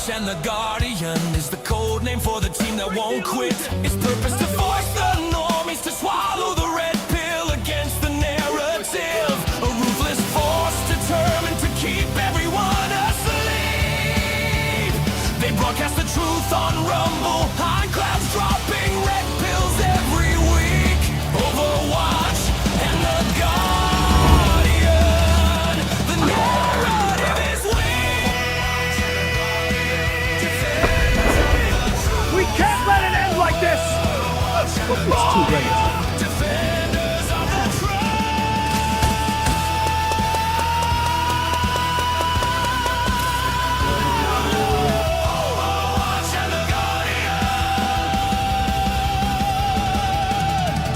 Overwatch and the Guardian is the code name for the team that won't quit. Its purpose to voice the normies, to swallow the red pill against the narrative. A ruthless force determined to keep everyone asleep. They broadcast the truth on Rumble, high clouds dropping red pills every week. Overwatch and the Guardian, the narrative is weak. We can't let it end like this! It's too late. Defenders of the Overwatch and the Guardian.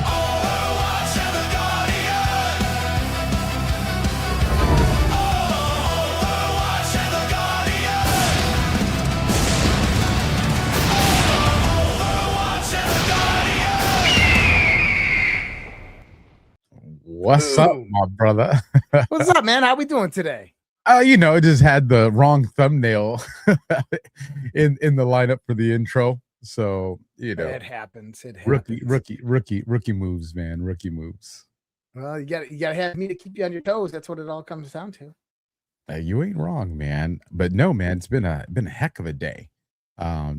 Overwatch and the Guardian. Overwatch and the Guardian. Overwatch and the Guardian. What's up, my brother? What's up, man? How we doing today? It just had the wrong thumbnail in the lineup for the intro. So, It happens. It happens. rookie moves, man. Rookie moves. Well, you gotta have me to keep you on your toes. That's what it all comes down to. You ain't wrong, man. But no, man, it's been a heck of a day.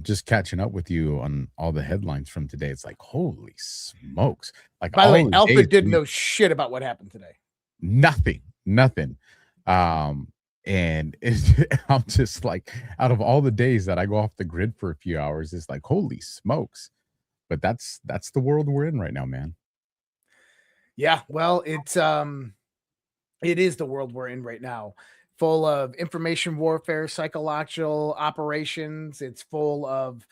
Just catching up with you on all the headlines from today. It's like, holy smokes. Like, By the way, all Alfred days didn't know shit about what happened today. nothing. And I'm just like, out of all the days that I go off the grid for a few hours, it's like, holy smokes. But that's the world we're in right now, man. Yeah, well, it is the world we're in right now, full of information warfare, psychological operations. It's full of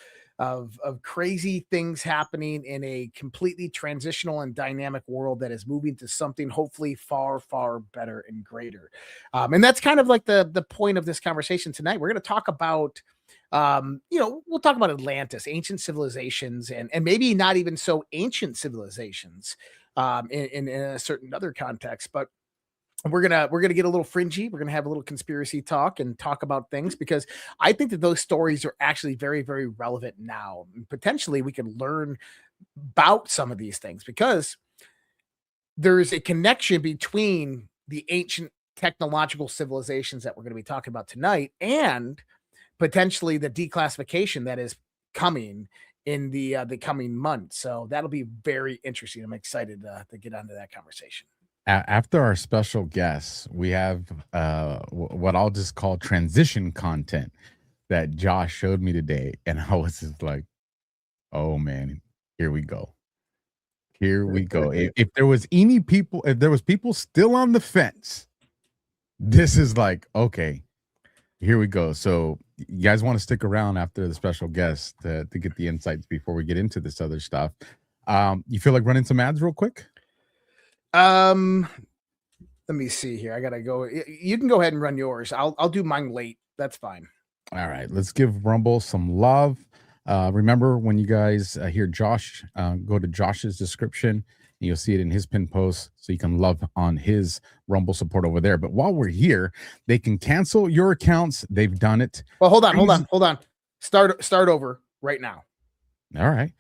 crazy things happening in a completely transitional and dynamic world that is moving to something hopefully far, far better and greater. And that's kind of like the point of this conversation tonight. We're going to talk about we'll talk about Atlantis, ancient civilizations, and maybe not even so ancient civilizations in a certain other context, but we're gonna get a little fringy. We're gonna have a little conspiracy talk and talk about things, because I think that those stories are actually very, very relevant now. And potentially we can learn about some of these things, because there's a connection between the ancient technological civilizations that we're going to be talking about tonight and potentially the declassification that is coming in the coming months. So that'll be very interesting. I'm excited to get onto that conversation. After our special guests, we have what I'll just call transition content that Josh showed me today. And I was just like, oh man, here we go. Here we go. If there was people still on the fence, this is like, okay, here we go. So you guys want to stick around after the special guest to get the insights before we get into this other stuff. You feel like running some ads real quick? Let me see here. I gotta go. You can go ahead and run yours. I'll do mine late. That's fine. All right, let's give Rumble some love. Remember, when you guys hear Josh, go to Josh's description, and you'll see it in his pin post, so you can love on his Rumble support over there. But while we're here, they can cancel your accounts. They've done it. Well, hold on. Start over right now. All right.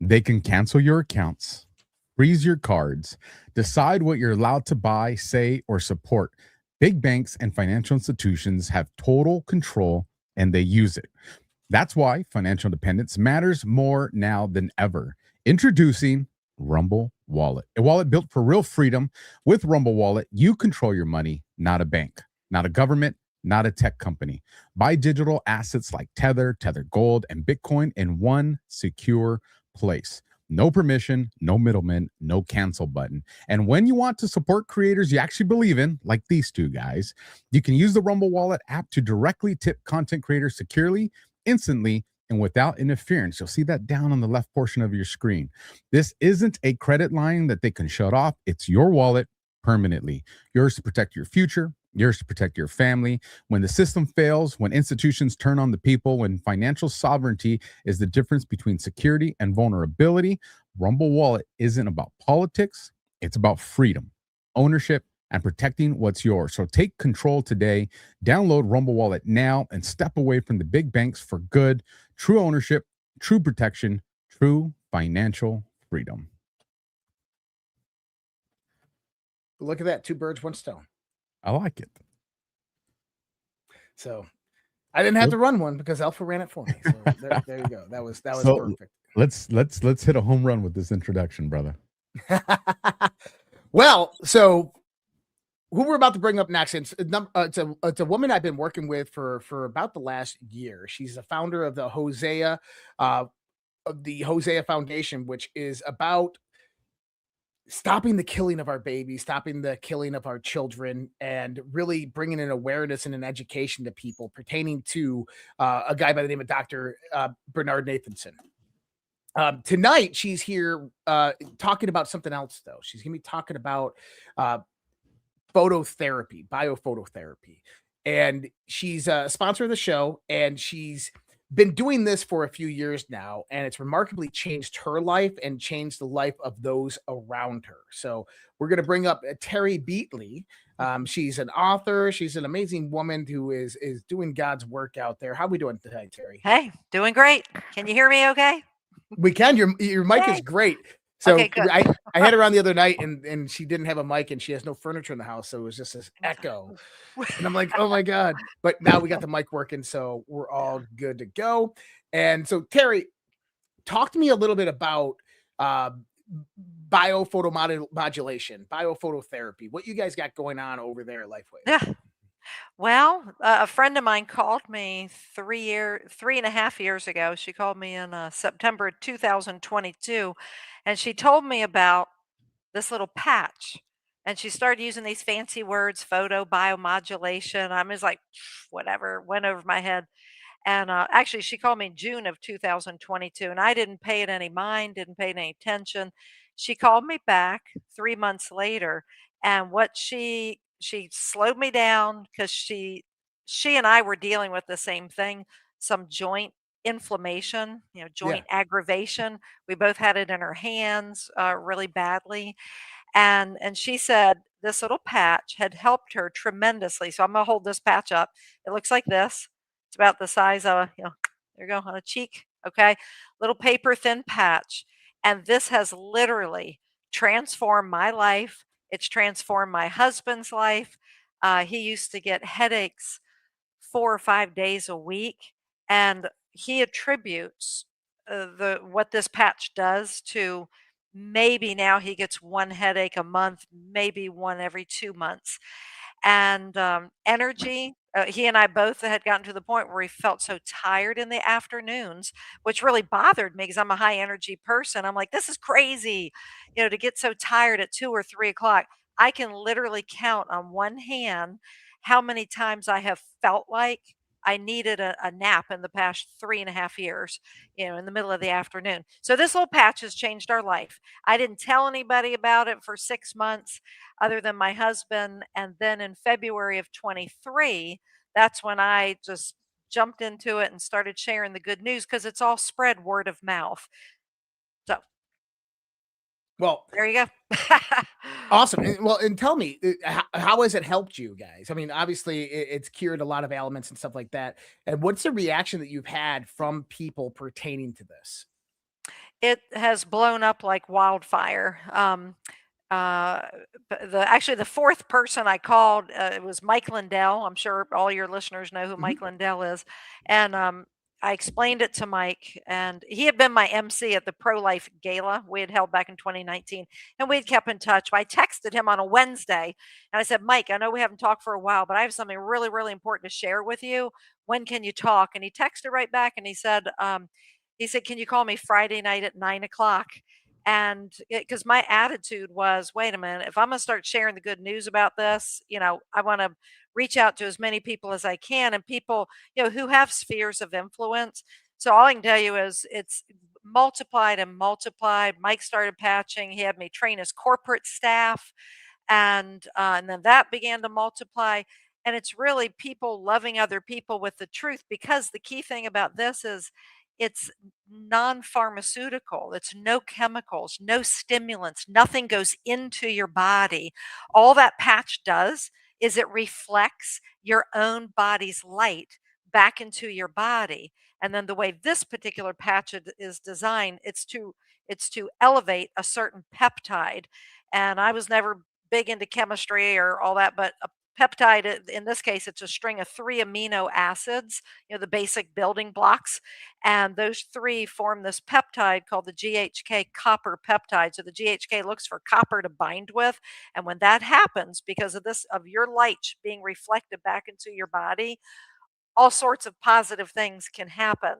They can cancel your accounts, freeze your cards, decide what you're allowed to buy, say, or support. Big banks and financial institutions have total control, and they use it. That's why financial independence matters more now than ever. Introducing Rumble Wallet, a wallet built for real freedom. With Rumble Wallet, you control your money, not a bank, not a government, not a tech company. Buy digital assets like Tether, Tether Gold, and Bitcoin in one secure place. No permission, no middleman, no cancel button. And when you want to support creators you actually believe in, like these two guys, you can use the Rumble Wallet app to directly tip content creators securely, instantly, and without interference. You'll see that down on the left portion of your screen. This isn't a credit line that they can shut off. It's your wallet permanently. Yours to protect your future, yours to protect your family. When the system fails, when institutions turn on the people, when financial sovereignty is the difference between security and vulnerability, Rumble Wallet isn't about politics. It's about freedom, ownership, and protecting what's yours. So take control today. Download Rumble Wallet now and step away from the big banks for good. True ownership, true protection, true financial freedom. Look at that. 2 birds, 1 stone. I like it. So I didn't have to run one because Alpha ran it for me. So there you go. That was So, perfect. Let's hit a home run with this introduction, brother. Well, so who we're about to bring up next, it's a woman I've been working with for about the last year. She's the founder of the Hosea Foundation, which is about stopping the killing of our babies, stopping the killing of our children, and really bringing an awareness and an education to people pertaining to a guy by the name of Dr. Bernard Nathanson. Tonight, she's here talking about something else, though. She's going to be talking about phototherapy, biophototherapy. And she's a sponsor of the show, and she's been doing this for a few years now, and it's remarkably changed her life and changed the life of those around her. So we're going to bring up Terry Beatley. She's an author. She's an amazing woman who is doing God's work out there. How are we doing today, Terry? Hey, doing great. Can you hear me okay? We can. Your mic is Yay. great. So Okay, good. I had her on the other night, and she didn't have a mic, and she has no furniture in the house, so it was just this echo. And I'm like, oh my God. But now we got the mic working, so we're all good to go. And so, Terry, talk to me a little bit about biophotomodulation, biophototherapy, what you guys got going on over there at Lifeway. Yeah. Well, a friend of mine called me 3.5 years ago. She called me in September 2022, and she told me about this little patch. And she started using these fancy words, photo biomodulation. I was like, whatever, went over my head. And actually, she called me in June of 2022, and I didn't pay it any mind, didn't pay it any attention. She called me back 3 months later, and what she slowed me down because she and I were dealing with the same thing, some joint inflammation, Yeah. joint aggravation. We both had it in our hands really badly, and she said this little patch had helped her tremendously. So I'm gonna hold this patch up. It looks like this. It's about the size of there you go, on a cheek. Okay. Little paper thin patch. And this has literally transformed my life. It's transformed my husband's life. He used to get headaches 4 or 5 days a week, and he attributes the what this patch does to maybe now he gets one headache a month, maybe one every 2 months. And energy, he and I both had gotten to the point where he felt so tired in the afternoons, which really bothered me because I'm a high energy person. I'm like, this is crazy, to get so tired at 2 or 3 o'clock. I can literally count on one hand how many times I have felt like I needed a nap in the past 3.5 years, in the middle of the afternoon. So this little patch has changed our life. I didn't tell anybody about it for 6 months other than my husband. And then in February of 23, that's when I just jumped into it and started sharing the good news because it's all spread word of mouth. So Well, there you go. awesome. And tell me, how has it helped you guys? I mean, obviously, it's cured a lot of ailments and stuff like that. And what's the reaction that you've had from people pertaining to this? It has blown up like wildfire. Uh, actually the fourth person I called, it was Mike Lindell. I'm sure all your listeners know who Mike Lindell is, and I explained it to Mike, and he had been my MC at the Pro Life Gala we had held back in 2019, and we had kept in touch. I texted him on a Wednesday, and I said, Mike, I know we haven't talked for a while, but I have something really, really important to share with you. When can you talk? And he texted right back, and he said, can you call me Friday night at 9 o'clock? And because my attitude was, wait a minute, if I'm going to start sharing the good news about this, I want to reach out to as many people as I can, and people, who have spheres of influence. So all I can tell you is it's multiplied and multiplied. Mike started patching. He had me train his corporate staff, and then that began to multiply. And it's really people loving other people with the truth, because the key thing about this is it's non-pharmaceutical. It's no chemicals, no stimulants, nothing goes into your body. All that patch does is it reflects your own body's light back into your body. And then the way this particular patch is designed, it's to elevate a certain peptide. And I was never big into chemistry or all that, but a peptide, in this case, it's a string of 3 amino acids, the basic building blocks. And those 3 form this peptide called the GHK copper peptide. So the GHK looks for copper to bind with. And when that happens, because of this, of your light being reflected back into your body, all sorts of positive things can happen.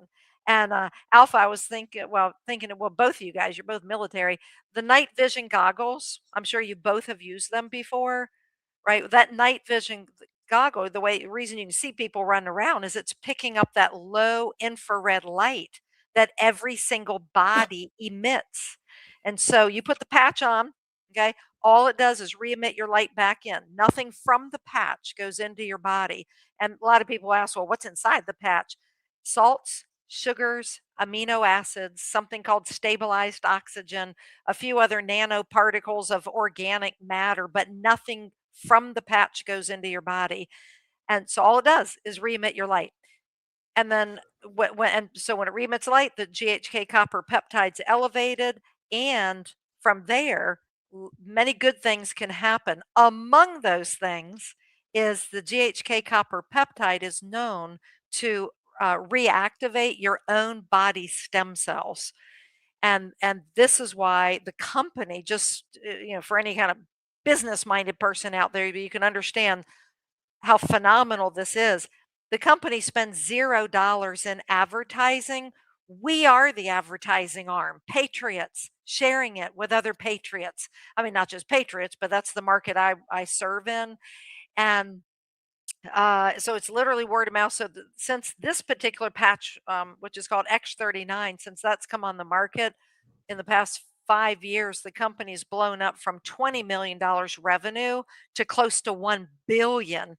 And Alpha, I was thinking, well, both of you guys, you're both military. The night vision goggles, I'm sure you both have used them before, right? That night vision goggle, the reason you can see people running around is it's picking up that low infrared light that every single body emits. And so you put the patch on, okay? All it does is re-emit your light back in. Nothing from the patch goes into your body. And a lot of people ask, well, what's inside the patch? Salts, sugars, amino acids, something called stabilized oxygen, a few other nanoparticles of organic matter, but nothing from the patch goes into your body. And so all it does is re-emit your light. And then when it re-emits light, the GHK copper peptide's elevated, and from there, many good things can happen. Among those things is the GHK copper peptide is known to reactivate your own body stem cells. And this is why the company, just for any kind of business minded person out there, you can understand how phenomenal this is. The company spends $0 in advertising. We are the advertising arm, patriots sharing it with other patriots. I mean, not just patriots, but that's the market I serve in. And so it's literally word of mouth. So since this particular patch, which is called X39, since that's come on the market in the past 5 years, the company's blown up from $20 million revenue to close to 1 billion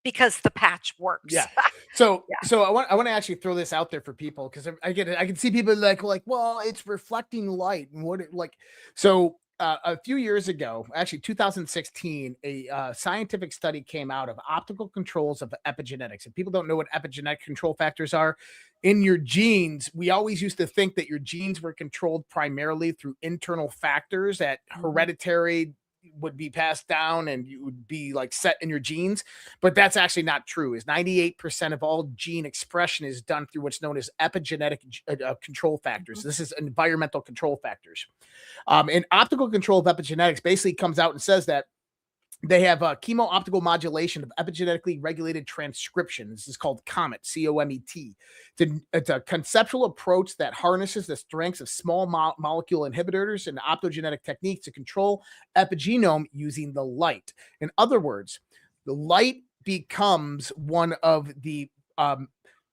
because the patch works. Yeah. So Yeah. so I want to actually throw this out there for people, because I get it. I can see people like, well, it's reflecting light and what it like. So a few years ago, actually 2016, a scientific study came out of optical controls of epigenetics. If people don't know what epigenetic control factors are, in your genes, we always used to think that your genes were controlled primarily through internal factors, that hereditary would be passed down and you would be like set in your genes, but that's actually not true. Is 98% of all gene expression is done through what's known as epigenetic control factors. This is environmental control factors. And optical control of epigenetics basically comes out and says that they have chemo-optical modulation of epigenetically regulated transcription. This is called COMET, C-O-M-E-T. It's a conceptual approach that harnesses the strengths of small molecule inhibitors and optogenetic techniques to control epigenome using the light. In other words, the light becomes one of the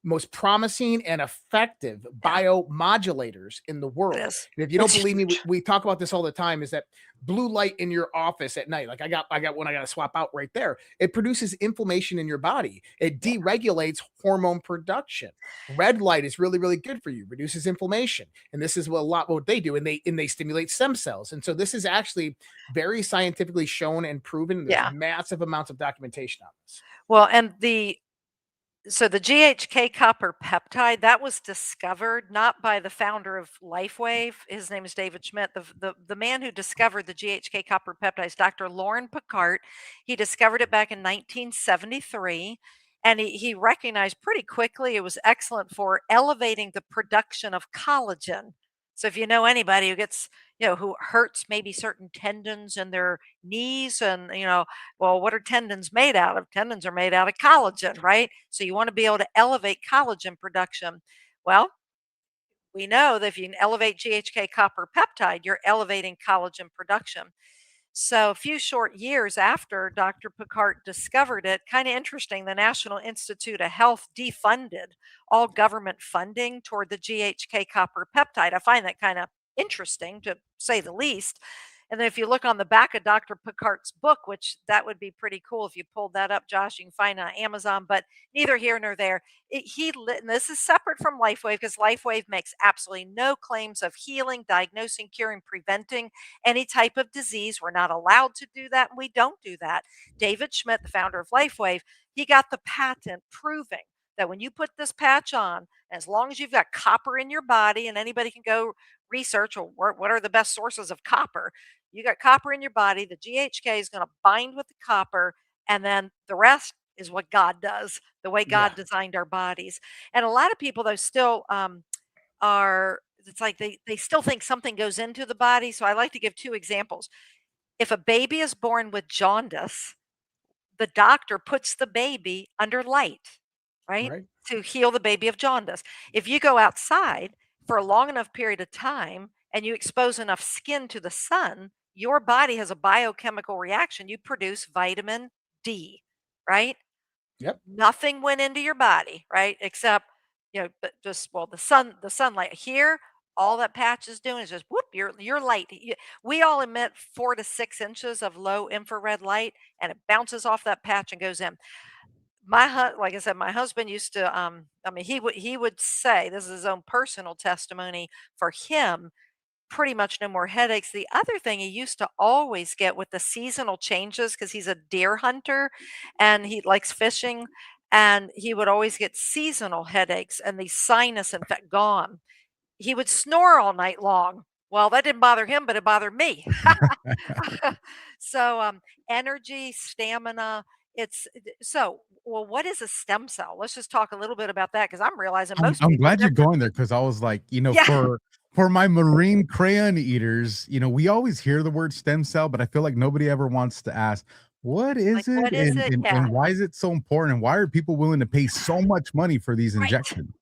most promising and effective biomodulators in the world. And if you don't believe me, we talk about this all the time, is that blue light in your office at night, like I got one I got to swap out right there. It produces inflammation in your body. It deregulates hormone production. Red light is really, really good for you, reduces inflammation. And this is what they do. And they stimulate stem cells. And so this is actually very scientifically shown and proven. There's massive amounts of documentation on this. Well, and so the GHK copper peptide, that was discovered not by the founder of LifeWave. His name is David Schmidt. The man who discovered the GHK copper peptide is Dr. Lauren Picard. He discovered it back in 1973, and he recognized pretty quickly it was excellent for elevating the production of collagen. So if you know anybody who gets, who hurts maybe certain tendons in their knees, and, well, what are tendons made out of? Tendons are made out of collagen, right? So you want to be able to elevate collagen production. Well, we know that if you can elevate GHK copper peptide, you're elevating collagen production. So a few short years after Dr. Picard discovered it, kind of interesting, the National Institute of Health defunded all government funding toward the GHK copper peptide. I find that kind of interesting, to say the least. And then if you look on the back of Dr. Picard's book, which that would be pretty cool if you pulled that up, Josh, you can find it on Amazon, but neither here nor there. And this is separate from LifeWave because LifeWave makes absolutely no claims of healing, diagnosing, curing, preventing any type of disease. We're not allowed to do that, and we don't do that. David Schmidt, the founder of LifeWave, he got the patent proving that when you put this patch on, as long as you've got copper in your body, and anybody can go research or what are the best sources of copper, you got copper in your body, the GHK is going to bind with the copper, and then the rest is what God does, the way God designed our bodies. And a lot of people, though, still it's like they still think something goes into the body. So I like to give two examples. If a baby is born with jaundice, the doctor puts the baby under light, right? To heal the baby of jaundice. If you go outside for a long enough period of time and you expose enough skin to the sun, your body has a biochemical reaction. You produce vitamin D, right? Yep. Nothing went into your body, right? Except, the sunlight here. All that patch is doing is just whoop your light. We all emit 4 to 6 inches of low infrared light, and it bounces off that patch and goes in. Like I said, my husband used to. I mean, he would say, this is his own personal testimony. For him, pretty much no more headaches. The other thing he used to always get with the seasonal changes, because he's a deer hunter and he likes fishing, and he would always get seasonal headaches and the sinus infect gone. He would snore all night long. Well, that didn't bother him, but it bothered me. So, energy, stamina. Well, what is a stem cell? Let's just talk a little bit about that because I'm realizing most I'm people glad you're never. going there because I was like, Yeah. for my marine crayon eaters, we always hear the word stem cell, but I feel like nobody ever wants to ask, what is Like, it, what is it? Yeah. and why is it so important, and why are people willing to pay so much money for these Right. injections?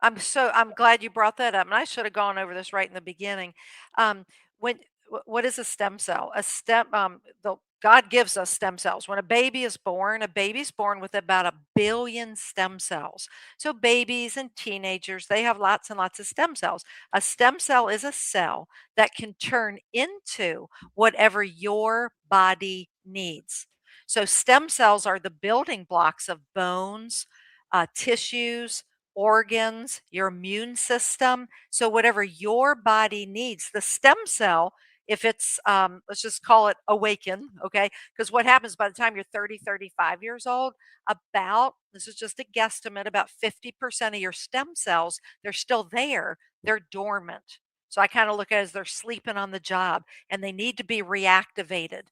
I'm glad you brought that up, and I should have gone over this right in the beginning. When what is a stem cell? A stem God gives us stem cells. When a baby's born with about 1 billion stem cells. So babies and teenagers, they have lots and lots of stem cells. A stem cell is a cell that can turn into whatever your body needs. So stem cells are the building blocks of bones, tissues, organs, your immune system. So whatever your body needs, the stem cell, if it's let's just call it awaken, okay? Because what happens by the time you're 30, 35 years old, this is just a guesstimate, about 50% of your stem cells, they're still there, they're dormant. So I kind of look at it as they're sleeping on the job and they need to be reactivated.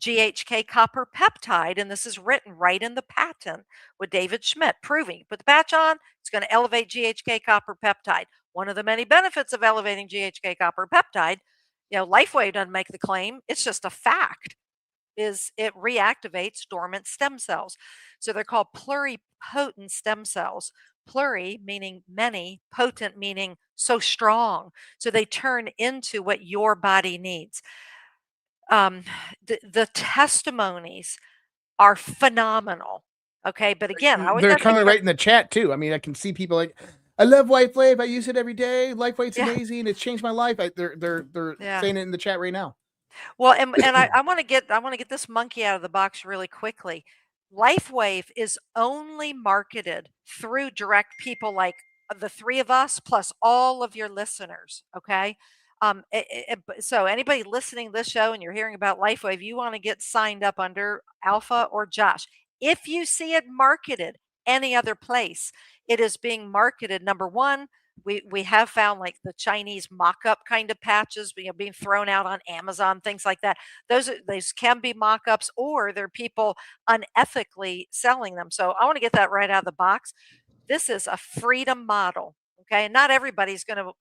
GHK copper peptide, and this is written right in the patent with David Schmidt, proving put the patch on, it's going to elevate GHK copper peptide. One of the many benefits of elevating GHK copper peptide, LifeWave doesn't make the claim, it's just a fact, is it reactivates dormant stem cells. So they're called pluripotent stem cells. Pluri meaning many, potent meaning so strong. So they turn into what your body needs. The testimonies are phenomenal. Okay, but again, I always They're have to coming be right in the chat too. I mean, I can see people like, I love LifeWave. I use it every day. LifeWave's Yeah. amazing. It's changed my life. They're Yeah. saying it in the chat right now. Well, and I want to get this monkey out of the box really quickly. LifeWave is only marketed through direct people like the three of us plus all of your listeners. Okay. So anybody listening to this show and you're hearing about LifeWave, you want to get signed up under Alpha or Josh. If you see it marketed any other place, it is being marketed. Number one, we have found like the Chinese mock-up kind of patches being thrown out on Amazon, things like that. Those can be mock-ups, or they're people unethically selling them. So I want to get that right out of the box. This is a freedom model. Okay. And not everybody's going to,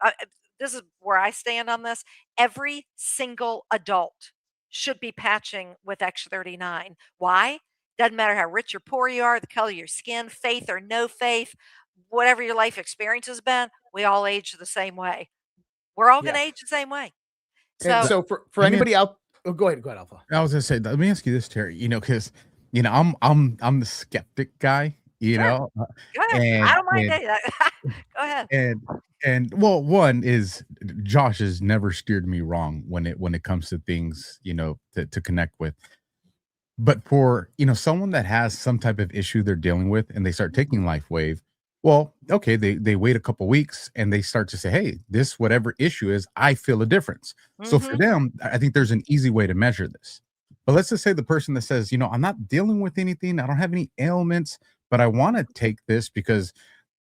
this is where I stand on this. Every single adult should be patching with X39. Why? Doesn't matter how rich or poor you are, the color of your skin, faith or no faith, whatever your life experience has been, we all age the same way. We're all going to age the same way. And So, so for anybody out, go ahead, Alpha. I was gonna say, let me ask you this, Terry. Because I'm the skeptic guy. Go ahead. And I don't mind that. Go ahead. and well, one is, Josh has never steered me wrong when it comes to things, to connect with. But for, someone that has some type of issue they're dealing with and they start taking LifeWave, well, okay, they wait a couple weeks and they start to say, hey, this whatever issue is, I feel a difference. So for Mhm. them, I think there's an easy way to measure this. But let's just say the person that says, I'm not dealing with anything, I don't have any ailments, but I want to take this because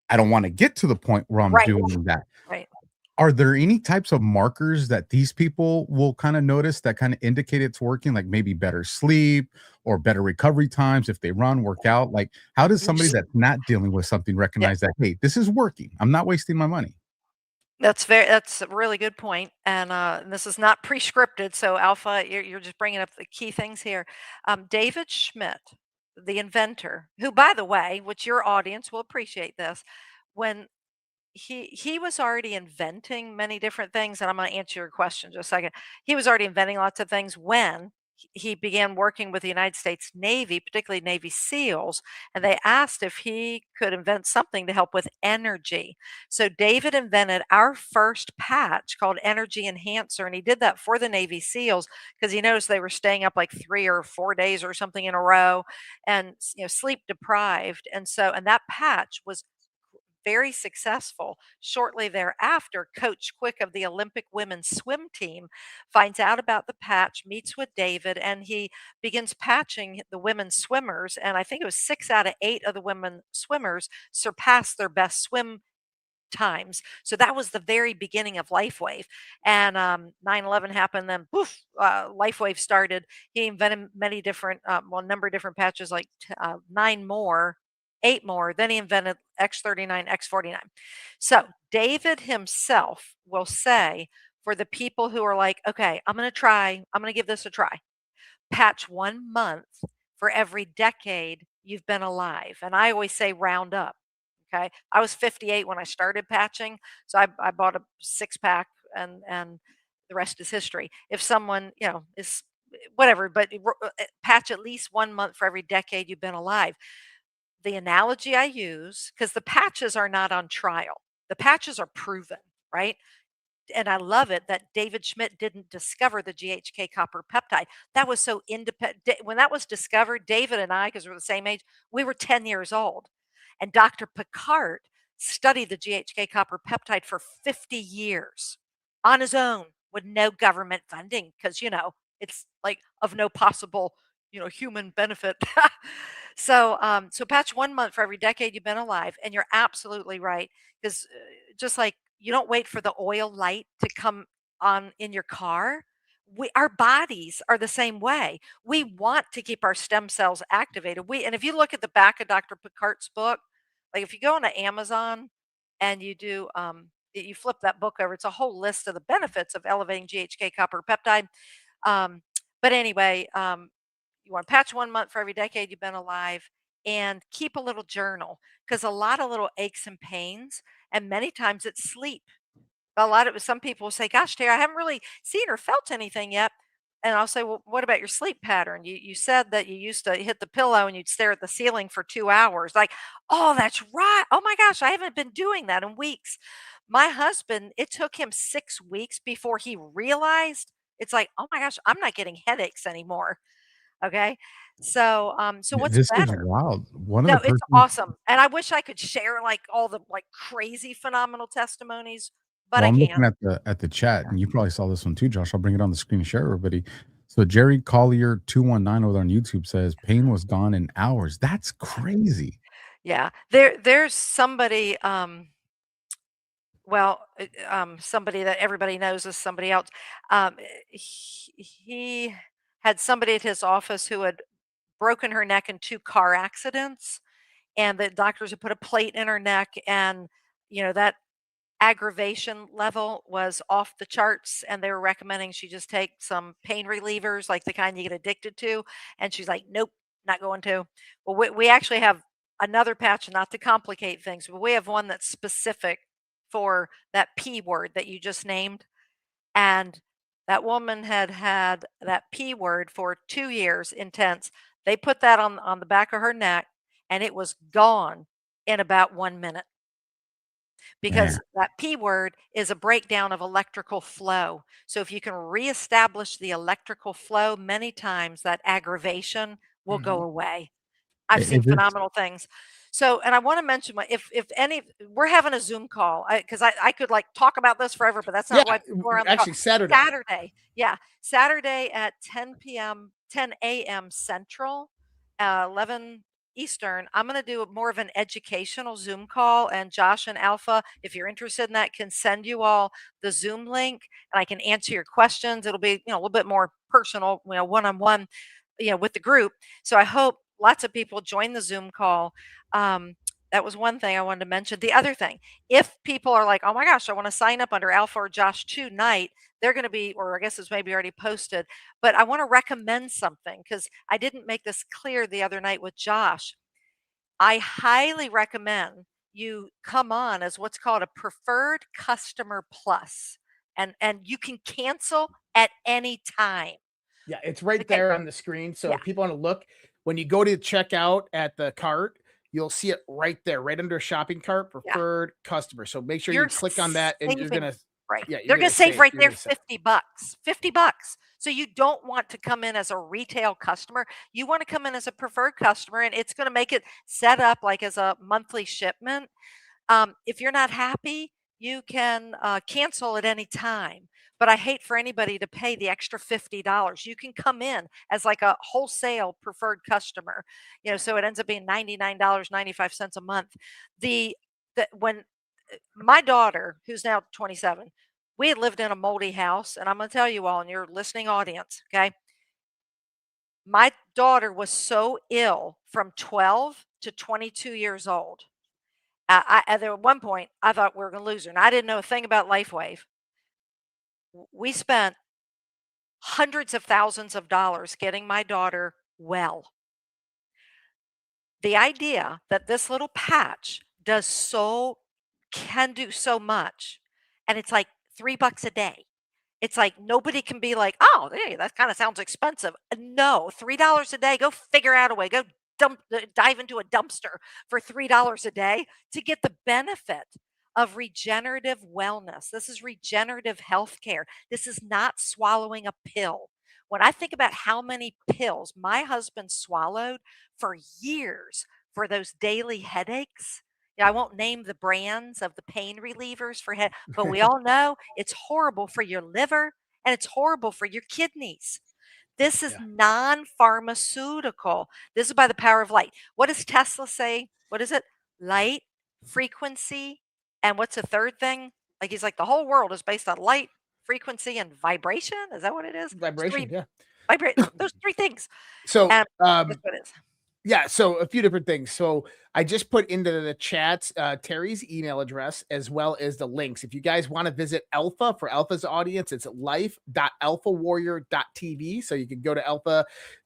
I don't want to get to the point where I'm Right. doing that. Right. Are there any types of markers that these people will kind of notice that kind of indicate it's working, like maybe better sleep or better recovery times if they run, work out? Like, how does somebody that's not dealing with something Yeah. recognize that, hey, this is working? I'm not wasting my money. That's a really good point, and this is not pre-scripted, so Alpha, you're just bringing up the key things here. David Schmidt, the inventor, who, by the way, which your audience will appreciate this, when he was already inventing many different things, and I'm going to answer your question in just a second. He was already inventing lots of things when he began working with the United States Navy, particularly Navy SEALs, and they asked if he could invent something to help with energy. So David invented our first patch called Energy Enhancer, and he did that for the Navy SEALs because he noticed they were staying up like 3 or 4 days or something in a row, and sleep deprived, and that patch was very successful. Shortly thereafter, Coach Quick of the Olympic women's swim team finds out about the patch, meets with David, and he begins patching the women swimmers. And I think it was 6 out of 8 of the women swimmers surpassed their best swim times. So that was the very beginning of LifeWave. And 9/11 happened, then poof, LifeWave started. He invented many different, well, a number of different patches, like 9 more, 8 more. Then he invented X39, X49. So David himself will say, for the people who are like, okay, I'm going to give this a try, patch 1 month for every decade you've been alive. And I always say round up. Okay. I was 58 when I started patching. So I bought a 6 pack, and the rest is history. If someone, is whatever, but patch at least 1 month for every decade you've been alive. The analogy I use, because the patches are not on trial, the patches are proven, right? And I love it that David Schmidt didn't discover the GHK copper peptide. That was so independent. When that was discovered, David and I, because we're the same age, we were 10 years old. And Dr. Picard studied the GHK copper peptide for 50 years on his own with no government funding because, it's like of no possible, human benefit. So patch 1 month for every decade you've been alive. And you're absolutely right. Because just like you don't wait for the oil light to come on in your car. Our bodies are the same way. We want to keep our stem cells activated. And if you look at the back of Dr. Picard's book, like if you go onto Amazon and you do you flip that book over, it's a whole list of the benefits of elevating GHK copper peptide. Um, but anyway, you want to patch 1 month for every decade you've been alive, and keep a little journal, because a lot of little aches and pains, and many times it's sleep. A lot of some people will say, "Gosh, Tara, I haven't really seen or felt anything yet." And I'll say, "Well, what about your sleep pattern? You said that you used to hit the pillow and you'd stare at the ceiling for 2 hours." Like, "Oh, that's right. Oh my gosh, I haven't been doing that in weeks." My husband, it took him 6 weeks before he realized. It's like, "Oh my gosh, I'm not getting headaches anymore." Okay, so what's This is better? wild. One of No, the it's persons, awesome, and I wish I could share like all the like crazy phenomenal testimonies, but well, I I'm looking can't. at the chat, and you probably saw this one too, Josh. I'll bring it on the screen to share everybody. So Jerry Collier 219 over on YouTube says pain was gone in hours. That's crazy. Yeah, there's somebody, well, somebody that everybody knows is somebody else. He had somebody at his office who had broken her neck in 2 car accidents, and the doctors had put a plate in her neck, and that aggravation level was off the charts, and they were recommending she just take some pain relievers like the kind you get addicted to, and she's like, "Nope, not going to." Well, we actually have another patch, not to complicate things, but we have one that's specific for that P word that you just named, and that woman had had that P word for 2 years intense. They put that on the back of her neck, and it was gone in about 1 minute. because Man. that P word is a breakdown of electrical flow. So if you can reestablish the electrical flow many times, that aggravation will go Mhm. away. I've seen It is. phenomenal things. So, and I want to mention if any, we're having a Zoom call because I could like talk about this forever, but that's Yeah, not why people are on the call. actually Saturday. Saturday, yeah, Saturday at 10 p.m., 10 a.m. Central, 11 Eastern. I'm going to do more of an educational Zoom call, and Josh and Alpha, if you're interested in that, can send you all the Zoom link, and I can answer your questions. It'll be a little bit more personal, one on one, with the group. So I hope lots of people join the Zoom call. Um, that was one thing I wanted to mention. The other thing, if people are like, oh my gosh, I want to sign up under Alpha or Josh tonight, they're going to be, or I guess it's maybe already posted, but I want to recommend something because I didn't make this clear the other night with Josh. I highly recommend you come on as what's called a preferred customer plus, and you can cancel at any time. Yeah, it's right Okay. there on the screen. So Yeah. if people want to look, when you go to check out at the cart, you'll see it right there, right under shopping cart, Yeah. preferred customer. So make sure you You're click on that and you're saving, gonna, right. yeah, They're you're gonna gonna save say right you're there gonna say, $50. $50. So you don't want to come in as a retail customer. You want to come in as a preferred customer, and it's gonna make it set up like as a monthly shipment. If you're not happy, you can cancel at any time. But I hate for anybody to pay the extra $50. You can come in as like a wholesale preferred customer, so it ends up being $99.95 a month. The, when my daughter, who's now 27, we had lived in a moldy house, and I'm going to tell you all in your listening audience, okay? My daughter was so ill from 12 to 22 years old. There at one point, I thought we were going to lose her, and I didn't know a thing about LifeWave. We spent hundreds of thousands of dollars getting my daughter well. The idea that this little patch can do so much, and it's like $3 a day. It's like nobody can be like, oh, hey, that kind of sounds expensive. No, $3 a day. Go figure out a way. Go dive into a dumpster for $3 a day to get the benefit of regenerative wellness. This is regenerative healthcare. This is not swallowing a pill. When I think about how many pills my husband swallowed for years for those daily headaches, I won't name the brands of the pain relievers for head, but we all know it's horrible for your liver and it's horrible for your kidneys. This is yeah, non-pharmaceutical. This is by the power of light. What does Tesla say? What is it? Light, frequency, and what's the third thing? Like he's like the whole world is based on light, frequency, and vibration. Is that what it is? It's vibration. three Yeah. vibrate those three things. So And that's what it is. yeah, so a few different things. So I just put into the chats Terry's email address as well as the links. If you guys want to visit Alpha for Alpha's audience, it's life.alphawarrior.tv. So you can go to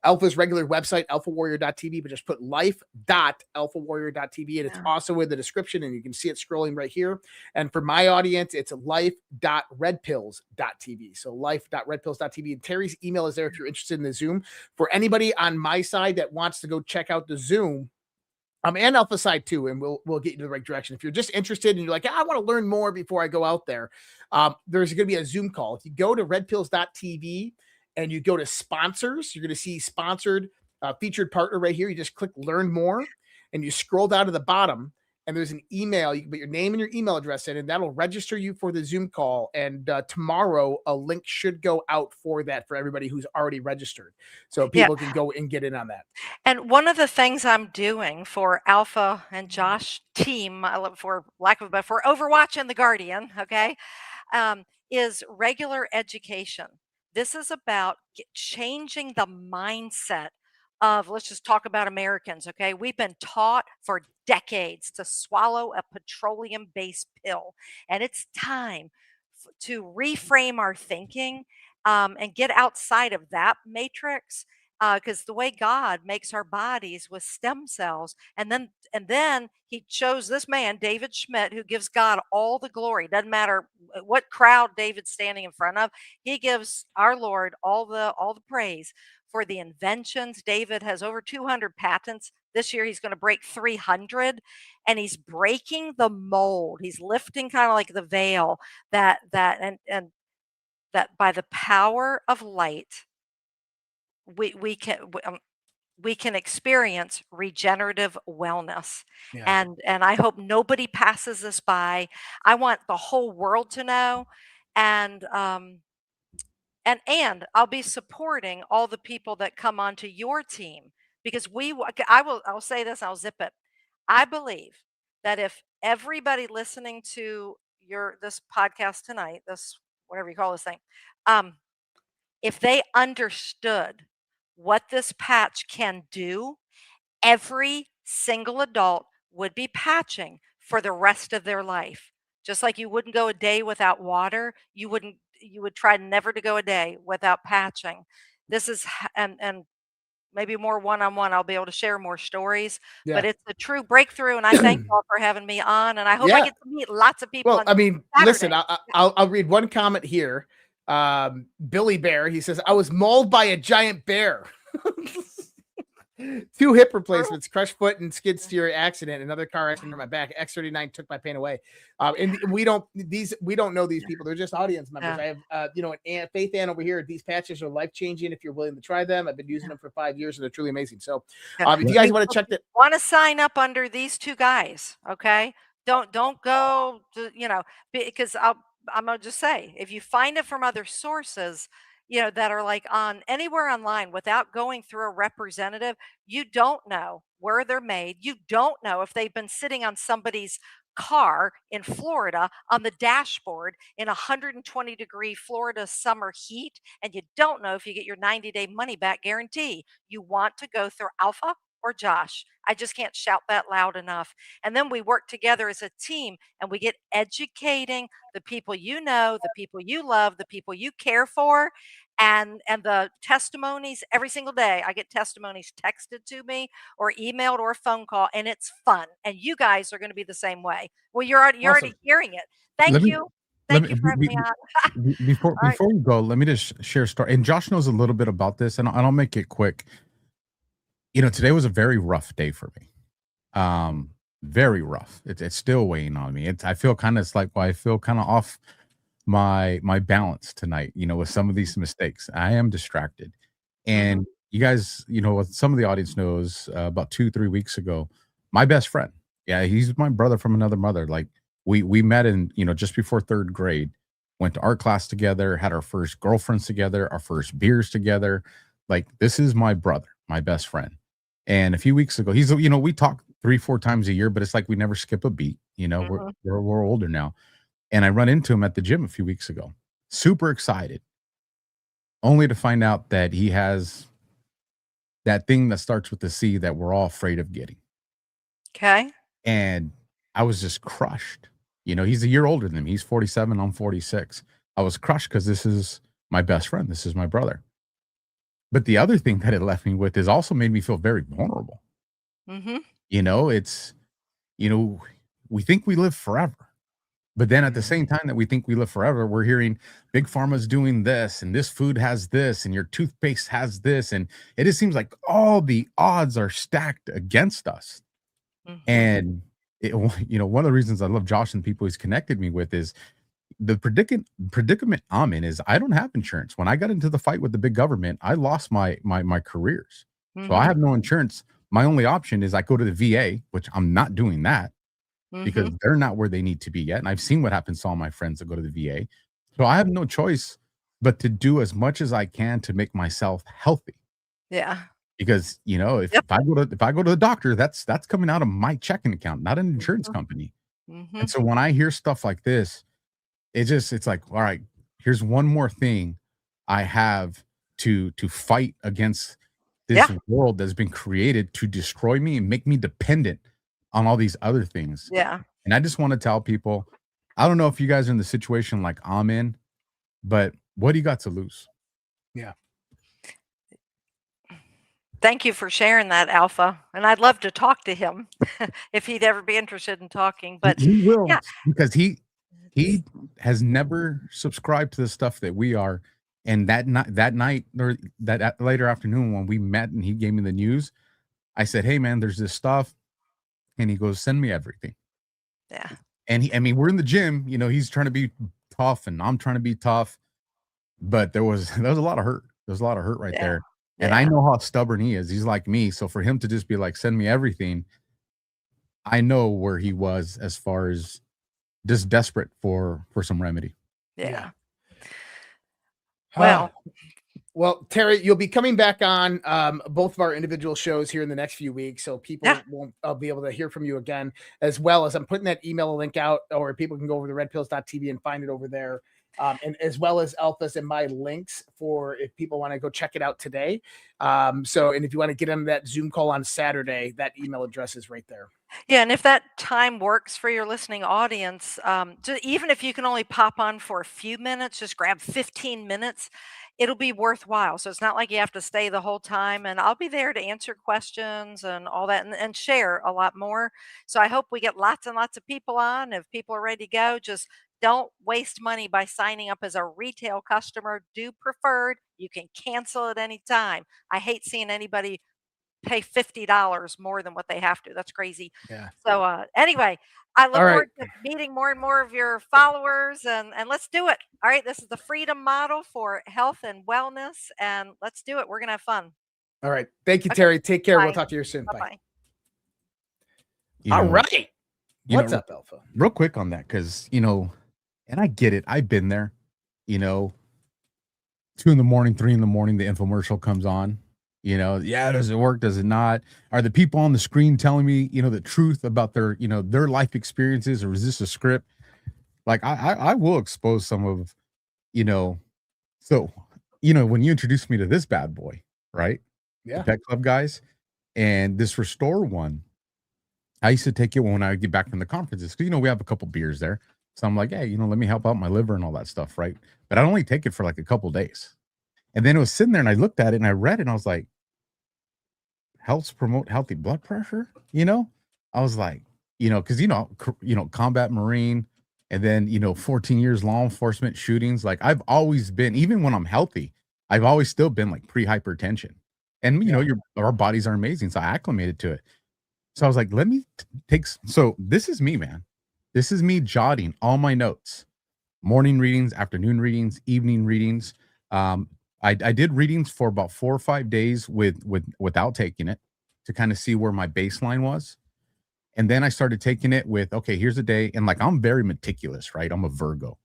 Alpha's regular website, alphawarrior.tv, but just put life.alphawarrior.tv. And it's Yeah. also in the description, and you can see it scrolling right here. And for my audience, it's life.redpills.tv. So life.redpills.tv. And Terry's email is there if you're interested in the Zoom. For anybody on my side that wants to go check out the Zoom, and Alpha side too, and we'll get you to the right direction. If you're just interested and you're like, I want to learn more before I go out there, there's going to be a Zoom call. If you go to redpills.tv and you go to sponsors, you're going to see sponsored featured partner right here. You just click learn more and you scroll down to the bottom, and there's an email. You can put your name and your email address in, and that'll register you for the Zoom call. And tomorrow, a link should go out for that for everybody who's already registered, so Yeah. people can go and get in on that. And one of the things I'm doing for Alpha and Josh team, for lack of a better, for Overwatch and the Guardian, okay, is regular education. This is about changing the mindset of, let's just talk about Americans, okay? We've been taught for decades to swallow a petroleum based pill, and it's time to reframe our thinking and get outside of that matrix, because the way God makes our bodies with stem cells, and then He chose this man, David Schmidt, who gives God all the glory. Doesn't matter what crowd David's standing in front of, he gives our Lord all the praise for the inventions. David has over 200 patents. This year he's going to break 300, and he's breaking the mold. He's lifting kind of like the veil and that by the power of light, we can we can experience regenerative wellness. Yeah. And I hope nobody passes this by. I want the whole world to know. And and I'll be supporting all the people that come onto your team, because I'll say this, I'll zip it. I believe that if everybody listening to this podcast tonight, this, whatever you call this thing, um if they understood what this patch can do, every single adult would be patching for the rest of their life. Just like you wouldn't go a day without water, you would try never to go a day without patching. This is and maybe more one-on-one, I'll be able to share more stories, Yeah. but it's a true breakthrough, and I thank you all for having me on, and I hope I Yeah. get to meet lots of people Well, on I mean, listen, Saturday. I'll read one comment here. Billy Bear, he says, I was mauled by a giant bear. 2 hip replacements, crushed foot and skid steer accident, another car accident on my back. X39 took my pain away. And we don't know these people. They're just audience members. Yeah. I have Faith Ann over here. These patches are life-changing if you're willing to try them. I've been using them for 5 years and they're truly amazing. So if you guys want to check that, Want to sign up under these 2 guys, okay? Don't go to, because I'm gonna just say, if you find it from other sources, that are like on anywhere online without going through a representative, you don't know where they're made. You don't know if they've been sitting on somebody's car in Florida on the dashboard in 120-degree Florida summer heat, and you don't know if you get your 90-day money back guarantee. You want to go through Alpha or Josh. I just can't shout that loud enough. And then we work together as a team, and we get educating the people you know, the people you love, the people you care for, and the testimonies every single day. I get testimonies texted to me or emailed or a phone call, and it's fun. And you guys are going to be the same way. Well, you're already Awesome. hearing it. Thank Let me- you. let Thank me- you for having me on. Before All right. before we go, let me just share a story. And Josh knows a little bit about this, and I'll make it quick. Today was a very rough day for me. Very rough. It's still weighing on me. I feel kind of off my balance tonight, with some of these mistakes. I am distracted. And you guys, what some of the audience knows, about 2-3 weeks ago, my best friend, yeah, he's my brother from another mother. Like we met in, just before 3rd grade, went to art class together, had our first girlfriends together, our first beers together. Like, this is my brother, my best friend. And a few weeks ago, he's, we talk 3-4 times a year, but it's like we never skip a beat. We're older now. And I run into him at the gym a few weeks ago, super excited, only to find out that he has that thing that starts with the C that we're all afraid of getting. Okay. And I was just crushed. He's a year older than me. He's 47. I'm 46. I was crushed because this is my best friend. This is my brother. But the other thing that it left me with is also made me feel very vulnerable. It's, we think we live forever. But then at the same time that we think we live forever, we're hearing big pharma's doing this, and this food has this, and your toothpaste has this. And it just seems like all the odds are stacked against us. And, one of the reasons I love Josh and people he's connected me with is the predicament I'm in is I don't have insurance. When I got into the fight with the big government, I lost my careers. So I have no insurance. My only option is I go to the VA, which I'm not doing that. Because they're not where they need to be yet. And I've seen what happens to all my friends that go to the VA. So I have no choice but to do as much as I can to make myself healthy. Yeah. Because, if I go to the doctor, that's coming out of my checking account, not an insurance company. And so when I hear stuff like this, it's like, all right, here's one more thing I have to fight against this world that's been created to destroy me and make me dependent on all these other things. Yeah. And I just want to tell people, I don't know if you guys are in the situation like I'm in, but what do you got to lose? Yeah. Thank you for sharing that, Alpha. And I'd love to talk to him if he'd ever be interested in talking. But he will, yeah. because he has never subscribed to the stuff that we are. And that night or that later afternoon when we met and he gave me the news, I said, hey man, there's this stuff. And he goes, send me everything. Yeah. And I mean, we're in the gym, you know, he's trying to be tough and I'm trying to be tough, but there was a lot of hurt. There's a lot of hurt right there. And I know how stubborn he is. He's like me. So for him to just be like, send me everything, I know where he was as far as just desperate for some remedy. Yeah. Well, Terry, you'll be coming back on both of our individual shows here in the next few weeks, so people won't be able to hear from you again, as well as I'm putting that email link out, or people can go over to redpills.tv and find it over there, and as well as Alpha's and my links for if people want to go check it out today. So, and if you want to get on that Zoom call on Saturday, that email address is right there. Yeah, and if that time works for your listening audience, even if you can only pop on for a few minutes, just grab 15 minutes, it'll be worthwhile. So it's not like you have to stay the whole time, and I'll be there to answer questions and all that, and share a lot more. So I hope we get lots and lots of people on. If people are ready to go, just don't waste money by signing up as a retail customer. Do preferred. You can cancel at any time. I hate seeing anybody pay $50 more than what they have to. That's crazy. Yeah. So anyway, I look All right. forward to meeting more and more of your followers, and let's do it. All right, this is the freedom model for health and wellness, and let's do it. We're gonna have fun. All right. Thank you, Okay. Terry. Take care. Bye. We'll talk to you soon. Bye. Bye-bye. All right. What's up, Alpha? Real quick on that, because and I get it. I've been there. 2 in the morning, 3 in the morning, the infomercial comes on. Does it work? Does it not? Are the people on the screen telling me, the truth about their life experiences, or is this a script? Like I will expose some of, so, when you introduced me to this bad boy, right? Yeah. The Pet Club guys, and this Restore one, I used to take it when I would get back from the conferences, because, we have a couple beers there. So I'm like, hey, let me help out my liver and all that stuff, right? But I only take it for like a couple days. And then it was sitting there and I looked at it and I read it and I was like, helps promote healthy blood pressure. I was like, because, combat Marine, and then, 14 years law enforcement shootings. Like I've always been, even when I'm healthy, I've always still been like pre-hypertension. And, our bodies are amazing. So I acclimated to it. So I was like, let me so this is me, man. This is me jotting all my notes, morning readings, afternoon readings, evening readings. I did readings for about 4 or 5 days without taking it, to kind of see where my baseline was. And then I started taking it with, okay, here's a day. And like, I'm very meticulous, right? I'm a Virgo.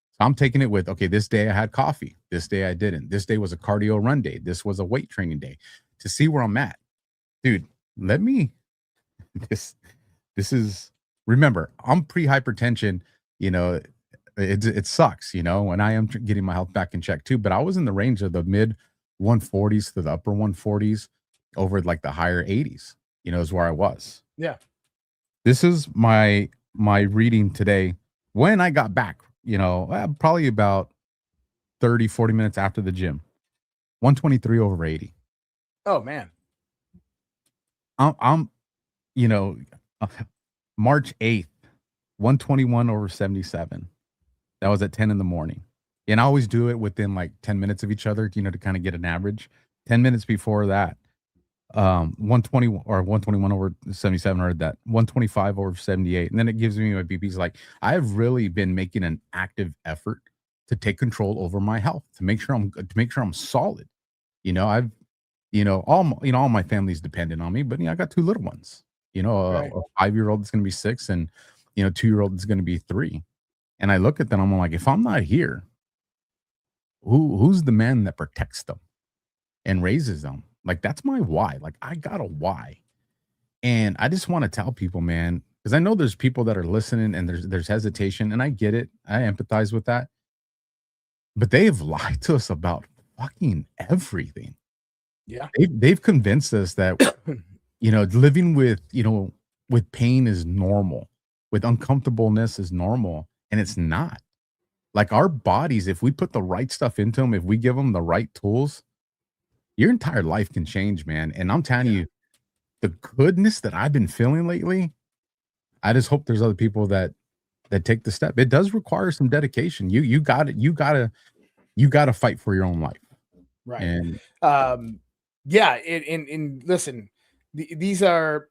So I'm taking it with, okay, this day I had coffee. This day I didn't. This day was a cardio run day. This was a weight training day, to see where I'm at. Dude, this is, remember, I'm pre-hypertension, it sucks, when I am getting my health back in check too, but I was in the range of the mid 140s to the upper 140s, over like the higher 80s, is where I was. Yeah. This is my reading today when I got back, probably about 30, 40 minutes after the gym, 123 over 80. Oh man. I'm March 8th, 121 over 77. That was at 10 in the morning. And I always do it within like 10 minutes of each other, to kind of get an average. 10 minutes before that, 120 or 121 over 77, or that 125 over 78. And then it gives me my BP's. Like, I've really been making an active effort to take control over my health, to make sure I'm solid. All my family's dependent on me, but I got 2 little ones. Right. A 5-year-old that's going to be 6, and 2-year-old that's going to be 3. And I look at them, I'm like, if I'm not here, who's the man that protects them and raises them? Like, that's my why. Like, I got a why. And I just want to tell people, man, because I know there's people that are listening and there's hesitation, and I get it. I empathize with that. But they have lied to us about fucking everything. Yeah. They've convinced us that living with pain is normal, with uncomfortableness is normal, and it's not. Like, our bodies, if we put the right stuff into them, if we give them the right tools, your entire life can change, man. And I'm telling you, the goodness that I've been feeling lately, I just hope there's other people that take the step. It does require some dedication. You gotta fight for your own life. Right. And Yeah. And listen, these are,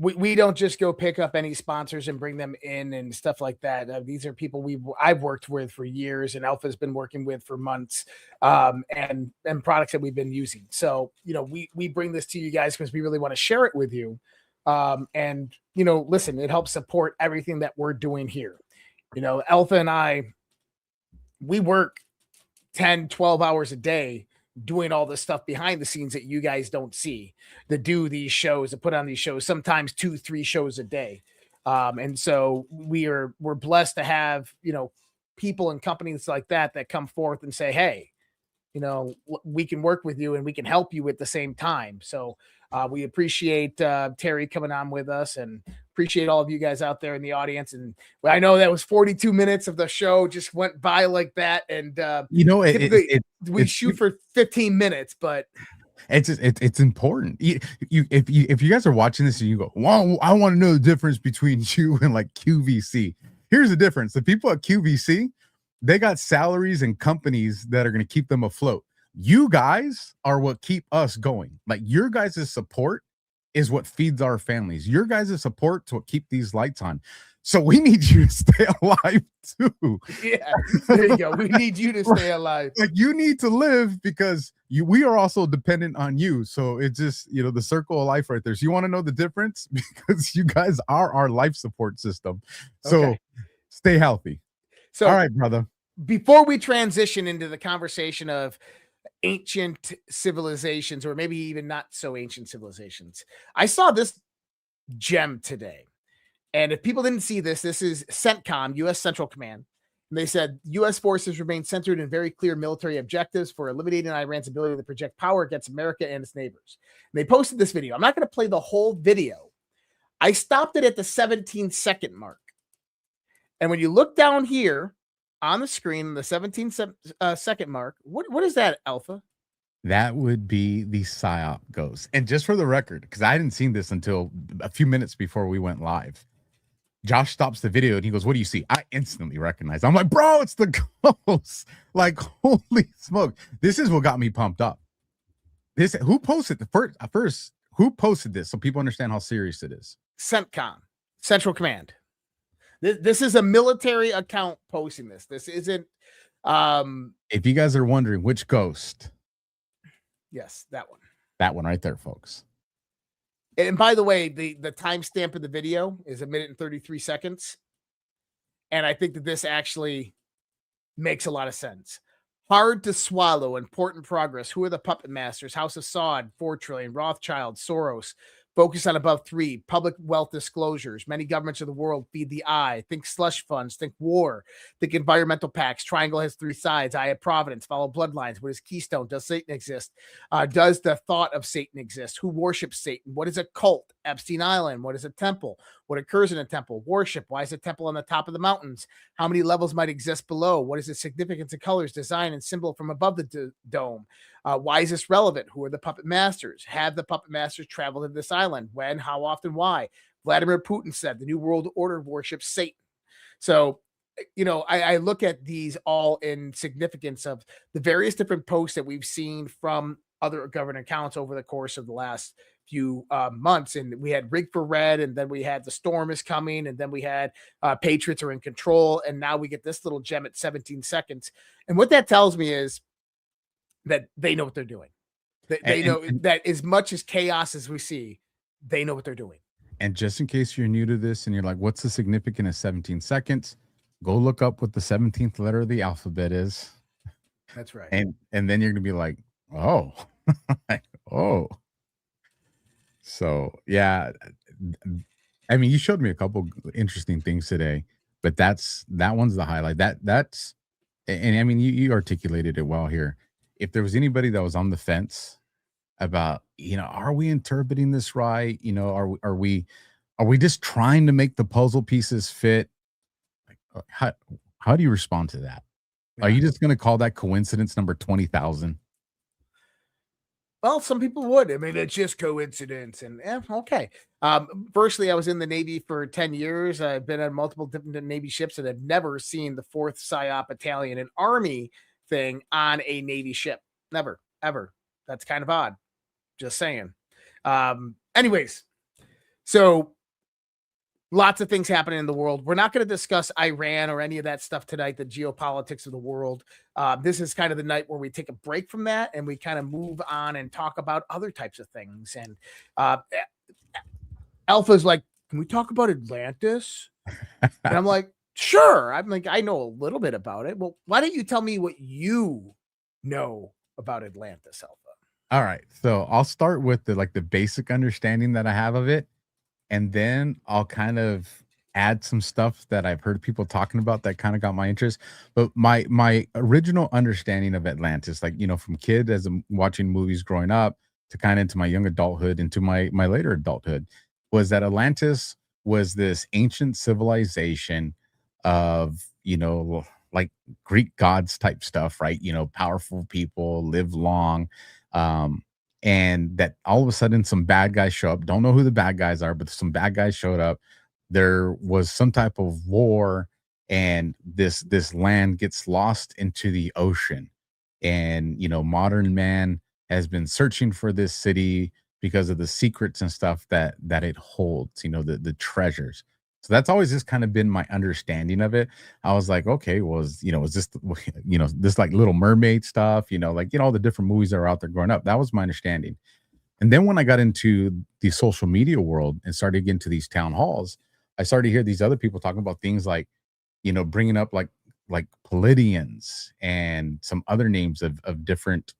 we don't just go pick up any sponsors and bring them in and stuff like that. These are people I've worked with for years, and Alpha's been working with for months, and products that we've been using. So, we bring this to you guys because we really want to share it with you. And, listen, it helps support everything that we're doing here. Alpha and I, we work 10, 12 hours a day doing all this stuff behind the scenes that you guys don't see, to do these shows, to put on these shows, sometimes 2-3 shows a day. And so we're blessed to have, people and companies like that come forth and say, hey, we can work with you and we can help you at the same time. So we appreciate Terry coming on with us, and appreciate all of you guys out there in the audience. And I know that was 42 minutes of the show just went by like that. And we shoot for 15 minutes, but it's important. If you guys are watching this and you go, well, I want to know the difference between you and like QVC. Here's the difference. The people at QVC, they got salaries and companies that are going to keep them afloat. You guys are what keep us going. Like, your guys' support is what feeds our families. Your guys' support is what keep these lights on. So we need you to stay alive too. Yeah, there you go. We need you to stay alive. Like, you need to live because we are also dependent on you. So it's just, the circle of life right there. So you want to know the difference? Because you guys are our life support system. So stay healthy. So, all right, brother. Before we transition into the conversation of ancient civilizations, or maybe even not so ancient civilizations, I saw this gem today. And if people didn't see this, this is CENTCOM, U.S. Central Command. And they said U.S. forces remain centered in very clear military objectives for eliminating Iran's ability to project power against America and its neighbors. And they posted this video. I'm not going to play the whole video. I stopped it at the 17-second mark. And when you look down here on the screen, the 17-second mark, what is that, Alpha? That would be the PSYOP ghost. And just for the record, because I hadn't seen this until a few minutes before we went live, Josh stops the video and he goes, "What do you see?" I instantly recognize. I'm like, bro, it's the ghost. Like, holy smoke. This is what got me pumped up. Who posted first, who posted this so people understand how serious it is? CENTCOM, Central Command. This is a military account posting this. This isn't. If you guys are wondering which ghost. Yes, that one. That one right there, folks. And by the way, the timestamp of the video is 1 minute and 33 seconds. And I think that this actually makes a lot of sense. Hard to swallow, important progress. Who are the puppet masters? House of Saud, 4 trillion, Rothschild, Soros. Focus on above 3, public wealth disclosures. Many governments of the world feed the eye. Think slush funds, think war, think environmental pacts. Triangle has 3 sides. Eye of Providence, follow bloodlines. What is Keystone? Does Satan exist? Does the thought of Satan exist? Who worships Satan? What is a cult? Epstein Island. What is a temple? What occurs in a temple? Worship. Why is a temple on the top of the mountains? How many levels might exist below? What is the significance of colors, design, and symbol from above the dome? Why is this relevant? Who are the puppet masters? Have the puppet masters traveled to this island? When? How often? Why? Vladimir Putin said the New World Order worships Satan. So, I look at these all in significance of the various different posts that we've seen from other government accounts over the course of the last few months. And we had Rig for Red, and then we had The Storm is Coming, and then we had Patriots are in control, and now we get this little gem at 17 seconds. And what that tells me is that they know what they're doing. They know that as much as chaos as we see, they know what they're doing. And just in case you're new to this and you're like, what's the significance of 17 seconds? Go look up what the 17th letter of the alphabet is. That's right. And then you're going to be like, oh, oh. So, yeah. I mean, you showed me a couple interesting things today, but that one's the highlight. That's, and I mean, you articulated it well here. If there was anybody that was on the fence about, are we interpreting this right? Are we just trying to make the puzzle pieces fit? Like, how do you respond to that? Yeah. Are you just going to call that coincidence number 20,000? Well, some people would. I mean, it's just coincidence. And okay. Firstly, I was in the Navy for 10 years. I've been on multiple different Navy ships, and I've never seen the 4th PSYOP Battalion, an Army thing on a Navy ship. Never, ever. That's kind of odd. Just saying. Anyways, so lots of things happening in the world. We're not going to discuss Iran or any of that stuff tonight, the geopolitics of the world. This is kind of the night where we take a break from that and we kind of move on and talk about other types of things. And Alpha's like, can we talk about Atlantis? And I'm like, sure. I'm like, I know a little bit about it. Well, why don't you tell me what you know about Atlantis, Alpha? All right. So I'll start with the basic understanding that I have of it. And then I'll kind of add some stuff that I've heard people talking about that kind of got my interest. But my original understanding of Atlantis, like, from kid as I'm watching movies growing up to kind of into my young adulthood, into my later adulthood, was that Atlantis was this ancient civilization of, like Greek gods type stuff, right? Powerful people, live long. And that all of a sudden some bad guys show up. Don't know who the bad guys are, but some bad guys showed up. There was some type of war, and this land gets lost into the ocean. And modern man has been searching for this city because of the secrets and stuff that it holds, the treasures. So that's always just kind of been my understanding of it. I was like, okay, well, is this, this like Little Mermaid stuff, all the different movies that are out there growing up. That was my understanding. And then when I got into the social media world and started getting to these town halls, I started to hear these other people talking about things like, bringing up like Palladians and some other names of different,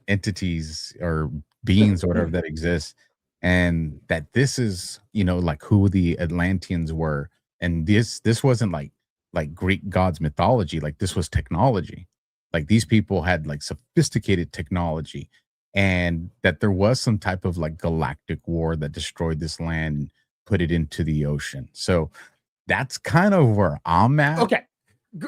entities or beings or whatever that exists. And that this is, like who the Atlanteans were. And this wasn't like Greek gods mythology. Like this was technology. Like these people had like sophisticated technology, and that there was some type of like galactic war that destroyed this land and put it into the ocean. So that's kind of where I'm at. Okay.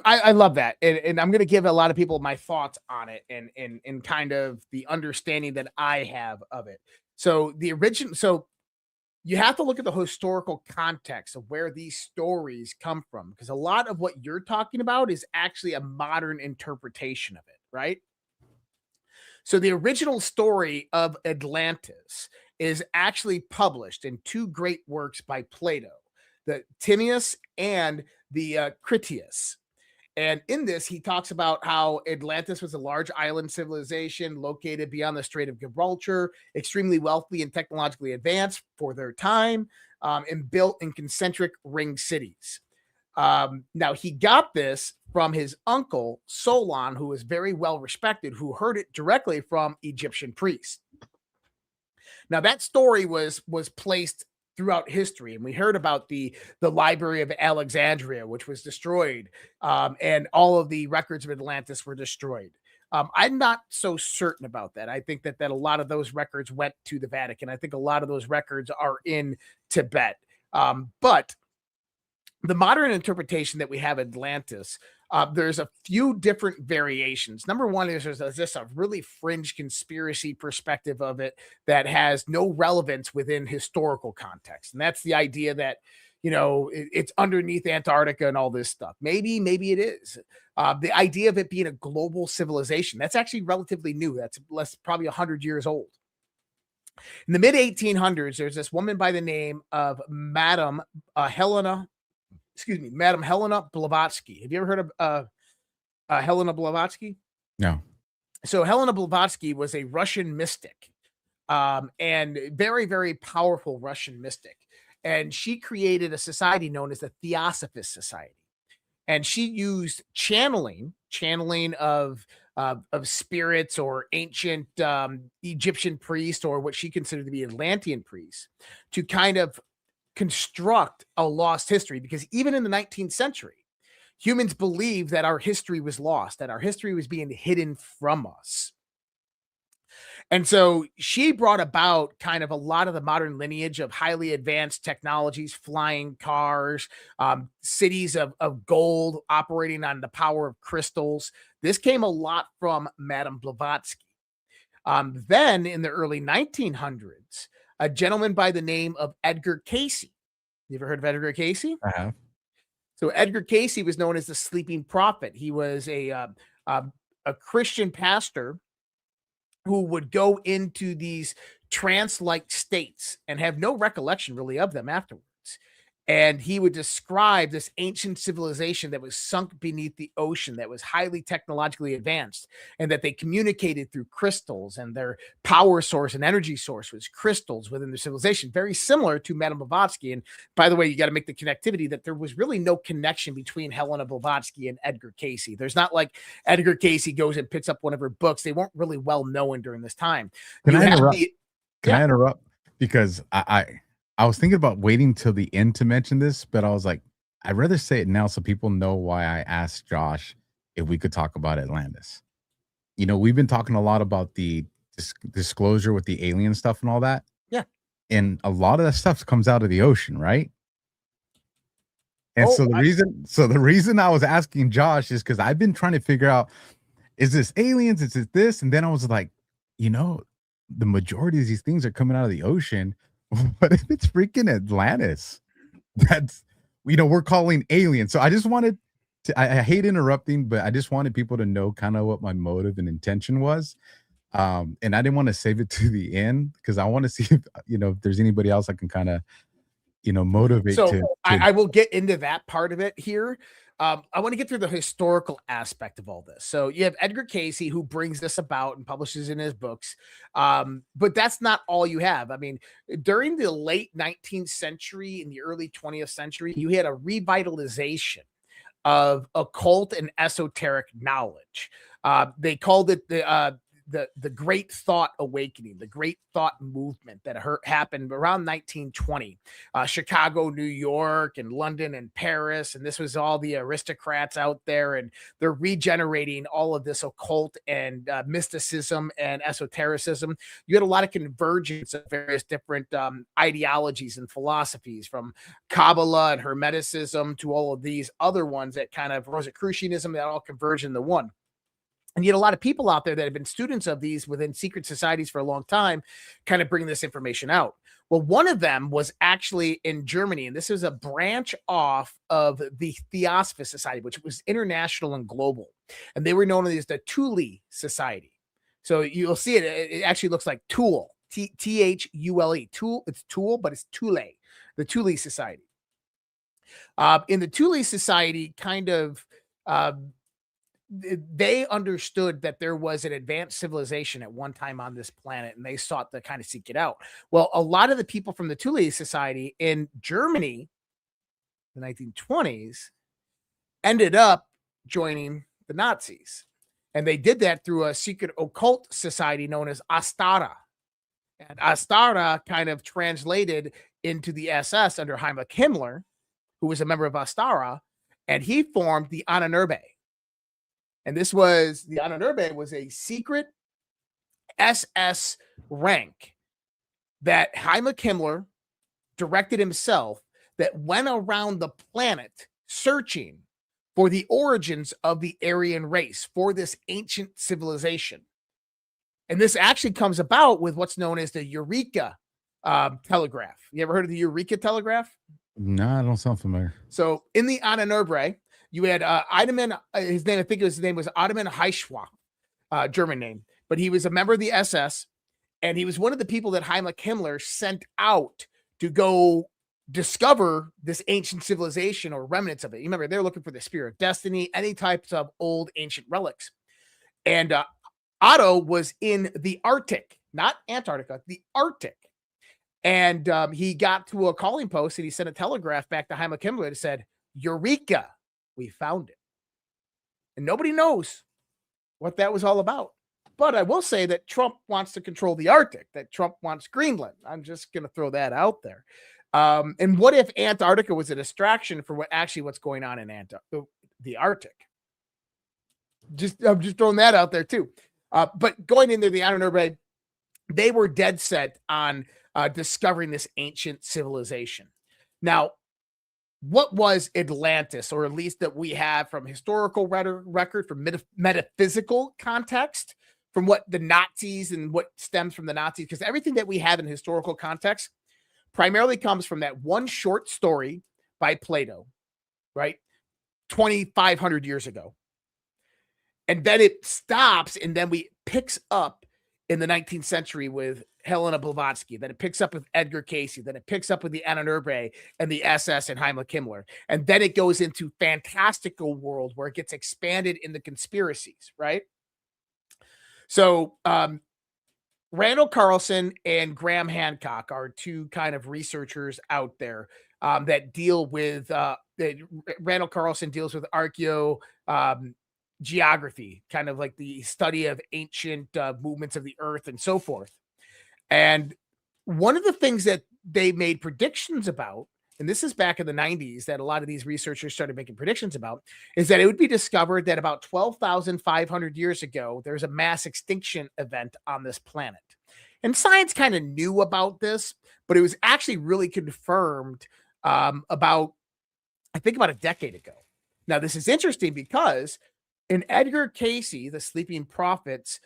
I love that. And I'm going to give a lot of people my thoughts on it and kind of the understanding that I have of it. So you have to look at the historical context of where these stories come from, because a lot of what you're talking about is actually a modern interpretation of it, right? So the original story of Atlantis is actually published in two great works by Plato, the Timaeus and the Critias. And in this, he talks about how Atlantis was a large island civilization located beyond the Strait of Gibraltar, extremely wealthy and technologically advanced for their time, and built in concentric ring cities. Now, he got this from his uncle, Solon, who was very well respected, who heard it directly from Egyptian priests. Now, that story was placed throughout history, and we heard about the Library of Alexandria, which was destroyed, and all of the records of Atlantis were destroyed. I'm not so certain about that. I think that a lot of those records went to the Vatican. I think a lot of those records are in Tibet. But the modern interpretation that we have Atlantis, there's a few different variations. Number one is there's just a really fringe conspiracy perspective of it that has no relevance within historical context. And that's the idea that, it's underneath Antarctica and all this stuff. Maybe it is. The idea of it being a global civilization, that's actually relatively new. That's probably 100 years old. In the mid 1800s, there's this woman by the name of Madame Helena Blavatsky. Have you ever heard of Helena Blavatsky? No. So Helena Blavatsky was a Russian mystic, and very, very powerful Russian mystic. And she created a society known as the Theosophist Society. And she used channeling of spirits or ancient Egyptian priests, or what she considered to be Atlantean priests, to kind of construct a lost history. Because even in the 19th century, humans believed that our history was lost, that our history was being hidden from us. And so she brought about kind of a lot of the modern lineage of highly advanced technologies, flying cars, cities of gold operating on the power of crystals. This came a lot from Madame Blavatsky. Then in the early 1900s, a gentleman by the name of Edgar Cayce. You ever heard of Edgar Cayce? I have. So Edgar Cayce was known as the Sleeping Prophet. He was a Christian pastor who would go into these trance-like states and have no recollection really of them afterwards. And he would describe this ancient civilization that was sunk beneath the ocean, that was highly technologically advanced, and that they communicated through crystals, and their power source and energy source was crystals within the civilization, very similar to Madame Blavatsky. And by the way, you got to make the connectivity that there was really no connection between Helena Blavatsky and Edgar Cayce. There's not like Edgar Cayce goes and picks up one of her books. They weren't really well known during this time. Can I interrupt? Because I was thinking about waiting till the end to mention this, but I was like, I'd rather say it now so people know why I asked Josh if we could talk about Atlantis. You know, we've been talking a lot about the disclosure with the alien stuff and all that. Yeah. And a lot of that stuff comes out of the ocean, right? And so the reason I was asking Josh is because I've been trying to figure out, is this aliens? Is it this? And then I was like, you know, the majority of these things are coming out of the ocean. What if it's freaking Atlantis? That's, you know, we're calling aliens. So I just wanted to, I hate interrupting, but I just wanted people to know kind of what my motive and intention was. And I didn't want to save it to the end because I want to see if, you know, if there's anybody else I can kind of, you know, motivate. So I will get into that part of it here. I want to get through the historical aspect of all this. So you have Edgar Cayce, who brings this about and publishes in his books. But that's not all you have. I mean, during the late 19th century and the early 20th century, you had a revitalization of occult and esoteric knowledge. They called it the Great Thought Awakening, the Great Thought Movement that happened around 1920. Chicago, New York, and London and Paris. And this was all the aristocrats out there, and they're regenerating all of this occult and mysticism and esotericism. You had a lot of convergence of various different ideologies and philosophies, from Kabbalah and Hermeticism to all of these other ones that kind of Rosicrucianism, that all converge into one. And yet a lot of people out there that have been students of these within secret societies for a long time kind of bring this information out. Well, one of them was actually in Germany, and this is a branch off of the Theosophist Society, which was international and global. And they were known as the Thule Society. So you'll see it. It actually looks like Tool, Thule. Tool, it's Tool, but it's Thule, the Thule Society. In the Thule Society, kind of, they understood that there was an advanced civilization at one time on this planet, and they sought to kind of seek it out. Well, a lot of the people from the Thule Society in Germany, the 1920s, ended up joining the Nazis. And they did that through a secret occult society known as Astara. And Astara kind of translated into the SS under Heinrich Himmler, who was a member of Astara, and he formed the Ahnenerbe. And this was, the Ahnenerbe was a secret SS rank that Heinrich Himmler directed himself, that went around the planet searching for the origins of the Aryan race, for this ancient civilization. And this actually comes about with what's known as the Eureka telegraph. You ever heard of the Eureka telegraph? No, I don't sound familiar. So in the Ahnenerbe, you had Eidemann, his name was Ottoman Heischwach, German name, but he was a member of the SS, and he was one of the people that Heinrich Himmler sent out to go discover this ancient civilization or remnants of it. You remember, they're looking for the Spear of Destiny, any types of old ancient relics. And Otto was in the Arctic, not Antarctica, the Arctic. And he got to a calling post, and he sent a telegraph back to Heinrich Himmler that said, "Eureka, we found it." And nobody knows what that was all about. But I will say that Trump wants to control the Arctic, that Trump wants Greenland. I'm just going to throw that out there. And what if Antarctica was a distraction for what's going on in the Arctic? I'm just throwing that out there too. But going into the Ahnenerbe, they were dead set on discovering this ancient civilization. Now, what was Atlantis, or at least that we have from historical record, from metaphysical context, from what the Nazis and what stems from the Nazis? Because everything that we have in historical context primarily comes from that one short story by Plato, right? 2,500 years ago. And then it stops, and then we picks up in the 19th century with Helena Blavatsky, then it picks up with Edgar Cayce, then it picks up with the Anna Nurbe and the SS and Heimlich Himmler. And then it goes into fantastical world where it gets expanded into conspiracies, right? So Randall Carlson and Graham Hancock are two kind of researchers out there that deal with Randall Carlson deals with geography, kind of like the study of ancient movements of the earth and so forth. And one of the things that they made predictions about, and this is back in the 90s that a lot of these researchers started making predictions about, is that it would be discovered that about 12,500 years ago, there's a mass extinction event on this planet. And science kind of knew about this, but it was actually really confirmed about a decade ago. Now, this is interesting because in Edgar Cayce, the Sleeping Prophet's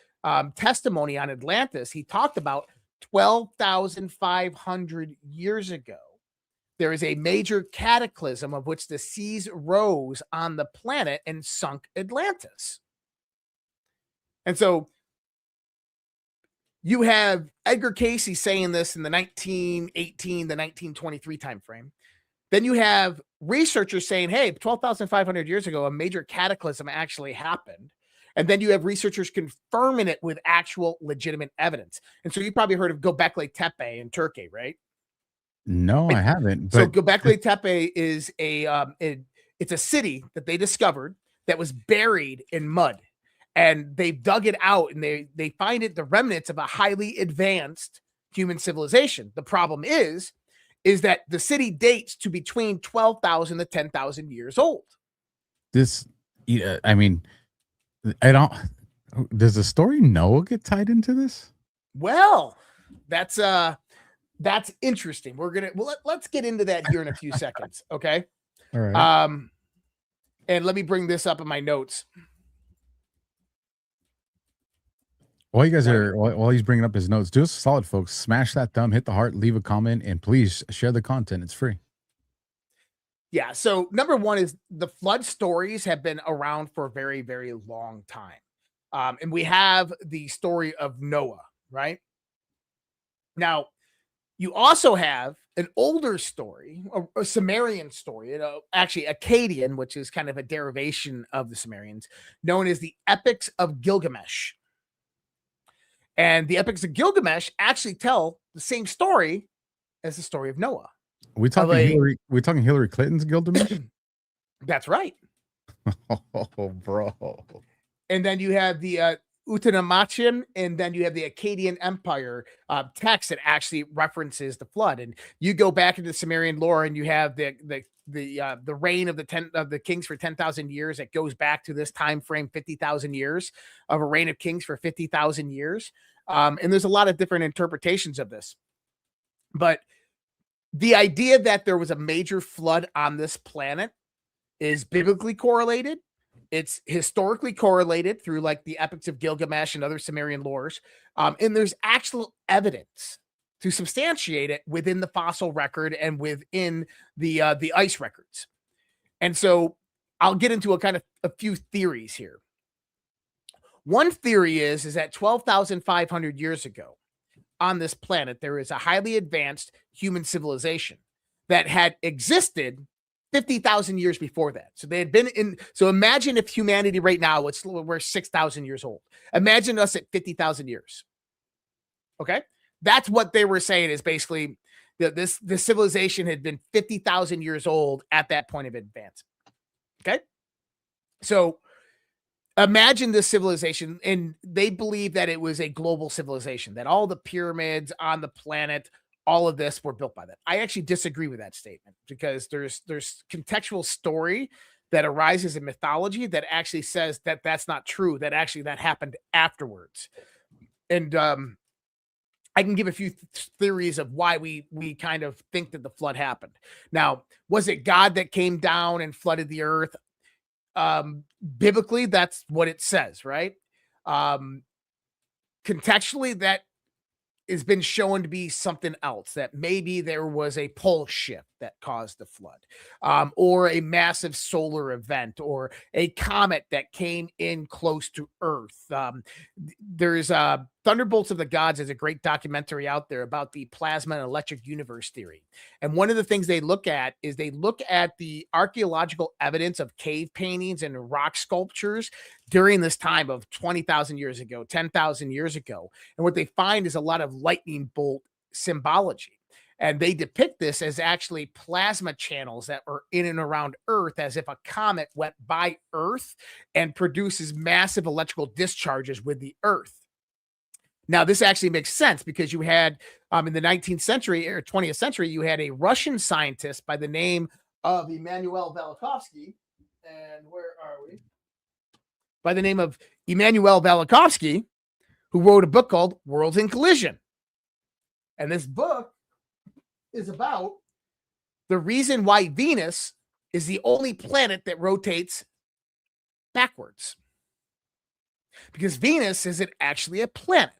testimony on Atlantis, he talked about 12,500 years ago. There is a major cataclysm of which the seas rose on the planet and sunk Atlantis. And so you have Edgar Cayce saying this in the 1918 to 1923 timeframe. Then you have researchers saying, hey, 12,500 years ago, a major cataclysm actually happened. And then you have researchers confirming it with actual legitimate evidence. And so you probably heard of Göbekli Tepe in Turkey, right? No, I haven't. So But Göbekli Tepe is it's a city that they discovered that was buried in mud. And they dug it out and they find it the remnants of a highly advanced human civilization. The problem is that the city dates to between 12,000 to 10,000 years old. this, I mean, I don't. Does the story Noah get tied into this? Well, that's interesting. Let's get into that here in a few seconds, okay? All right. And let me bring this up in my notes. While he's bringing up his notes, do us a solid, folks. Smash that thumb, hit the heart, leave a comment, and please share the content. It's free. Yeah. So number one is the flood stories have been around for a very, very long time. And we have the story of Noah, right? Now, you also have an older story, a Sumerian story, actually Akkadian, which is kind of a derivation of the Sumerians, known as the Epics of Gilgamesh. And the Epics of Gilgamesh actually tell the same story as the story of Noah. We talking Hillary Clinton's Gilgamesh? That's right. Oh, bro. And then you have the Utnapishtim, and then you have the Akkadian Empire text that actually references the flood. And you go back into the Sumerian lore, and you have the reign of the kings for 10,000 years. It goes back to this time frame, 50,000 years of a reign of kings for 50,000 years. And there's a lot of different interpretations of this, but the idea that there was a major flood on this planet is biblically correlated. It's historically correlated through like the Epics of Gilgamesh and other Sumerian lores. And there's actual evidence to substantiate it within the fossil record and within the ice records. And so I'll get into a few theories here. One theory is that 12,500 years ago on this planet, there is a highly advanced human civilization that had existed 50,000 years before that. So they had been in. So imagine if humanity right now, we're 6,000 years old. Imagine us at 50,000 years. Okay. That's what they were saying is basically that this civilization had been 50,000 years old at that point of advance. Okay. So imagine this civilization, and they believe that it was a global civilization, that all the pyramids on the planet, all of this were built by that. I actually disagree with that statement because there's contextual story that arises in mythology that actually says that that's not true, that actually that happened afterwards. And I can give a few theories of why we kind of think that the flood happened. Now, was it God that came down and flooded the earth? Biblically, that's what it says, right? Contextually, that has been shown to be something else, that maybe there was a pole shift, that caused the flood, or a massive solar event, or a comet that came in close to Earth. There's Thunderbolts of the Gods is a great documentary out there about the plasma and electric universe theory. And one of the things they look at is they look at the archaeological evidence of cave paintings and rock sculptures during this time of 20,000 years ago, 10,000 years ago. And what they find is a lot of lightning bolt symbology. And they depict this as actually plasma channels that are in and around Earth, as if a comet went by Earth and produces massive electrical discharges with the Earth. Now, this actually makes sense because you had in the 19th century or 20th century, you had a Russian scientist by the name of Immanuel Velikovsky. And where are we? By the name of Immanuel Velikovsky, who wrote a book called Worlds in Collision. And this book is about the reason why Venus is the only planet that rotates backwards. Because Venus isn't actually a planet.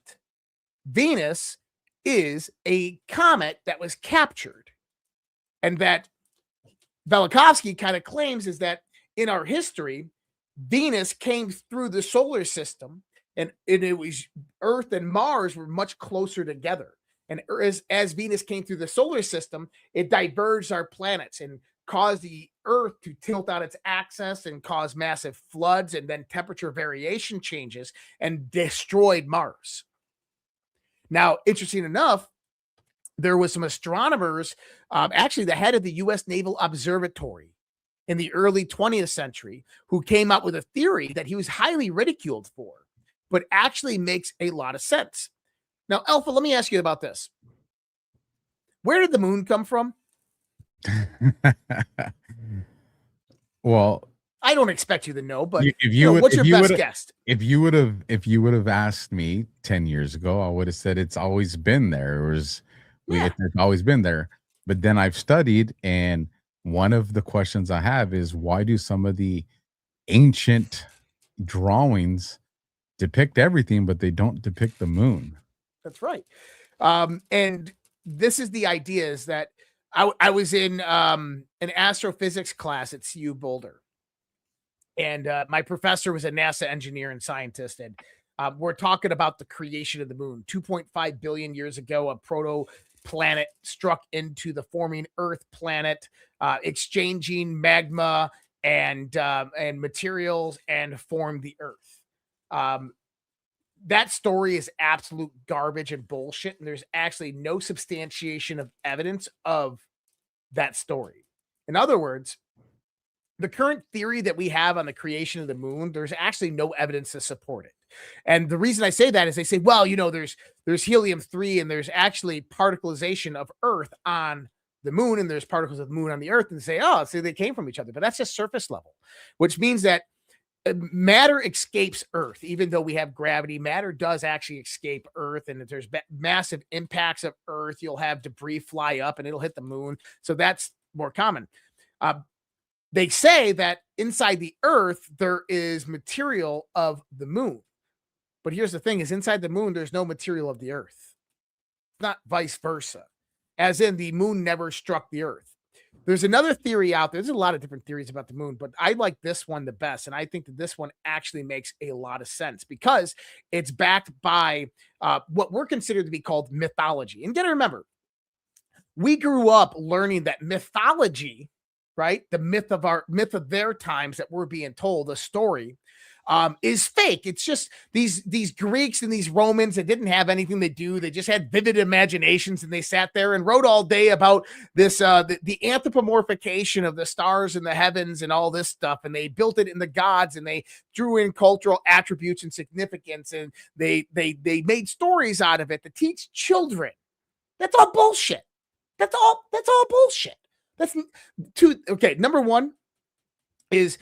Venus is a comet that was captured. And that Velikovsky kind of claims is that in our history, Venus came through the solar system, and it was Earth and Mars were much closer together. And as Venus came through the solar system, it diverged our planets and caused the Earth to tilt out its axis and cause massive floods and then temperature variation changes and destroyed Mars. Now, interesting enough, there was some astronomers, actually the head of the U.S. Naval Observatory in the early 20th century, who came up with a theory that he was highly ridiculed for, but actually makes a lot of sense. Now, Alpha, let me ask you about this. Where did the moon come from? Well, I don't expect you to know, but what's your best guess? If you would have asked me 10 years ago, I would have said it's always been there. It's always been there. But then I've studied, and one of the questions I have is, why do some of the ancient drawings depict everything, but they don't depict the moon? That's right. And this is the idea, is that I was in an astrophysics class at CU Boulder. And my professor was a NASA engineer and scientist. And we're talking about the creation of the moon. 2.5 billion years ago, a proto-planet struck into the forming Earth planet, exchanging magma and materials, and formed the Earth. That story is absolute garbage and bullshit, and there's actually no substantiation of evidence of that story. In other words, the current theory that we have on the creation of the moon, there's actually no evidence to support it. And the reason I say that is they say, well, there's helium-3, and there's actually particleization of Earth on the moon, and there's particles of the moon on the Earth, and they say, oh, so they came from each other. But that's just surface level, which means that matter escapes Earth. Even though we have gravity, matter does actually escape Earth, and if there's massive impacts of Earth, you'll have debris fly up and it'll hit the moon. So that's more common. They say that inside the Earth, there is material of the moon. But here's the thing, is inside the moon, there's no material of the Earth. Not vice versa. As in, the moon never struck the Earth. There's another theory out there. There's a lot of different theories about the moon, but I like this one the best. And I think that this one actually makes a lot of sense because it's backed by what we're considered to be called mythology. And you got to remember, we grew up learning that mythology, right? The myth of their times that we're being told, a story, is fake. It's just these Greeks and these Romans that didn't have anything to do. They just had vivid imaginations, and they sat there and wrote all day about this, the anthropomorphication of the stars and the heavens and all this stuff. And they built it in the gods, and they drew in cultural attributes and significance. And they made stories out of it to teach children. That's all bullshit. That's all bullshit. Okay. Number one is,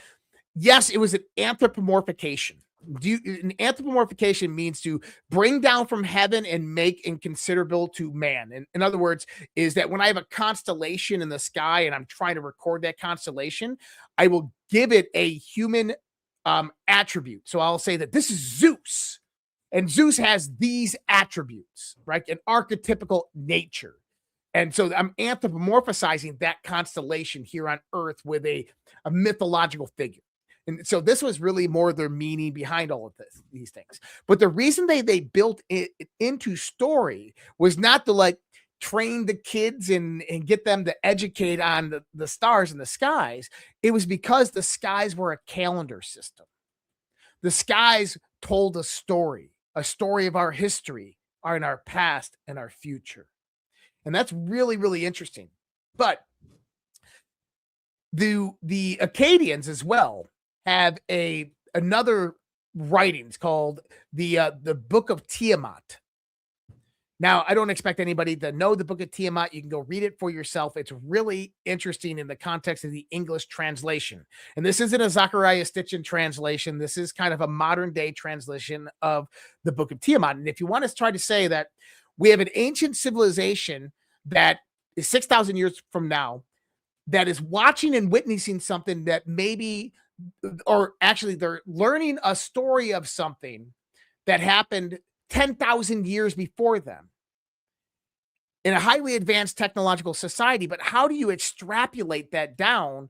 yes, it was an anthropomorphication. An anthropomorphication means to bring down from heaven and make inconsiderable to man. And in other words, is that when I have a constellation in the sky and I'm trying to record that constellation, I will give it a human attribute. So I'll say that this is Zeus, and Zeus has these attributes, right? An archetypical nature. And so I'm anthropomorphizing that constellation here on Earth with a mythological figure. And so this was really more their meaning behind all of these things. But the reason they built it into story was not to like train the kids and get them to educate on the stars and the skies. It was because the skies were a calendar system. The skies told a story of our history, and our past and our future. And that's really, really interesting. But the Akkadians as well have another writings called the Book of Tiamat. Now, I don't expect anybody to know the Book of Tiamat. You can go read it for yourself. It's really interesting in the context of the English translation. And this isn't a Zachariah Stitchin translation. This is kind of a modern day translation of the Book of Tiamat. And if you want to try to say that we have an ancient civilization that is 6,000 years from now that is watching and witnessing something that maybe, or actually they're learning a story of something that happened 10,000 years before them in a highly advanced technological society. But how do you extrapolate that down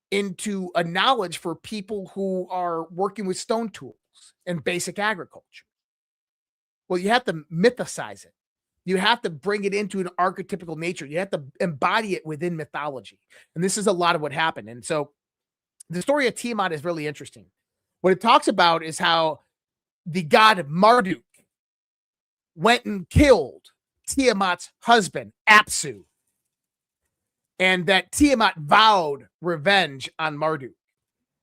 into a knowledge for people who are working with stone tools and basic agriculture? Well, you have to mythicize it. You have to bring it into an archetypical nature. You have to embody it within mythology. And this is a lot of what happened. And so the story of Tiamat is really interesting. What it talks about is how the god Marduk went and killed Tiamat's husband, Apsu. And that Tiamat vowed revenge on Marduk.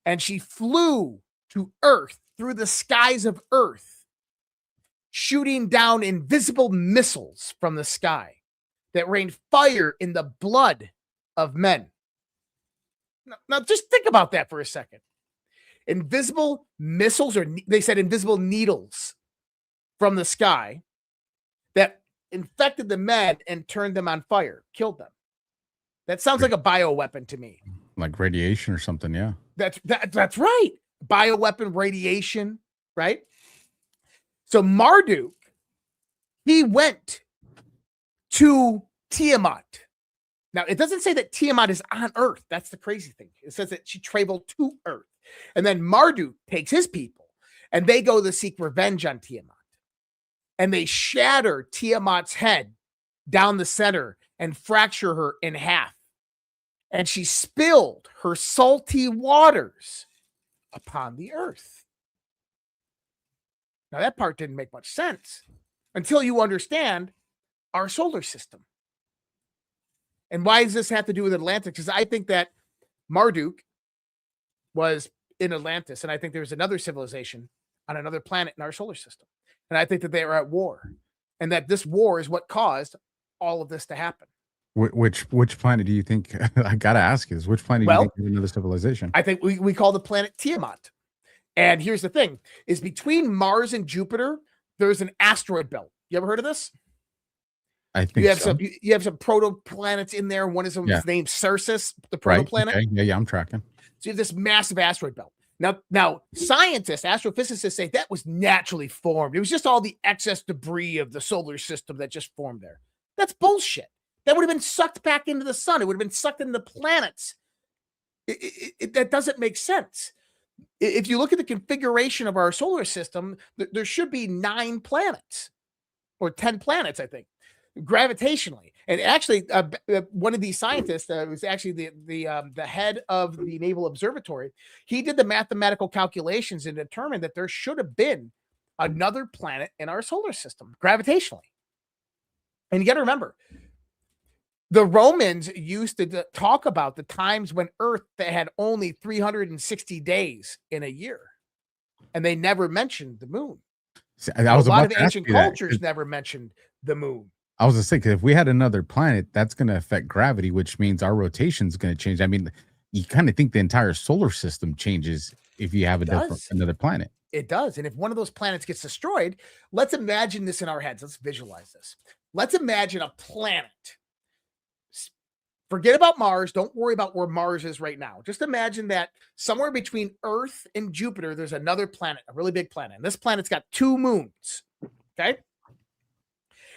And she flew to Earth through the skies of Earth, shooting down invisible missiles from the sky that rained fire in the blood of men. Now just think about that for a second. Invisible missiles, or they said invisible needles from the sky that infected the men and turned them on fire, killed them. That sounds like a bioweapon to me. Like radiation or something, yeah. That's right. Bioweapon, radiation, right? So Marduk, he went to Tiamat. Now, it doesn't say that Tiamat is on Earth. That's the crazy thing. It says that she traveled to Earth. And then Marduk takes his people, and they go to seek revenge on Tiamat. And they shatter Tiamat's head down the center and fracture her in half. And she spilled her salty waters upon the earth. Now, that part didn't make much sense until you understand our solar system. And why does this have to do with Atlantis? Because I think that Marduk was in Atlantis, and I think there was another civilization on another planet in our solar system. And I think that they were at war, and that this war is what caused all of this to happen. Which planet do you think? I gotta ask you this. Which planet do you think is another civilization? I think we call the planet Tiamat. And here's the thing: is between Mars and Jupiter, there's an asteroid belt. You ever heard of this? I think you have some protoplanets in there. One is named Ceres, the protoplanet. Okay. Yeah, I'm tracking. So you have this massive asteroid belt. Now, scientists, astrophysicists say that was naturally formed. It was just all the excess debris of the solar system that just formed there. That's bullshit. That would have been sucked back into the sun. It would have been sucked into the planets. That doesn't make sense. If you look at the configuration of our solar system, there should be 9 planets or 10 planets, I think, gravitationally. And actually, one of these scientists was actually the head of the Naval Observatory. He did the mathematical calculations and determined that there should have been another planet in our solar system gravitationally. And you got to remember, the Romans used to talk about the times when Earth had only 360 days in a year, and they never mentioned the moon. See, a lot of ancient cultures never mentioned the moon. I was going to say, because if we had another planet, that's going to affect gravity, which means our rotation is going to change. I mean, you kind of think the entire solar system changes if you have another planet. It does. And if one of those planets gets destroyed, let's imagine this in our heads. Let's visualize this. Let's imagine a planet. Forget about Mars. Don't worry about where Mars is right now. Just imagine that somewhere between Earth and Jupiter, there's another planet, a really big planet. And this planet's got 2 moons. Okay.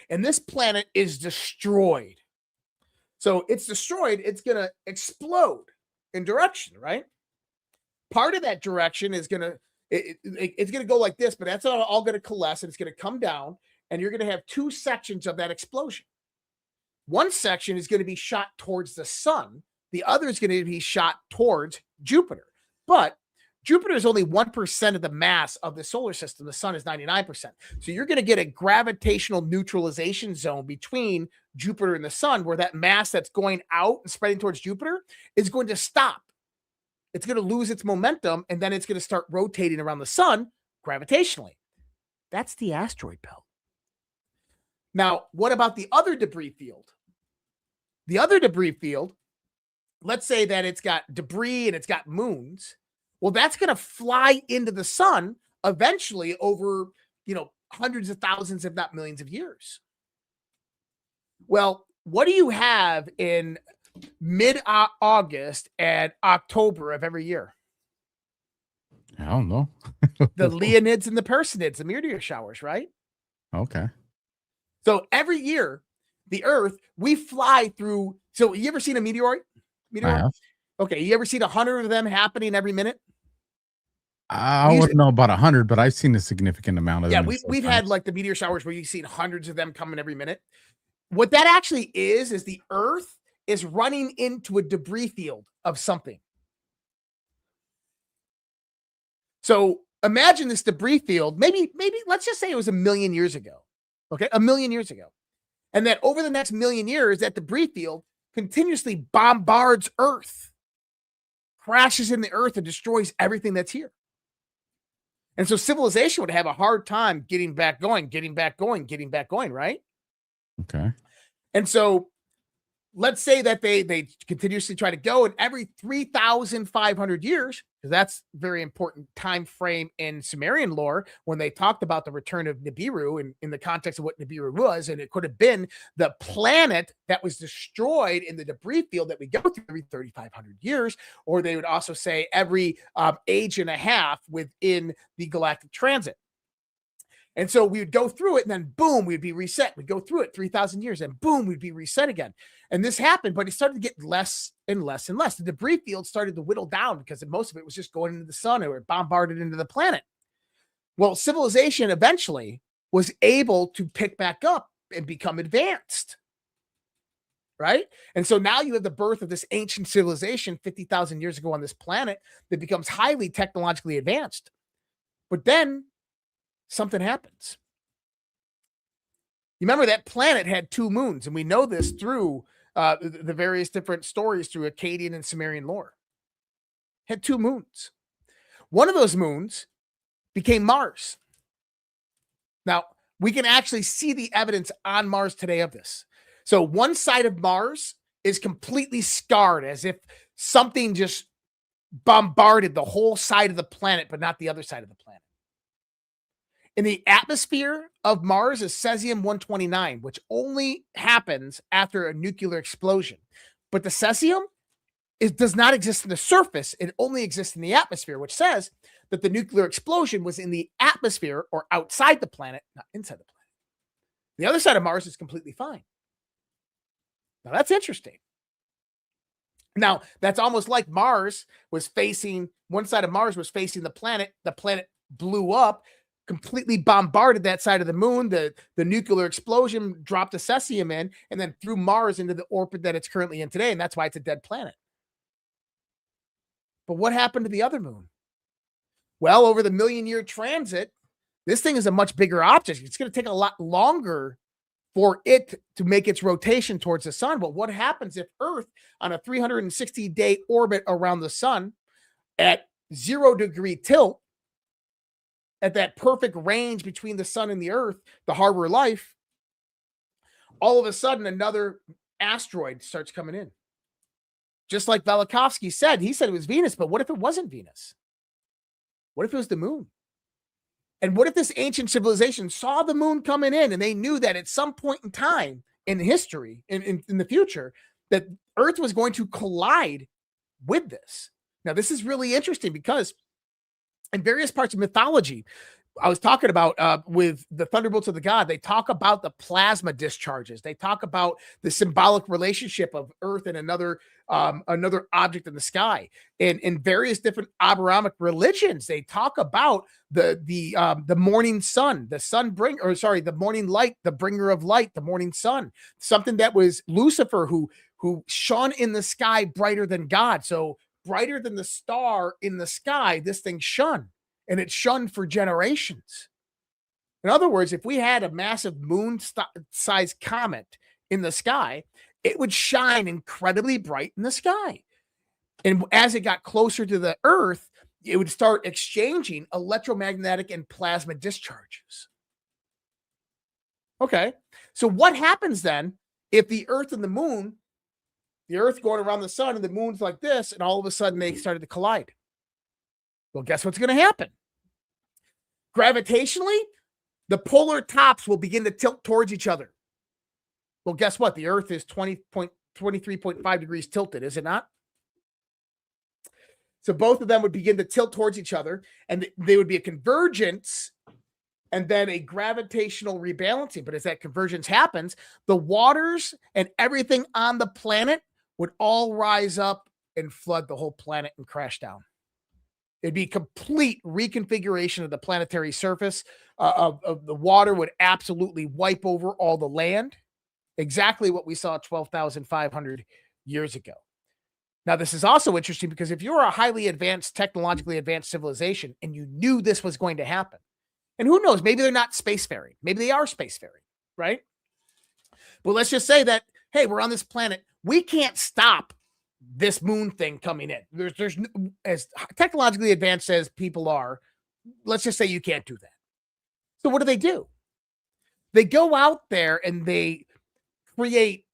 And this planet is destroyed So it's destroyed, it's going to explode in direction, right? Part of that direction is going to, it's going to go like this, but that's all going to coalesce and it's going to come down, and you're going to have two sections of that explosion. One section is going to be shot towards the sun. The other is going to be shot towards Jupiter. But Jupiter is only 1% of the mass of the solar system. The sun is 99%. So you're going to get a gravitational neutralization zone between Jupiter and the sun, where that mass that's going out and spreading towards Jupiter is going to stop. It's going to lose its momentum, and then it's going to start rotating around the sun gravitationally. That's the asteroid belt. Now, what about the other debris field? The other debris field, let's say that it's got debris and it's got moons. Well, that's going to fly into the sun eventually over, hundreds of thousands, if not millions of years. Well, what do you have in mid-August and October of every year? I don't know. The Leonids and the Perseids, the meteor showers, right? Okay. So every year, the Earth, we fly through. So you ever seen a meteor? I have. Okay, you ever seen 100 of them happening every minute? I wouldn't know about 100, but I've seen a significant amount of them. Yeah, we've had like the meteor showers where you've seen hundreds of them coming every minute. What that actually is the Earth is running into a debris field of something. So imagine this debris field, maybe let's just say it was 1 million years ago. Okay, 1 million years ago. And that over the next 1 million years, that debris field continuously bombards Earth, crashes in the Earth, and destroys everything that's here. And so civilization would have a hard time getting back going, right? Okay. And so let's say that they continuously try to go, and every 3,500 years, because that's a very important time frame in Sumerian lore, when they talked about the return of Nibiru in the context of what Nibiru was, and it could have been the planet that was destroyed in the debris field that we go through every 3,500 years, or they would also say every age and a half within the galactic transit. And so we would go through it, and then boom, we'd be reset. We'd go through it 3,000 years, and boom, we'd be reset again. And this happened, but it started to get less and less and less. The debris field started to whittle down because most of it was just going into the sun or bombarded into the planet. Well, civilization eventually was able to pick back up and become advanced, right? And so now you have the birth of this ancient civilization 50,000 years ago on this planet that becomes highly technologically advanced. But then something happens. You remember that planet had 2 moons, and we know this through the various different stories through Akkadian and Sumerian lore. Had 2 moons. One of those moons became Mars. Now, we can actually see the evidence on Mars today of this. So one side of Mars is completely scarred, as if something just bombarded the whole side of the planet, but not the other side of the planet. In the atmosphere of Mars is cesium-129, which only happens after a nuclear explosion. But the cesium does not exist in the surface. It only exists in the atmosphere, which says that the nuclear explosion was in the atmosphere or outside the planet, not inside the planet. The other side of Mars is completely fine. Now, that's interesting. Now, that's almost like Mars was facing, one side of Mars was facing the planet blew up, completely bombarded that side of the moon. The nuclear explosion dropped the cesium in and then threw Mars into the orbit that it's currently in today. And that's why it's a dead planet. But what happened to the other moon? Well, over the 1 million year transit, this thing is a much bigger object. It's going to take a lot longer for it to make its rotation towards the sun. But what happens if Earth, on a 360-day orbit around the sun at 0 degree tilt, at that perfect range between the sun and the Earth, the harbor of life, all of a sudden another asteroid starts coming in? Just like Velikovsky said, he said it was Venus, but what if it wasn't Venus? What if it was the moon? And what if this ancient civilization saw the moon coming in, and they knew that at some point in time in history, in the future, that Earth was going to collide with this? Now, this is really interesting because in various parts of mythology, I was talking about with the thunderbolts of the god, they talk about the plasma discharges. They talk about the symbolic relationship of Earth and another object in the sky. And in various different Abrahamic religions, they talk about the morning sun, the morning light, the bringer of light, the morning sun, something that was Lucifer who shone in the sky brighter than God. So brighter than the star in the sky, this thing shone. And it's shunned for generations. In other words, if we had a massive moon-sized comet in the sky, it would shine incredibly bright in the sky. And as it got closer to the Earth, it would start exchanging electromagnetic and plasma discharges. Okay, so what happens then if the Earth and the Earth going around the sun and the moon's like this, and all of a sudden they started to collide? Well, guess what's going to happen? Gravitationally, the polar tops will begin to tilt towards each other. Well, guess what? The Earth is 23.5 degrees tilted, is it not? So both of them would begin to tilt towards each other, and they would be a convergence and then a gravitational rebalancing. But as that convergence happens, the waters and everything on the planet would all rise up and flood the whole planet and crash down. It'd be complete reconfiguration of the planetary surface. Of the water would absolutely wipe over all the land. Exactly what we saw 12,500 years ago. Now, this is also interesting because if you're a highly advanced, technologically advanced civilization and you knew this was going to happen, and who knows, maybe they're not spacefaring. Maybe they are spacefaring, right? But let's just say that, hey, we're on this planet. We can't stop this moon thing coming in. There's as technologically advanced as people are, let's just say you can't do that. So what do? They go out there and they create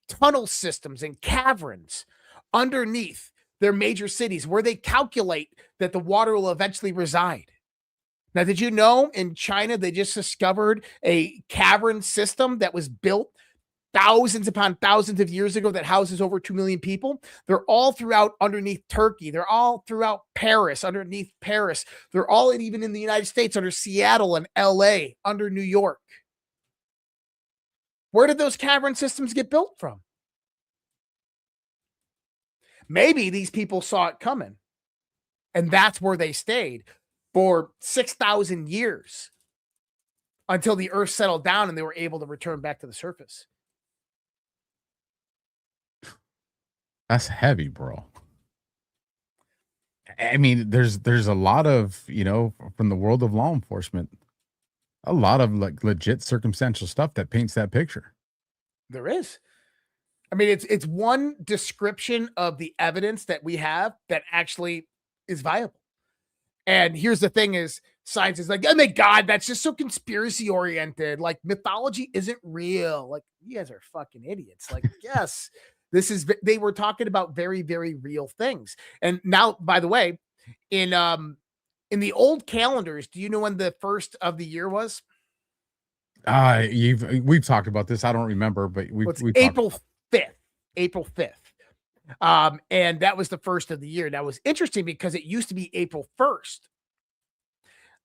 tunnel systems and caverns underneath their major cities where they calculate that the water will eventually reside. Now, did you know in China, they just discovered a cavern system that was built thousands upon thousands of years ago that houses over 2 million people? They're all throughout underneath Turkey. They're all throughout Paris, underneath Paris. They're all even in the United States under Seattle and LA, under New York. Where did those cavern systems get built from? Maybe these people saw it coming, and that's where they stayed for 6,000 years until the Earth settled down and they were able to return back to the surface. That's heavy, bro. I mean, there's a lot of, from the world of law enforcement, a lot of like legit circumstantial stuff that paints that picture. There is. I mean, it's one description of the evidence that we have that actually is viable. And here's the thing is, science is like, oh my God, that's just so conspiracy oriented. Like, mythology isn't real. Like, you guys are fucking idiots. Like, yes, they were talking about very, very real things. And now, by the way, in the old calendars, do you know when the first of the year was? We've talked about this. I don't remember, but we've April 5th. April 5th. And that was the first of the year. That was interesting because it used to be April 1st.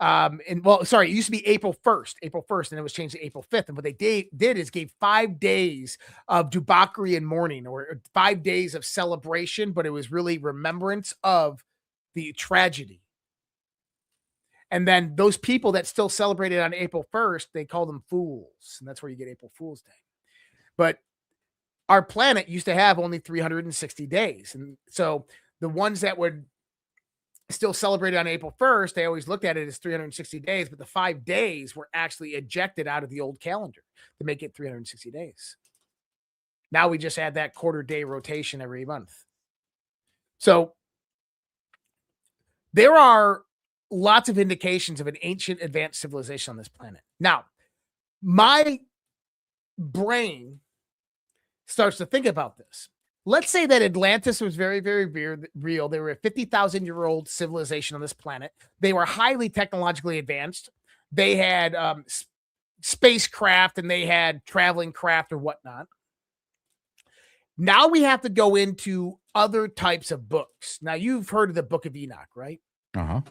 It used to be April 1st, and it was changed to April 5th. And what they did is gave 5 days of debauchery and mourning, or 5 days of celebration, but it was really remembrance of the tragedy. And then those people that still celebrated on April 1st, they call them fools. And that's where you get April Fool's Day. But our planet used to have only 360 days. And so the ones that would still celebrate on April 1st, they always looked at it as 360 days, but the 5 days were actually ejected out of the old calendar to make it 360 days. Now we just add that quarter day rotation every month. So there are lots of indications of an ancient advanced civilization on this planet. Now, my brain starts to think about this. Let's say that Atlantis was very, very real. They were a 50,000-year-old civilization on this planet. They were highly technologically advanced. They had spacecraft and they had traveling craft or whatnot. Now we have to go into other types of books. Now, you've heard of the Book of Enoch, right? Uh-huh.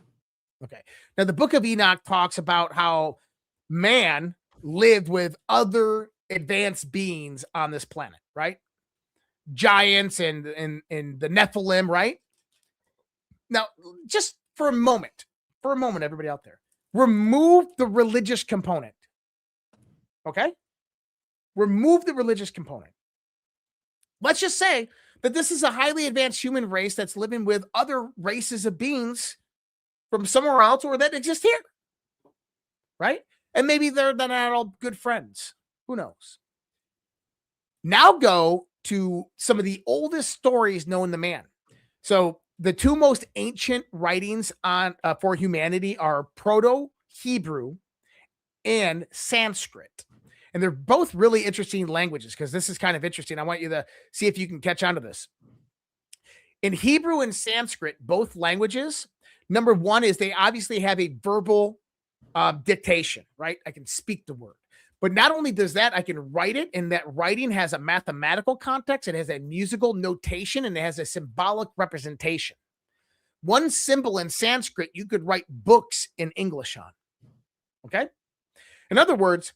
Okay. Now, the book of Enoch talks about how man lived with other advanced beings on this planet, right? Giants and the Nephilim, right? Now, just for a moment, everybody out there, remove the religious component. Okay? Remove the religious component. Let's just say that this is a highly advanced human race that's living with other races of beings from somewhere else or that exist here. Right? And maybe they're not all good friends. Who knows? Now go to some of the oldest stories known to man. So the two most ancient writings on for humanity are Proto-Hebrew and Sanskrit. And they're both really interesting languages because this is kind of interesting. I want you to see if you can catch on to this. In Hebrew and Sanskrit, both languages, number one is they obviously have a verbal dictation, right? I can speak the word. But not only does that, I can write it, and that writing has a mathematical context, it has a musical notation, and it has a symbolic representation. One symbol in Sanskrit, you could write books in English on. Okay? In other words,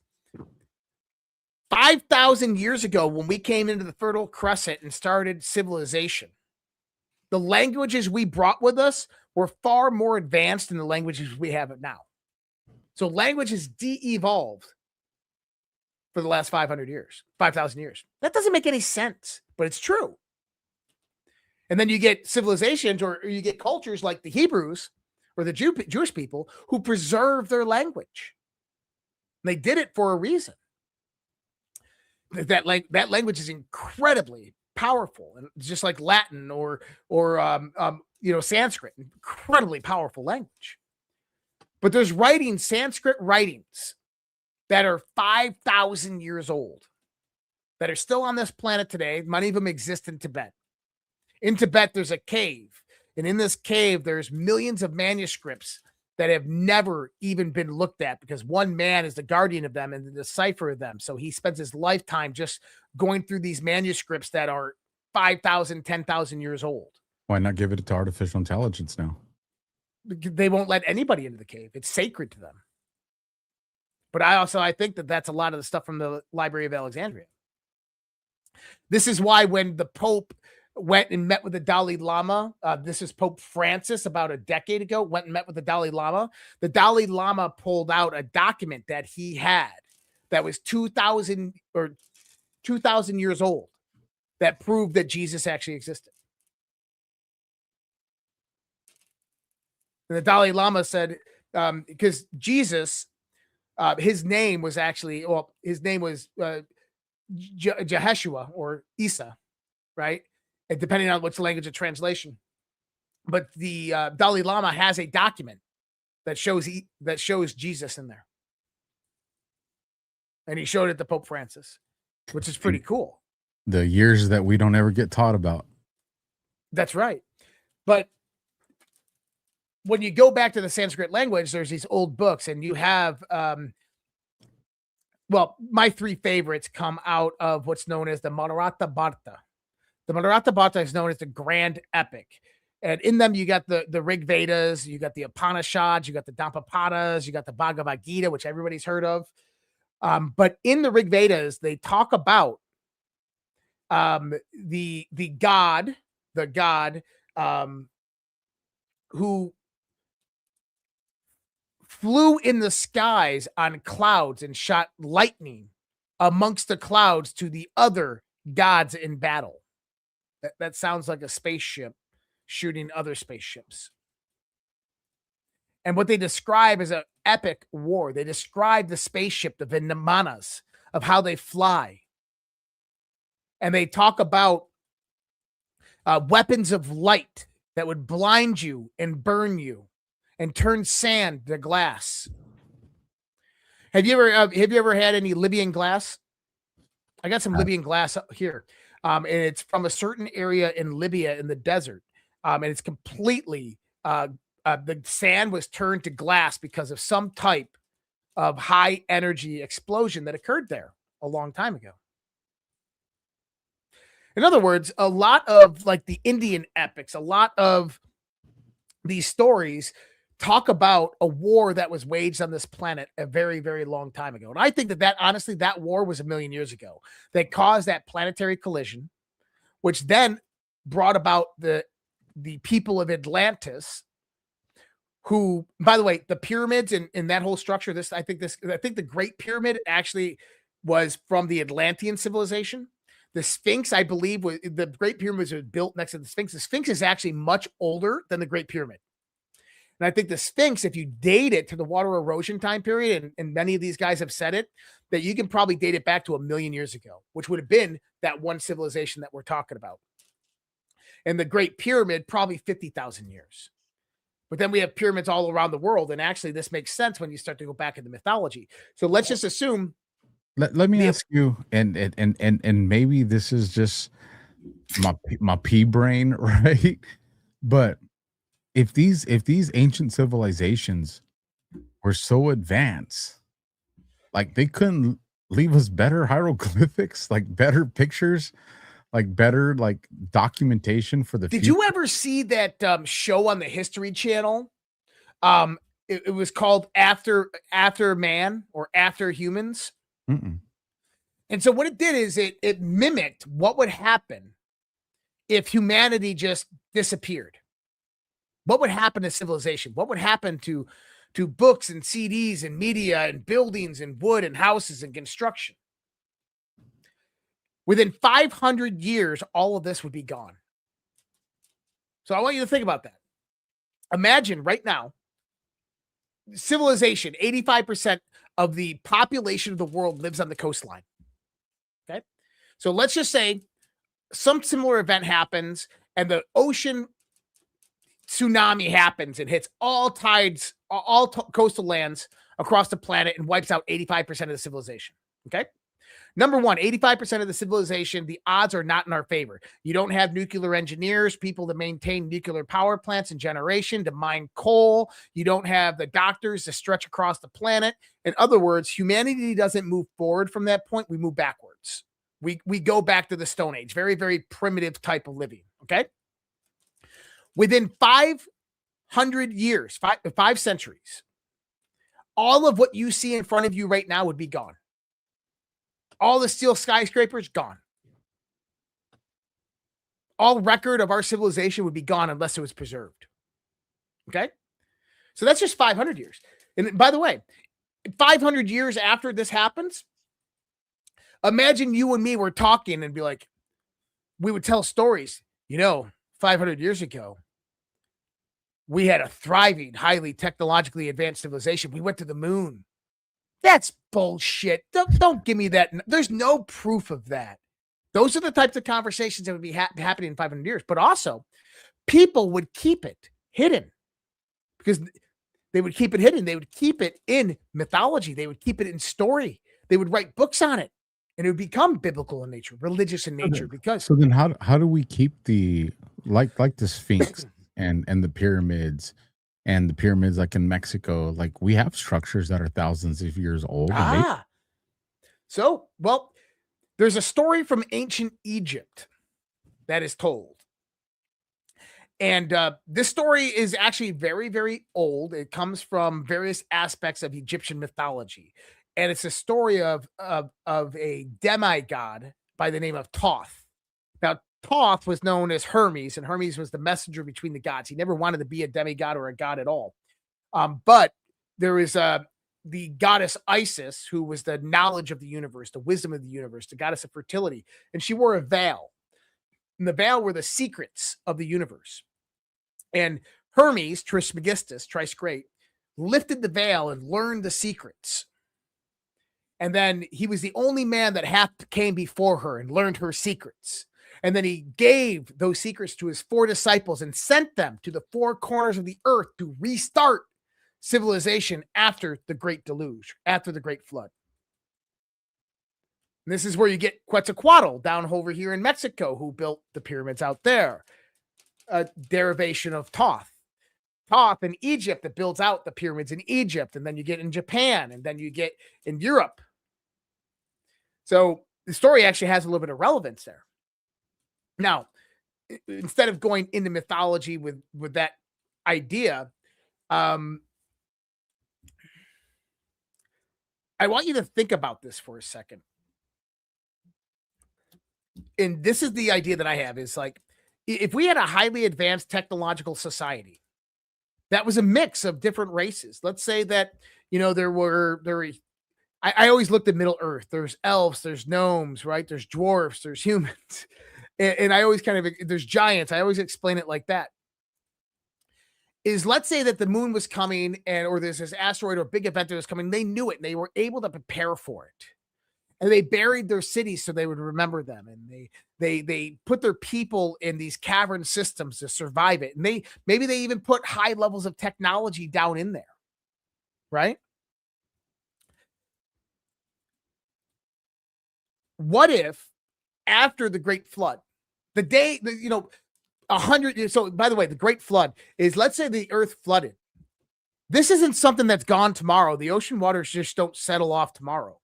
5,000 years ago, when we came into the Fertile Crescent and started civilization, the languages we brought with us were far more advanced than the languages we have now. So language has de-evolved for the last 500 years, 5,000 years. That doesn't make any sense, but it's true. And then you get civilizations or you get cultures like the Hebrews or the Jewish people who preserve their language. They did it for a reason. That language is incredibly powerful, and just like Latin or Sanskrit, incredibly powerful language. But there's Sanskrit writings that are 5,000 years old that are still on this planet today. Many of them exist in Tibet. In Tibet, there's a cave, and in this cave, there's millions of manuscripts that have never even been looked at because one man is the guardian of them and the decipher of them. So he spends his lifetime just going through these manuscripts that are 5,000, 10,000 years old. Why not give it to artificial intelligence now? They won't let anybody into the cave. It's sacred to them. But I think that that's a lot of the stuff from the Library of Alexandria. This is why when the Pope went and met with the Dalai Lama, this is Pope Francis about a decade ago, went and met with the Dalai Lama pulled out a document that he had that was 2,000 years old that proved that Jesus actually existed. And the Dalai Lama said, because Jesus, his name was Jeheshua or Isa, right? And depending on which language of translation. But the Dalai Lama has a document that shows Jesus in there. And he showed it to Pope Francis, which is pretty cool. The years that we don't ever get taught about. That's right. But when you go back to the Sanskrit language, there's these old books, and you have, my three favorites come out of what's known as the Mahabharata. The Mahabharata is known as the Grand Epic. And in them, you got the Rig Vedas, you got the Upanishads, you got the Dhammapadas, you got the Bhagavad Gita, which everybody's heard of. But in the Rig Vedas, they talk about the god who flew in the skies on clouds and shot lightning amongst the clouds to the other gods in battle. That sounds like a spaceship shooting other spaceships. And what they describe is an epic war. They describe the spaceship, the Vinamanas, of how they fly. And they talk about weapons of light that would blind you and burn you and turn sand to glass. Have you ever had any Libyan glass? I got some Libyan glass up here. And it's from a certain area in Libya in the desert. And it's completely, the sand was turned to glass because of some type of high energy explosion that occurred there a long time ago. In other words, a lot of like the Indian epics, a lot of these stories talk about a war that was waged on this planet a very, very long time ago. And I think that honestly, that war was 1,000,000 years ago that caused that planetary collision, which then brought about the people of Atlantis, who, by the way, the pyramids and that whole structure, I think the Great Pyramid actually was from the Atlantean civilization. The Sphinx, I believe, the Great Pyramid was built next to the Sphinx. The Sphinx is actually much older than the Great Pyramid. And I think the Sphinx, if you date it to the water erosion time period, and many of these guys have said it, that you can probably date it back to 1,000,000 years ago, which would have been that one civilization that we're talking about. And the Great Pyramid, probably 50,000 years. But then we have pyramids all around the world. And actually, this makes sense when you start to go back into mythology. So let's just assume. Let me ask you, and maybe this is just my pea brain, right? But if these ancient civilizations were so advanced, like they couldn't leave us better hieroglyphics, like better pictures, like better like documentation for the Did future? you ever see that show on the History Channel? It was called After Man or After Humans. Mm-mm. And so what it did is it mimicked what would happen if humanity just disappeared. What would happen to civilization? What would happen to books and CDs and media and buildings and wood and houses and construction? Within 500 years, all of this would be gone. So I want you to think about that. Imagine right now, civilization, 85% of the population of the world lives on the coastline. Okay. So let's just say some similar event happens and the ocean tsunami happens and hits all tides, all coastal lands across the planet and wipes out 85% of the civilization. Okay. Number one, 85% of the civilization, the odds are not in our favor. You don't have nuclear engineers, people to maintain nuclear power plants and generation, to mine coal. You don't have the doctors to stretch across the planet. In other words, humanity doesn't move forward from that point. We move backwards. We go back to the Stone Age, very, very primitive type of living. Okay. Within 500 years, five centuries, all of what you see in front of you right now would be gone. All the steel skyscrapers, gone. All record of our civilization would be gone unless it was preserved. Okay? So that's just 500 years. And by the way, 500 years after this happens, imagine you and me were talking and be like, we would tell stories. 500 years ago, we had a thriving, highly technologically advanced civilization. We went to the moon. That's bullshit. Don't give me that. There's no proof of that. Those are the types of conversations that would be happening in 500 years. But also, people would keep it hidden because they would keep it hidden. They would keep it in mythology. They would keep it in story. They would write books on it, and it would become biblical in nature, religious in nature. So then, how do we keep the like the Sphinx and the pyramids? And the pyramids, like in Mexico, like we have structures that are thousands of years old. So, well, there's a story from ancient Egypt that is told. And this story is actually very, very old. It comes from various aspects of Egyptian mythology. And it's a story of a demigod by the name of Thoth. Now, Thoth was known as Hermes, and Hermes was the messenger between the gods. He never wanted to be a demigod or a god at all. But there is the goddess Isis, who was the knowledge of the universe, the wisdom of the universe, the goddess of fertility. And she wore a veil. And the veil were the secrets of the universe. And Hermes, Trismegistus, thrice great, lifted the veil and learned the secrets. And then he was the only man that came before her and learned her secrets. And then he gave those secrets to his 4 disciples and sent them to the 4 corners of the earth to restart civilization after the great deluge, after the great flood. And this is where you get Quetzalcoatl down over here in Mexico, who built the pyramids out there. A derivation of Thoth. Thoth in Egypt that builds out the pyramids in Egypt. And then you get in Japan, and then you get in Europe. So the story actually has a little bit of relevance there. Now, instead of going into mythology with that idea, I want you to think about this for a second. And this is the idea that I have is like, if we had a highly advanced technological society that was a mix of different races, let's say that, I always looked at Middle Earth. There's elves, there's gnomes, right? There's dwarfs, there's humans. And I always there's giants. I always explain it like that. Is let's say that the moon was coming or there's this asteroid or big event that was coming. They knew it and they were able to prepare for it. And they buried their cities so they would remember them. And they put their people in these cavern systems to survive it. And maybe they even put high levels of technology down in there. Right? What if after the Great Flood, the day, 100, so by the way, the Great Flood is, let's say the earth flooded. This isn't something that's gone tomorrow. The ocean waters just don't settle off tomorrow.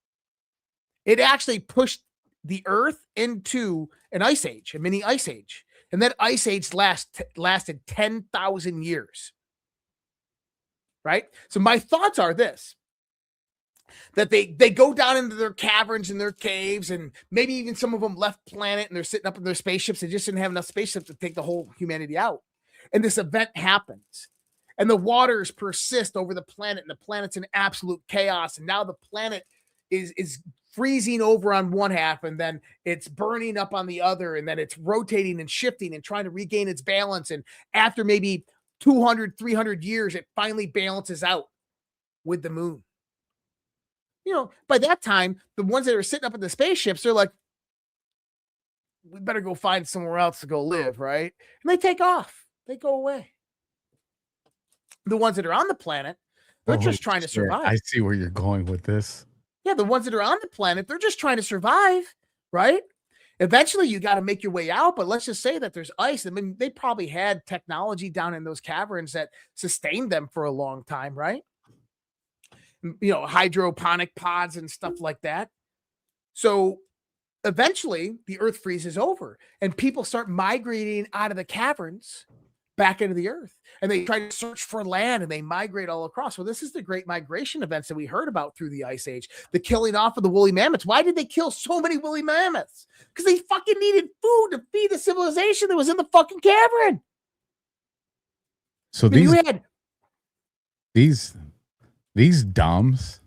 It actually pushed the earth into an ice age, a mini ice age. And that ice age lasted 10,000 years. Right? So my thoughts are this. That they go down into their caverns and their caves, and maybe even some of them left planet and they're sitting up in their spaceships. They just didn't have enough spaceships to take the whole humanity out. And this event happens. And the waters persist over the planet, and the planet's in absolute chaos. And now the planet is freezing over on one half, and then it's burning up on the other, and then it's rotating and shifting and trying to regain its balance. And after maybe 200, 300 years, it finally balances out with the moon. By that time, the ones that are sitting up in the spaceships, they're like, we better go find somewhere else to go live, right? And they take off. They go away. The ones that are on the planet, they're just trying to survive. I see where you're going with this. Yeah, the ones that are on the planet, they're just trying to survive, right? Eventually, you got to make your way out, but let's just say that there's ice. I mean, they probably had technology down in those caverns that sustained them for a long time, right? Hydroponic pods and stuff like that. So eventually the earth freezes over and people start migrating out of the caverns back into the earth, and they try to search for land and they migrate all across. Well, this is the great migration events that we heard about through the ice age, the killing off of the woolly mammoths. Why did they kill so many woolly mammoths? Because they fucking needed food to feed the civilization that was in the fucking cavern. So these dumbs,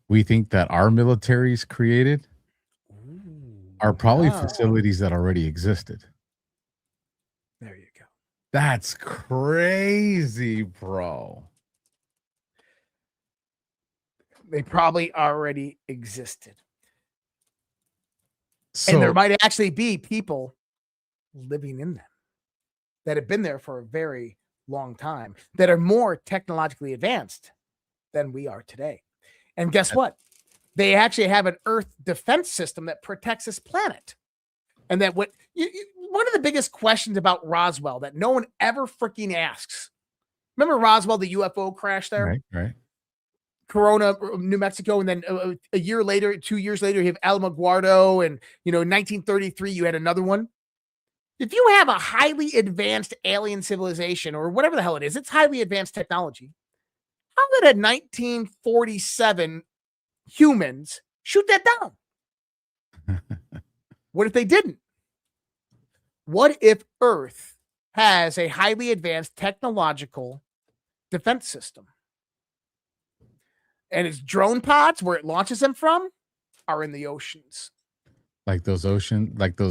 we think that our militaries created are probably facilities that already existed. There you go. That's crazy, bro. They probably already existed. So, and there might actually be people living in them that have been there for a very long time, that are more technologically advanced than we are today. And guess what? They actually have an Earth defense system that protects this planet. And that one of the biggest questions about Roswell that no one ever freaking asks. Remember Roswell, the UFO crash there? Right. Corona, New Mexico, and then a year later, 2 years later, you have Alamogordo, and in 1933 you had another one. If you have a highly advanced alien civilization, or whatever the hell it is, it's highly advanced technology. How did a 1947 humans shoot that down? What if they didn't? What if Earth has a highly advanced technological defense system? And its drone pods, where it launches them from, are in the oceans. Like those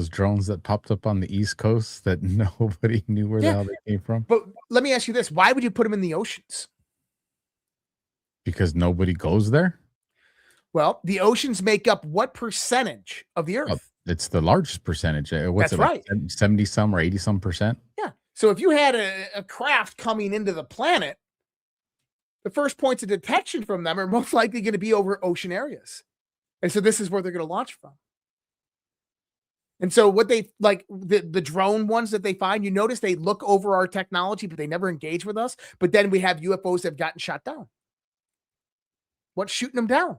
drones that popped up on the East Coast that nobody knew where the hell they came from. But let me ask you this. Why would you put them in the oceans? Because nobody goes there? Well, the oceans make up what percentage of the Earth? It's the largest percentage. That's right. 70 some or 80 some percent? Yeah. So if you had a craft coming into the planet, the first points of detection from them are most likely going to be over ocean areas. And so this is where they're going to launch from. And so what they like, the drone ones that they find, you notice they look over our technology, but they never engage with us. But then we have UFOs that have gotten shot down. What's shooting them down?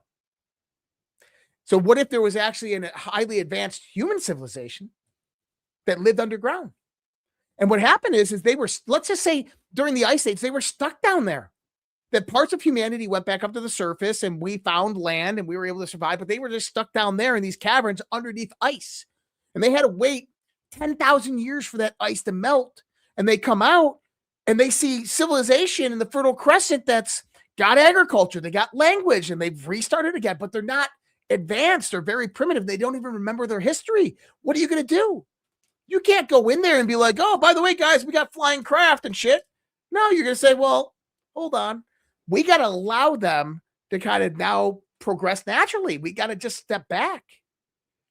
So what if there was actually a highly advanced human civilization that lived underground? And what happened is they were, let's just say during the Ice Age, they were stuck down there. That parts of humanity went back up to the surface and we found land and we were able to survive, but they were just stuck down there in these caverns underneath ice. And they had to wait 10,000 years for that ice to melt. And they come out and they see civilization in the Fertile Crescent that's got agriculture, they got language, and they've restarted again, but they're not advanced or very primitive. They don't even remember their history. What are you going to do? You can't go in there and be like, oh, by the way, guys, we got flying craft and shit. No, you're going to say, well, hold on. We got to allow them to kind of now progress naturally. We got to just step back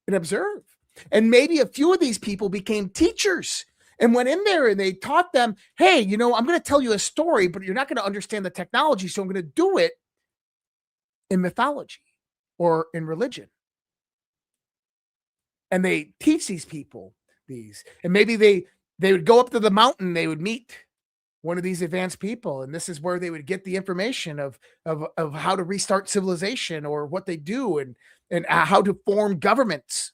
and observe. And maybe a few of these people became teachers and went in there and they taught them, hey, you know, I'm going to tell you a story, but you're not going to understand the technology. So I'm going to do it in mythology or in religion. And they teach these people these. And maybe they would go up to the mountain, they would meet one of these advanced people, and this is where they would get the information of how to restart civilization or what they do and how to form governments,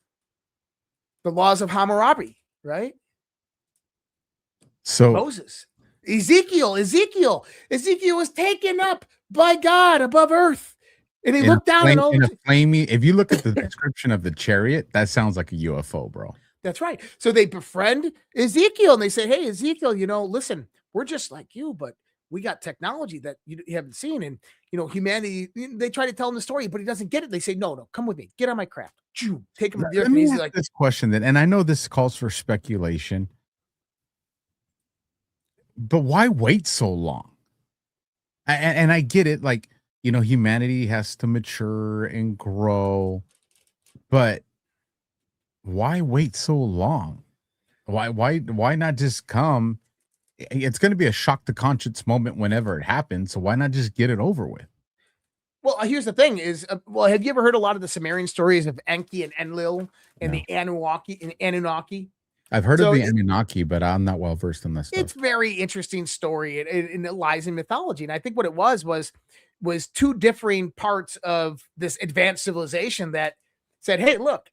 the laws of Hammurabi, right? So Moses, Ezekiel was taken up by God above earth, and he looked down and in a flaming. If you look at the description of the chariot, that sounds like a UFO, bro. That's right. So they befriend Ezekiel and they say, hey, Ezekiel, you know, listen, we're just like you, but we got technology that you haven't seen. And, you know, humanity, they try to tell him the story, but he doesn't get it. They say, no, come with me. Get on my craft. Take him to the earth. Let me He's ask like, this question then, and I know this calls for speculation, but why wait so long? And I get it. Like, you know, humanity has to mature and grow, but why wait so long? Why not just come? It's going to be a shock to conscience moment whenever it happens. So why not just get it over with? well, here's the thing is, well, have you ever heard a lot of the Sumerian stories of Enki and Enlil and No. the Anunnaki? I've heard So of the Anunnaki, but I'm not well versed in this stuff. It's very interesting story, and it lies in mythology. And I think what it was two differing parts of this advanced civilization that said, hey, look,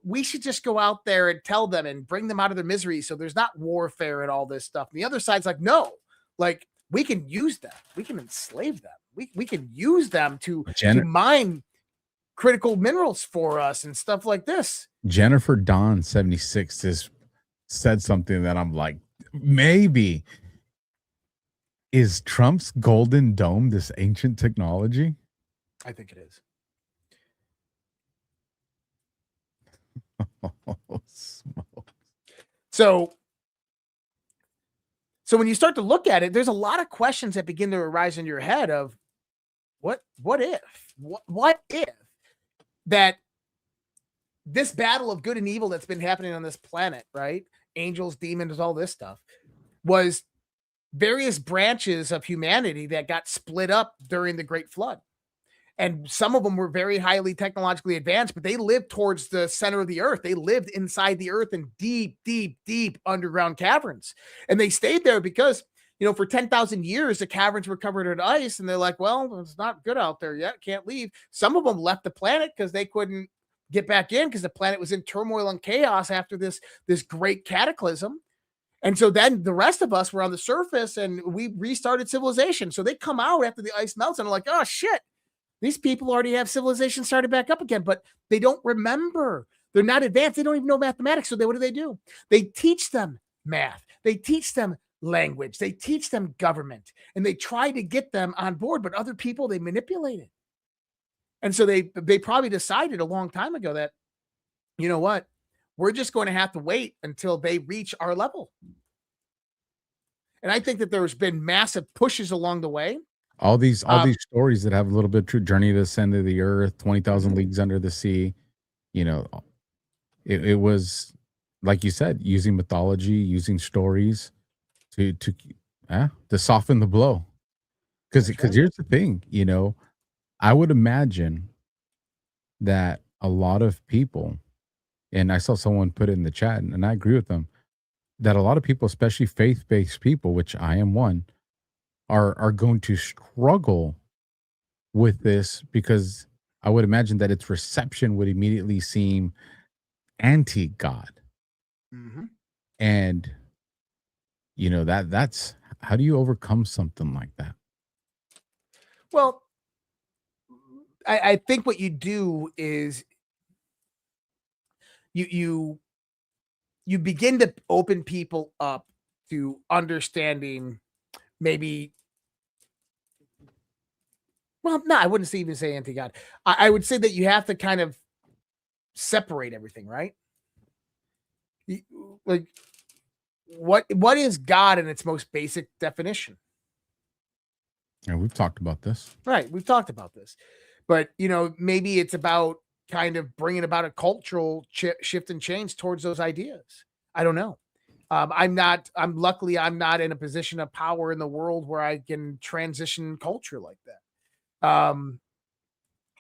we should just go out there and tell them and bring them out of their misery. So there's not warfare and all this stuff. And the other side's like, no, like we can use them. We can enslave them. We can use them to mine critical minerals for us and stuff like this. Jennifer Dawn 76 has said something that I'm like, maybe. Is Trump's Golden Dome this ancient technology? I think it is. Oh, smoke. So when you start to look at it, there's a lot of questions that begin to arise in your head of what if that this battle of good and evil that's been happening on this planet, right? Angels, demons, all this stuff was various branches of humanity that got split up during the Great Flood. And some of them were very highly technologically advanced, but they lived towards the center of the earth. They lived inside the earth in deep, deep, deep underground caverns. And they stayed there because, you know, for 10,000 years, the caverns were covered in ice. And they're like, well, it's not good out there yet. Can't leave. Some of them left the planet because they couldn't get back in because the planet was in turmoil and chaos after this great cataclysm. And so then the rest of us were on the surface and we restarted civilization. So they come out after the ice melts and are like, oh, shit. These people already have civilization started back up again, but they don't remember. They're not advanced. They don't even know mathematics. So what do? They teach them math. They teach them language. They teach them government. And they try to get them on board, but other people, they manipulate it. And so they probably decided a long time ago that, you know what? We're just going to have to wait until they reach our level. And I think that there's been massive pushes along the way. All these stories that have a little bit of true journey to the center of the earth, 20,000 leagues under the sea, you know, it was, like you said, using mythology, using stories to soften the blow. Because here's the thing, you know, I would imagine that a lot of people, and I saw someone put it in the chat, and I agree with them, that a lot of people, especially faith-based people, which I am one, are going to struggle with this because I would imagine that its reception would immediately seem anti-God. Mm-hmm. And you know, that's how do you overcome something like that? Well, I think what you do is you begin to open people up to understanding maybe. Well, no, I wouldn't even say anti-God. I would say that you have to kind of separate everything, right? Like, what is God in its most basic definition? And we've talked about this. Right, we've talked about this. But, maybe it's about kind of bringing about a cultural shift and change towards those ideas. I don't know. Luckily, I'm not in a position of power in the world where I can transition culture like that.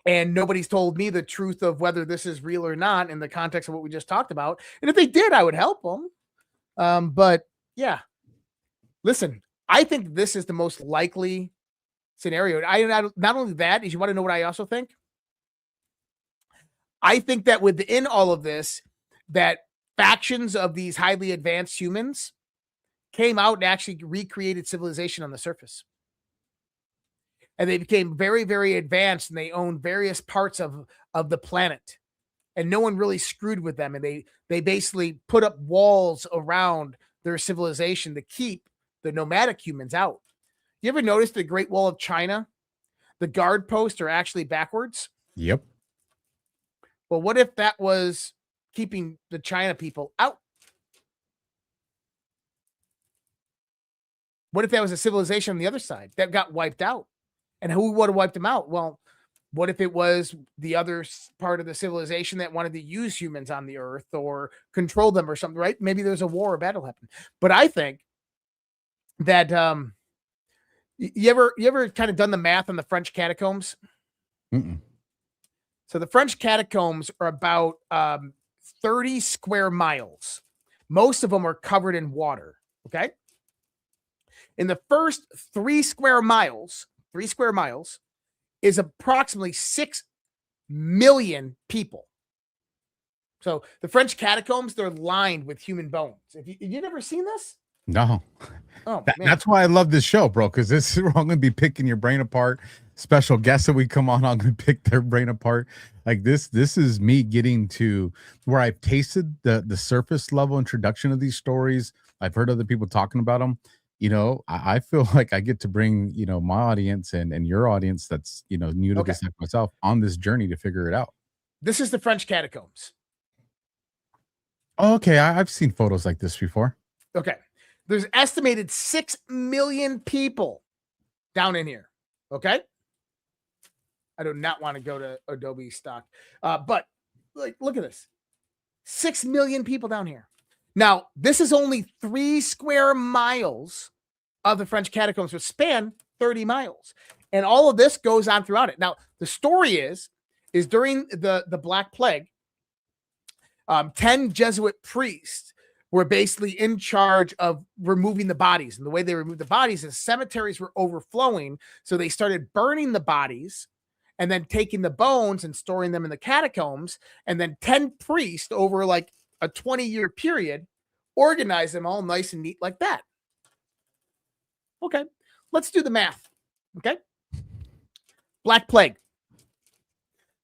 And nobody's told me the truth of whether this is real or not in the context of what we just talked about. And if they did, I would help them. But yeah, listen, I think this is the most likely scenario. Not only that, is you want to know what I also think? I think that within all of this, that factions of these highly advanced humans came out and actually recreated civilization on the surface. And they became very, very advanced, and they owned various parts of the planet. And no one really screwed with them. And they basically put up walls around their civilization to keep the nomadic humans out. You ever notice the Great Wall of China? The guard posts are actually backwards. Yep. Well, what if that was keeping the China people out? What if that was a civilization on the other side that got wiped out? And who would have wiped them out? Well, what if it was the other part of the civilization that wanted to use humans on the earth or control them or something, right? Maybe there's a war or battle happened. But I think that you ever kind of done the math on the French catacombs? Mm-mm. So the French catacombs are about 30 square miles. Most of them are covered in water. Okay. In the first 3 square miles is approximately 6 million people. So the French catacombs, they're lined with human bones. Have you never seen this? No. Oh, that's why I love this show, bro, because this is where I'm going to be picking your brain apart. Special guests that we come on, I'm going to pick their brain apart. Like this is me getting to where I've tasted the surface level introduction of these stories. I've heard other people talking about them. I feel like I get to bring, my audience and your audience that's, new to this like myself on this journey to figure it out. This is the French catacombs. Oh, okay. I've seen photos like this before. Okay. There's estimated 6 million people down in here. Okay. I do not want to go to Adobe stock. But look at this. 6 million people down here. Now, this is only 3 square miles of the French catacombs, which span 30 miles. And all of this goes on throughout it. Now, the story is during the Black Plague, 10 Jesuit priests were basically in charge of removing the bodies. And the way they removed the bodies is cemeteries were overflowing. So they started burning the bodies and then taking the bones and storing them in the catacombs. And then 10 priests over like a 20-year period organized them all nice and neat like that. Okay, let's do the math. Okay. Black Plague.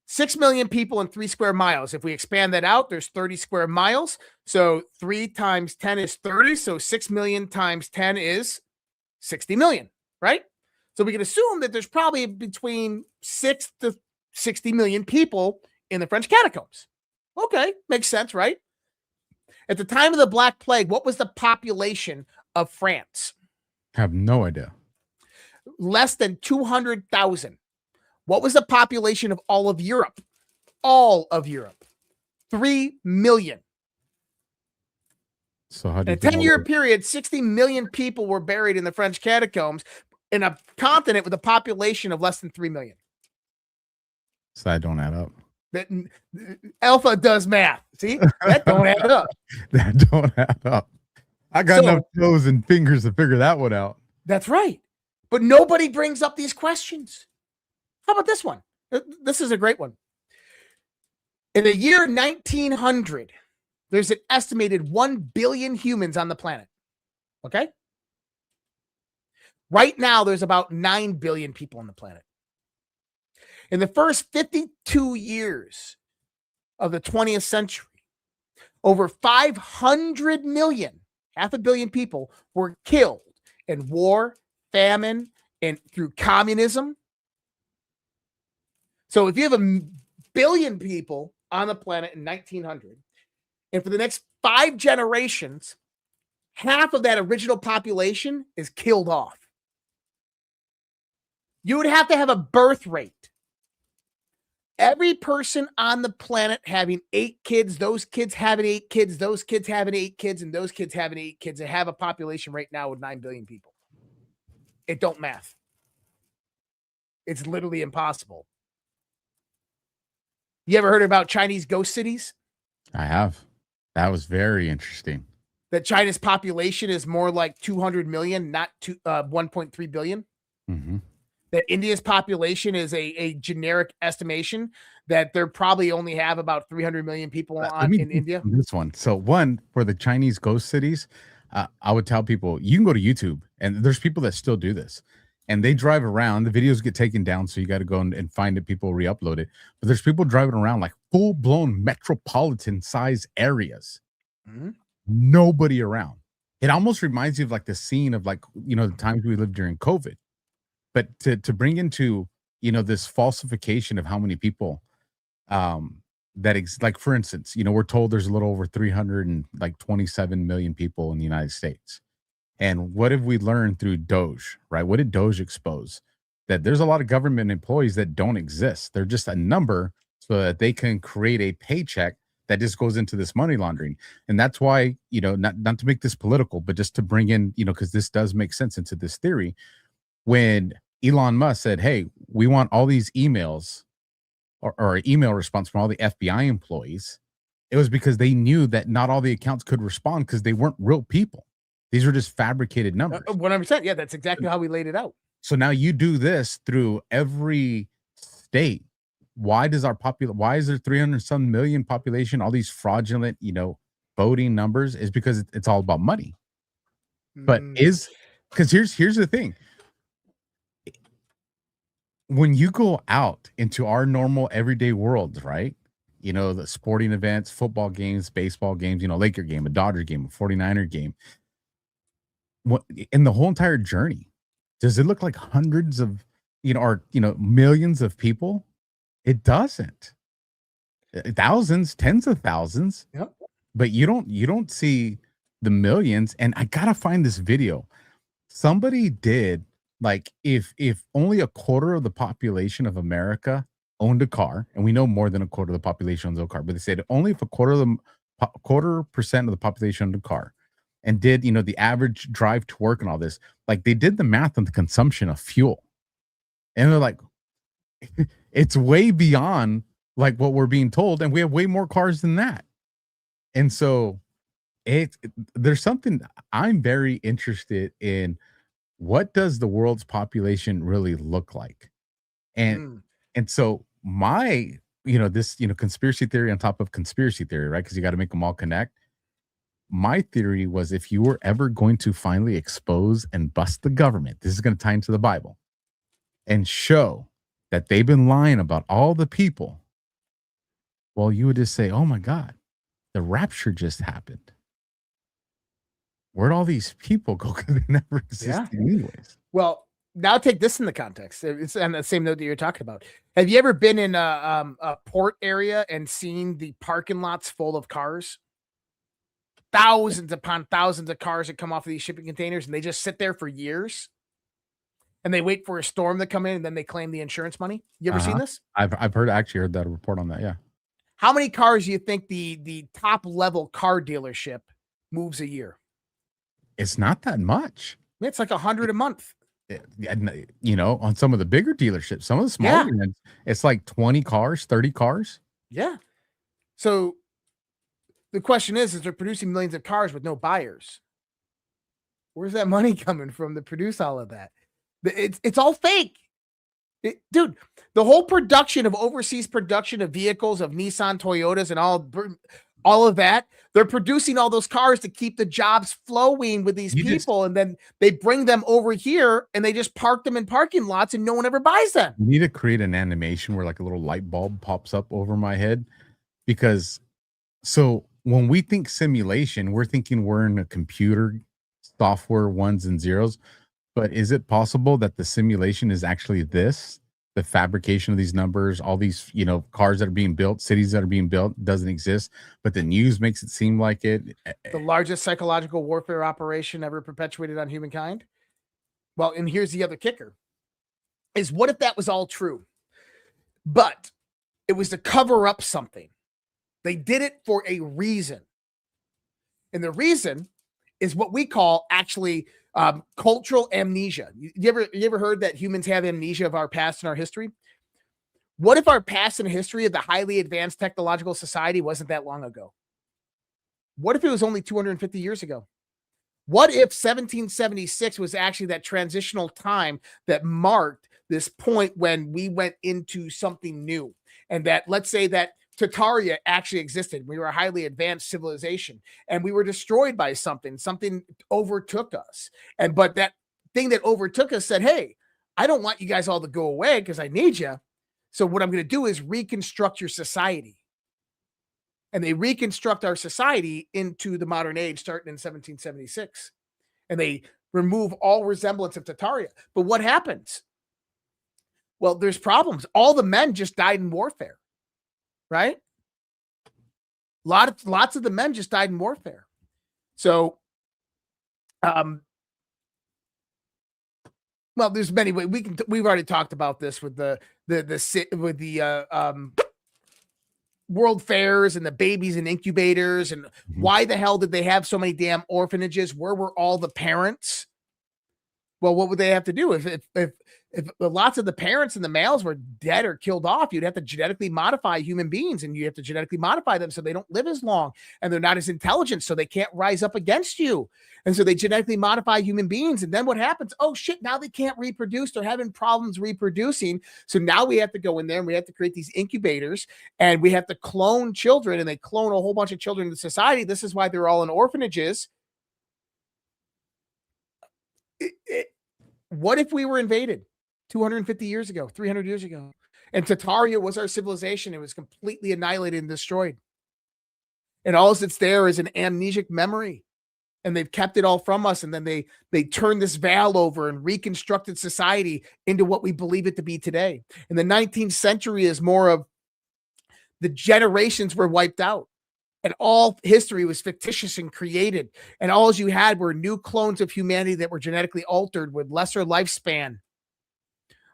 6 million people in 3 square miles. If we expand that out, there's 30 square miles. So 3 times 10 is 30. So 6 million times 10 is 60 million, right? So we can assume that there's probably between 6 to 60 million people in the French catacombs. Okay, makes sense, right? At the time of the Black Plague, what was the population of France? I have no idea. Less than 200,000. What was the population of all of Europe? All of Europe. 3 million. So how do in a 10-year period, 60 million people were buried in the French catacombs in a continent with a population of less than 3 million. So that don't add up. That Alpha does math. See? That don't add up. That don't add up. I got enough toes and fingers to figure that one out. That's right. But nobody brings up these questions. How about this one? This is a great one. In the year 1900, there's an estimated 1 billion humans on the planet. Okay? Right now, there's about 9 billion people on the planet. In the first 52 years of the 20th century, over 500 million, 500 million people were killed in war, famine, and through communism. So if you have a billion people on the planet in 1900, and for the next 5 generations, half of that original population is killed off. You would have to have a birth rate. Every person on the planet having 8 kids, those kids having 8 kids, those kids having 8 kids, and those kids having 8 kids, and have a population right now with 9 billion people. It don't math. It's literally impossible. You ever heard about Chinese ghost cities? I have. That was very interesting. That China's population is more like 200 million, not 1.3 billion. Mm-hmm. That India's population is a generic estimation that they probably only have about 300 million people in India. This one. So one, for the Chinese ghost cities, I would tell people, you can go to YouTube, and there's people that still do this. And they drive around. The videos get taken down, so you got to go and find it. People re-upload it. But there's people driving around like full-blown metropolitan-size areas. Mm-hmm. Nobody around. It almost reminds you of like the scene of like, the times we lived during COVID. But to bring into, this falsification of how many people like, for instance, we're told there's a little over 327 million people in the United States. And what have we learned through Doge, right? What did Doge expose? That there's a lot of government employees that don't exist. They're just a number so that they can create a paycheck that just goes into this money laundering. And that's why, not to make this political, but just to bring in, because this does make sense into this theory. When Elon Musk said, hey, we want all these emails or email response from all the FBI employees, it was because they knew that not all the accounts could respond because they weren't real people. These were just fabricated numbers. 100%. Yeah, that's exactly how we laid it out. So now you do this through every state. Why is there 300 some million population, all these fraudulent, voting numbers? Is because it's all about money. But because here's the thing. When you go out into our normal everyday world, right? The sporting events, football games, baseball games, Laker game, a Dodger game, a 49er game. In the whole entire journey, does it look like hundreds of, millions of people? It doesn't. Thousands, tens of thousands. Yep. But you don't see the millions. And I gotta find this video. Somebody did, like, if only a quarter of the population of America owned a car, and we know more than a quarter of the population owns a car, but they said only if a quarter percent of the population owned a car and did, the average drive to work and all this, like, they did the math on the consumption of fuel. And they're like, it's way beyond like what we're being told. And we have way more cars than that. And so there's something I'm very interested in. What does the world's population really look like? And so my, this, conspiracy theory on top of conspiracy theory, right? Because you got to make them all connect. My theory was, if you were ever going to finally expose and bust the government, this is going to tie into the Bible and show that they've been lying about all the people. Well, you would just say, oh my God, the rapture just happened. Where'd all these people go? Because they never existed anyways. Well, now take this in the context. It's on the same note that you're talking about. Have you ever been in a port area and seen the parking lots full of cars? Thousands upon thousands of cars that come off of these shipping containers, and they just sit there for years. And they wait for a storm to come in, and then they claim the insurance money. You ever seen this? I've actually heard that report on that. Yeah. How many cars do you think the top level car dealership moves a year? It's not that much. It's like 100 a month. On some of the bigger dealerships, some of the smaller ones, it's like 20 cars, 30 cars. Yeah. So the question is they're producing millions of cars with no buyers. Where's that money coming from to produce all of that? It's all fake. Dude, the whole production of overseas production of vehicles, of Nissan, Toyotas, and all of that. They're producing all those cars to keep the jobs flowing with these people, and then they bring them over here and they just park them in parking lots and no one ever buys them. You need to create an animation where like a little light bulb pops up over my head, because so when we think simulation, we're thinking we're in a computer software ones and zeros. But is it possible that the simulation is actually this? The fabrication of these numbers, all these, you know, cars that are being built, cities that are being built doesn't exist, but the news makes it seem like it. The largest psychological warfare operation ever perpetuated on humankind. Well, and here's the other kicker is, what if that was all true, but it was to cover up something? They did it for a reason. And the reason is what we call actually cultural amnesia. You ever heard that humans have amnesia of our past and our history? What if our past and history of the highly advanced technological society wasn't that long ago? What if it was only 250 years ago? What if 1776 was actually that transitional time that marked this point when we went into something new? And that, let's say that Tataria actually existed. We were a highly advanced civilization and we were destroyed by something. Something overtook us. But that thing that overtook us said, hey, I don't want you guys all to go away because I need you. So what I'm going to do is reconstruct your society. And they reconstruct our society into the modern age starting in 1776. And they remove all resemblance of Tataria. But what happens? Well, there's problems. All the men just died in warfare. Right? Lots of the men just died in warfare. So, well, there's many ways we've already talked about this with the world fairs and the babies and incubators, and why the hell did they have so many damn orphanages? Where were all the parents? Well, what would they have to do if lots of the parents and the males were dead or killed off? You'd have to genetically modify human beings, and you have to genetically modify them so they don't live as long and they're not as intelligent, so they can't rise up against you. And so they genetically modify human beings. And then what happens? Oh shit, now they can't reproduce. They're having problems reproducing. So now we have to go in there and we have to create these incubators, and we have to clone children, and they clone a whole bunch of children in society. This is why they're all in orphanages. What if we were invaded 250 years ago, 300 years ago, and Tataria was our civilization? It was completely annihilated and destroyed. And all that's there is an amnesic memory, and they've kept it all from us. And then they turned this veil over and reconstructed society into what we believe it to be today. In the 19th century is more of the generations were wiped out. And all history was fictitious and created. And all you had were new clones of humanity that were genetically altered with lesser lifespan,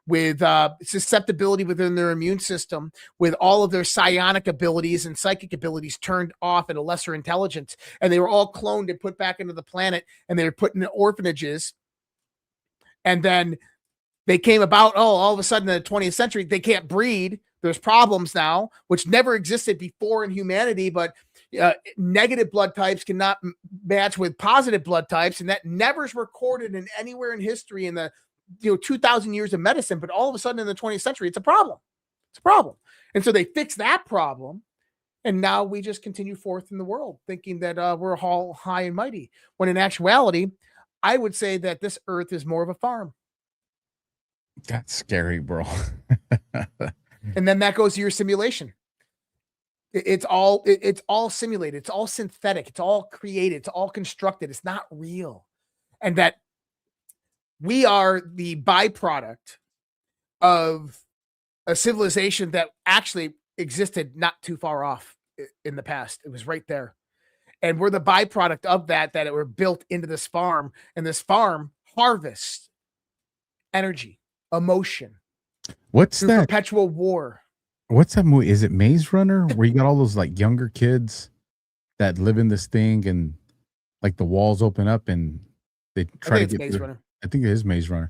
with susceptibility within their immune system, with all of their psionic abilities and psychic abilities turned off, and a lesser intelligence. And they were all cloned and put back into the planet, and they were put in orphanages. And then they came about, all of a sudden in the 20th century, they can't breed. There's problems now, which never existed before in humanity, but negative blood types cannot match with positive blood types. And that never is recorded in anywhere in history in the 2,000 years of medicine. But all of a sudden in the 20th century, it's a problem. It's a problem. And so they fixed that problem. And now we just continue forth in the world thinking that we're all high and mighty, when in actuality, I would say that this earth is more of a farm. That's scary, bro. And then that goes to your simulation. It's all simulated. It's all synthetic. It's all created. It's all constructed. It's not real. And that we are the byproduct of a civilization that actually existed not too far off in the past. It was right there. And we're the byproduct of that it were built into this farm, and this farm harvests energy, emotion. What's that? Perpetual war. What's that movie? Is it Maze Runner, where you got all those like younger kids that live in this thing, and like the walls open up and they try to get Maze Runner. I think it is Maze Runner.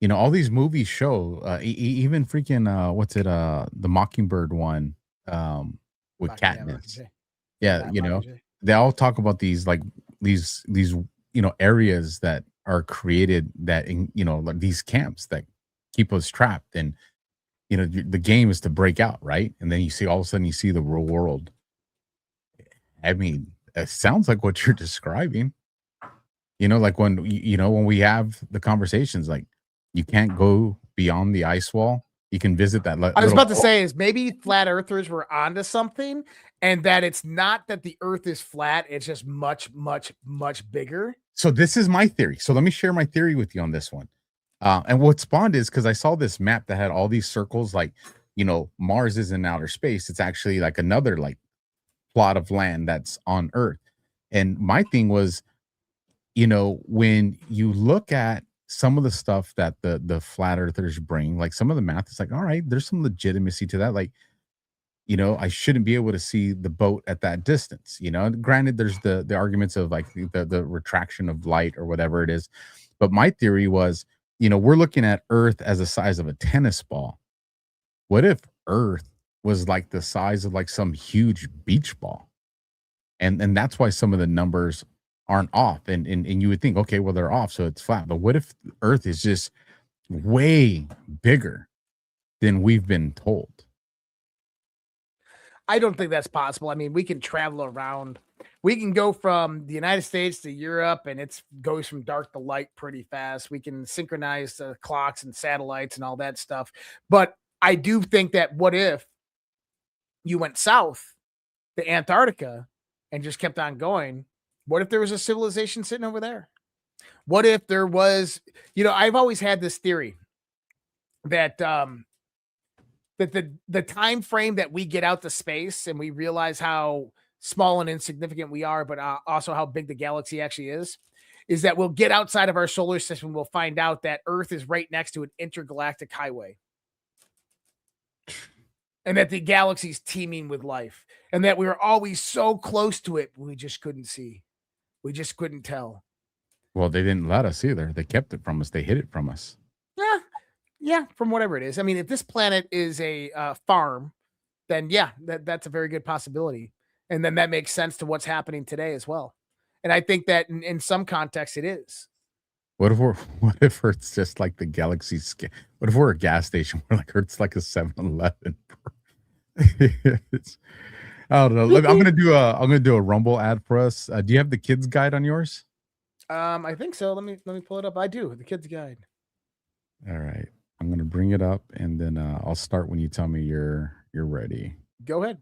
You know, all these movies show, even freaking what's it? The Mockingbird one, with Katniss. Yeah, you know, they all talk about these like these areas that are created that like these camps that keep us trapped, and the game is to break out, right? And then you see all of a sudden you see the real world. I mean, it sounds like what you're describing. You know, like when when we have the conversations, like you can't go beyond the ice wall. You can visit that. I was about to say is maybe flat earthers were onto something, and that it's not that the earth is flat, it's just much, much, much bigger. So this is my theory. So let me share my theory with you on this one. And what spawned is because I saw this map that had all these circles, like, Mars is in outer space. It's actually like another like plot of land that's on Earth. And my thing was, when you look at some of the stuff that the flat earthers bring, like some of the math, it's like, all right, there's some legitimacy to that. Like, I shouldn't be able to see the boat at that distance. Granted, there's the arguments of like the retraction of light or whatever it is. But my theory was, we're looking at Earth as the size of a tennis ball. What if Earth was like the size of like some huge beach ball? And that's why some of the numbers aren't off. And you would think, okay, well, they're off, so it's flat. But what if Earth is just way bigger than we've been told? I don't think that's possible. I mean, we can travel around. We can go from the United States to Europe, and it goes from dark to light pretty fast. We can synchronize the clocks and satellites and all that stuff. But I do think that what if you went south to Antarctica and just kept on going? What if there was a civilization sitting over there? What if there was, I've always had this theory that that the time frame that we get out to space and we realize how small and insignificant we are, but also how big the galaxy actually is that we'll get outside of our solar system. We'll find out that Earth is right next to an intergalactic highway, and that the galaxy's teeming with life, and that we were always so close to it, we just couldn't see. We just couldn't tell. Well, they didn't let us either. They kept it from us. They hid it from us. Yeah, from whatever it is. I mean, if this planet is a farm, then yeah, that's a very good possibility. And then that makes sense to what's happening today as well. And I think that in some context it is. What if Earth's just like the galaxy scale? What if we're a gas station where like Earth's like a 7-Eleven? I don't know. I'm gonna do a Rumble ad for us. Do you have the kids guide on yours? I think so. Let me pull it up. I do. The kids guide. All right. I'm gonna bring it up, and then I'll start when you tell me you're ready. Go ahead.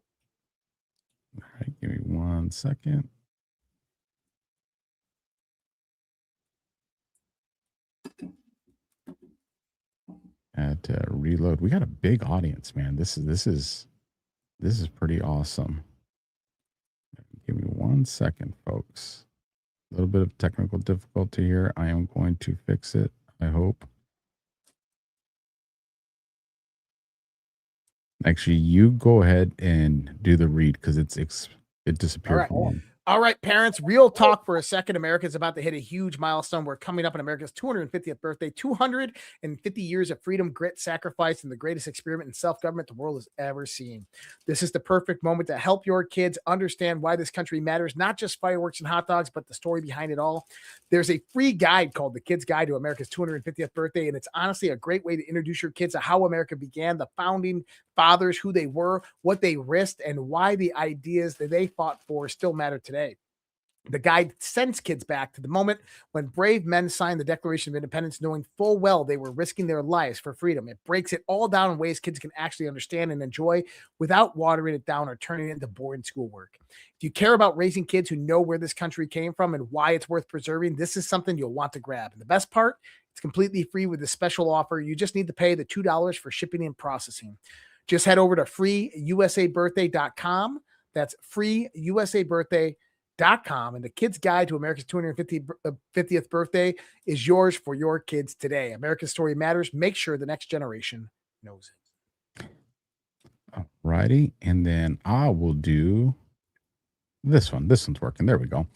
All right. Give me 1 second. At reload. We got a big audience, man. This is pretty awesome. Give me 1 second, folks. A little bit of technical difficulty here. I am going to fix it, I hope. Actually, you go ahead and do the read because it disappeared from me. All right, parents, real talk for a second. America's about to hit a huge milestone. We're coming up on America's 250th birthday, 250 years of freedom, grit, sacrifice, and the greatest experiment in self-government the world has ever seen. This is the perfect moment to help your kids understand why this country matters, not just fireworks and hot dogs, but the story behind it all. There's a free guide called The Kid's Guide to America's 250th Birthday, and it's honestly a great way to introduce your kids to how America began, the founding fathers, who they were, what they risked, and why the ideas that they fought for still matter today. The guide sends kids back to the moment when brave men signed the Declaration of Independence, knowing full well they were risking their lives for freedom. It breaks it all down in ways kids can actually understand and enjoy without watering it down or turning it into boring schoolwork. If you care about raising kids who know where this country came from and why it's worth preserving, this is something you'll want to grab. And the best part, it's completely free with a special offer. You just need to pay the $2 for shipping and processing. Just head over to freeusabirthday.com. That's freeusabirthday.com, and the Kid's Guide to America's 250th birthday is yours for your kids today. America's story matters. Make sure the next generation knows it. All righty. And then I will do this one. This one's working. There we go.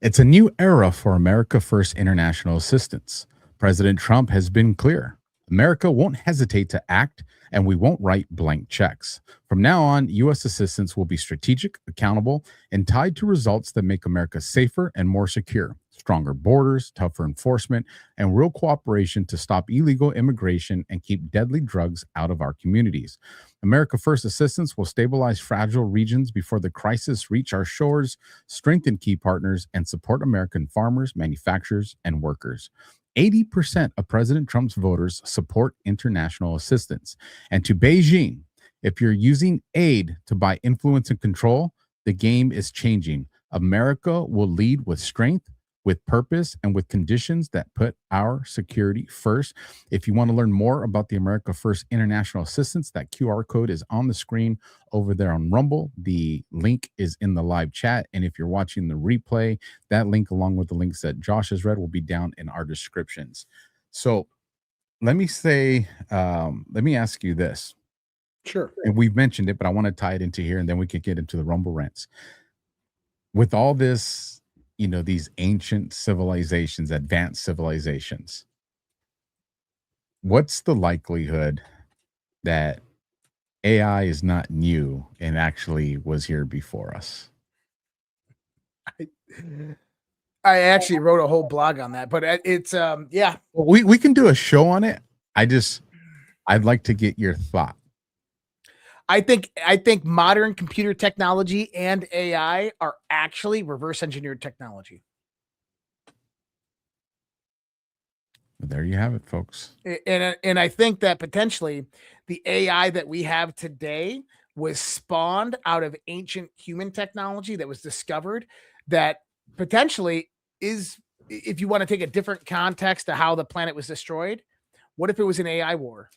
It's a new era for America First International Assistance. President Trump has been clear. America won't hesitate to act, and we won't write blank checks. From now on, U.S. assistance will be strategic, accountable, and tied to results that make America safer and more secure. stronger borders, tougher enforcement, and real cooperation to stop illegal immigration and keep deadly drugs out of our communities. America First assistance will stabilize fragile regions before the crisis reach our shores, strengthen key partners, and support American farmers, manufacturers, and workers. 80% of President Trump's voters support international assistance. And to Beijing, if you're using aid to buy influence and control, the game is changing. America will lead with strength, with purpose, and with conditions that put our security first. If you want to learn more about the America First International Assistance, that QR code is on the screen over there on Rumble. The link is in the live chat. And if you're watching the replay, that link, along with the links that Josh has read, will be down in our descriptions. So let me ask you this. Sure. And we've mentioned it, but I want to tie it into here, and then we could get into the Rumble rants. With all this, these ancient civilizations, advanced civilizations, what's the likelihood that AI is not new and actually was here before us? I actually wrote a whole blog on that, but it's yeah. We can do a show on it. I'd like to get your thought. I think modern computer technology and AI are actually reverse engineered technology. There you have it, folks. And I think that potentially the AI that we have today was spawned out of ancient human technology that was discovered, that potentially is, if you want to take a different context to how the planet was destroyed, what if it was an AI war?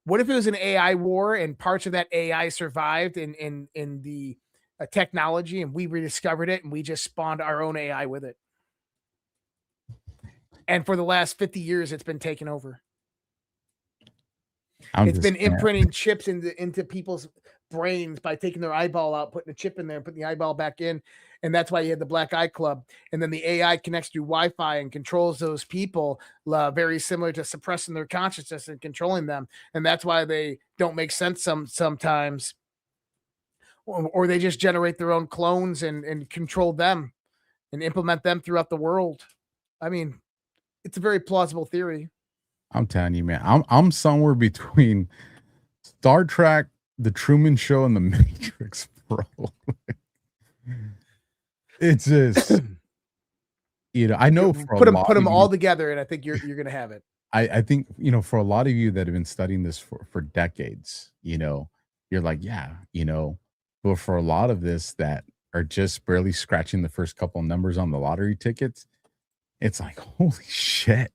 What if it was an AI war and parts of that AI survived in the technology, and we rediscovered it and we just spawned our own AI with it? And for the last 50 years, it's been taken over. It's been imprinting chips into people's brains by taking their eyeball out, putting a chip in there, and putting the eyeball back in. And that's why you had the Black Eye Club. And then the AI connects through Wi-Fi and controls those people, very similar to suppressing their consciousness and controlling them. And that's why they don't make sense sometimes. Or they just generate their own clones and control them and implement them throughout the world. I mean, it's a very plausible theory. I'm telling you, man, I'm somewhere between Star Trek, The Truman Show, and The Matrix, bro. It's just, I know for put them all together, and I think you're gonna have it. I think, for a lot of you that have been studying this for decades, you're like, yeah, but for a lot of this that are just barely scratching the first couple of numbers on the lottery tickets, it's like, holy shit.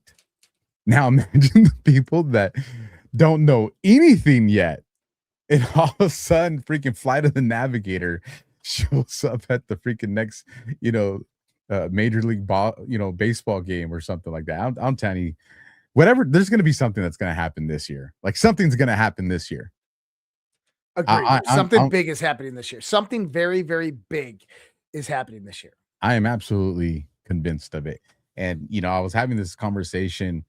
Now imagine the people that don't know anything yet, and all of a sudden freaking Flight of the Navigator shows up at the freaking next, major league baseball game or something like that. I'm telling you, whatever, there's going to be something that's going to happen this year. Like, something's going to happen this year. Agreed. Something big is happening this year. Something very, very big is happening this year. I am absolutely convinced of it. And, I was having this conversation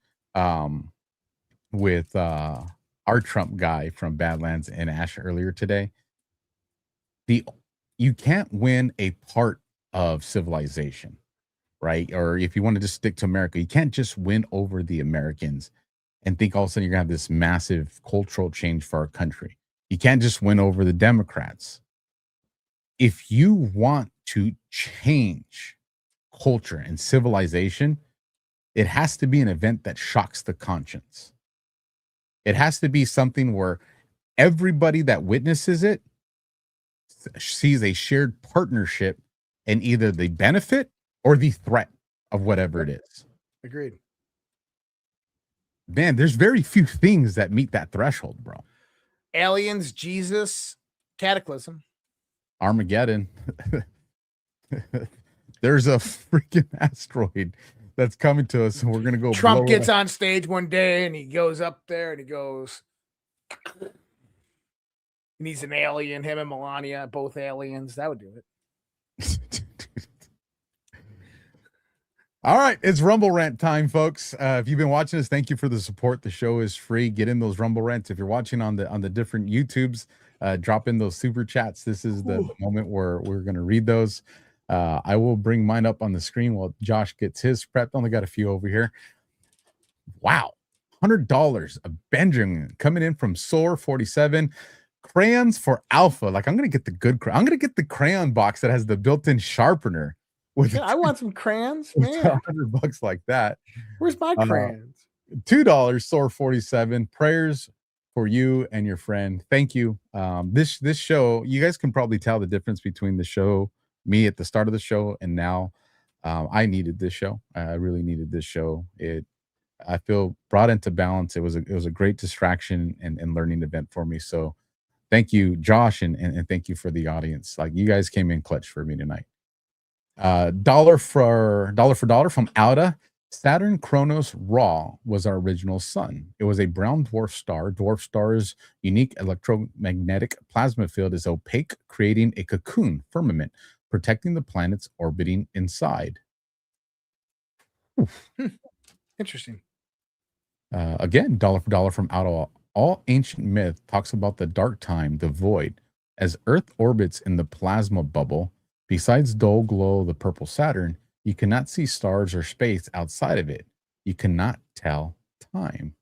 with our Trump guy from Badlands and Ash earlier today. You can't win a part of civilization, right? Or if you want to just stick to America, you can't just win over the Americans and think all of a sudden you're going to have this massive cultural change for our country. You can't just win over the Democrats. If you want to change culture and civilization, it has to be an event that shocks the conscience. It has to be something where everybody that witnesses it sees a shared partnership in either the benefit or the threat of whatever it is. Agreed. Man, there's very few things that meet that threshold, bro. Aliens, Jesus, Cataclysm, Armageddon. There's a freaking asteroid that's coming to us, and we're gonna go. Trump gets on stage one day, and he goes up there, and he goes, and he's an alien. Him and Melania, both aliens. That would do it. All right, it's Rumble Rant time, folks. If you've been watching this, thank you for the support. The show is free. Get in those Rumble Rants. If you're watching on the different YouTubes, drop in those super chats. This is the moment where we're going to read those. I will bring mine up on the screen while Josh gets his prepped. Only got a few over here. Wow. $100. A Benjamin coming in from Soar47. Crayons for Alpha. Like, I'm going to get the good I'm going to get the crayon box that has the built-in sharpener. With Yeah, I want some crayons, with man. $100 like that. Where's my crayons? $2, Soar47. Prayers for you and your friend. Thank you. This show, you guys can probably tell the difference between the show, me at the start of the show, and now. I needed this show. I really needed this show. I feel brought into balance. It was a great distraction and learning event for me. So thank you, Josh, and thank you for the audience. Like, you guys came in clutch for me tonight. Dollar for dollar from Auda. Saturn Kronos Ra was our original sun. It was a brown dwarf star. Dwarf star's unique electromagnetic plasma field is opaque, creating a cocoon firmament, protecting the planets orbiting inside. Interesting. Again, dollar for dollar from Auda. All ancient myth talks about the dark time, the void, as Earth orbits in the plasma bubble. Besides dull glow of the purple Saturn, you cannot see stars or space outside of it. You cannot tell time.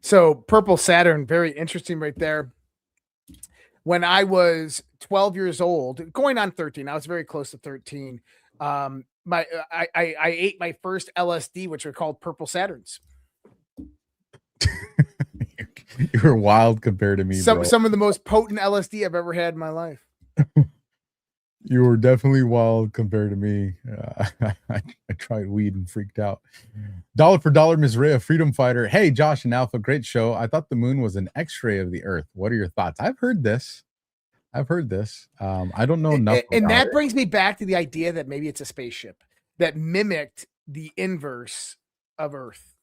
So purple Saturn, very interesting right there. When I was 12 years old, going on 13, I was very close to 13. I ate my first LSD, which were called purple Saturns. You were wild compared to me, bro. Some of the most potent LSD I've ever had in my life. You were definitely wild compared to me. I tried weed and freaked out. Dollar for dollar, Ms. Rhea, freedom fighter. Hey, Josh and Alpha, great show. I thought the moon was an X-ray of the Earth. What are your thoughts? I've heard this. I don't know enough. And that brings me back to the idea that maybe it's a spaceship that mimicked the inverse of Earth.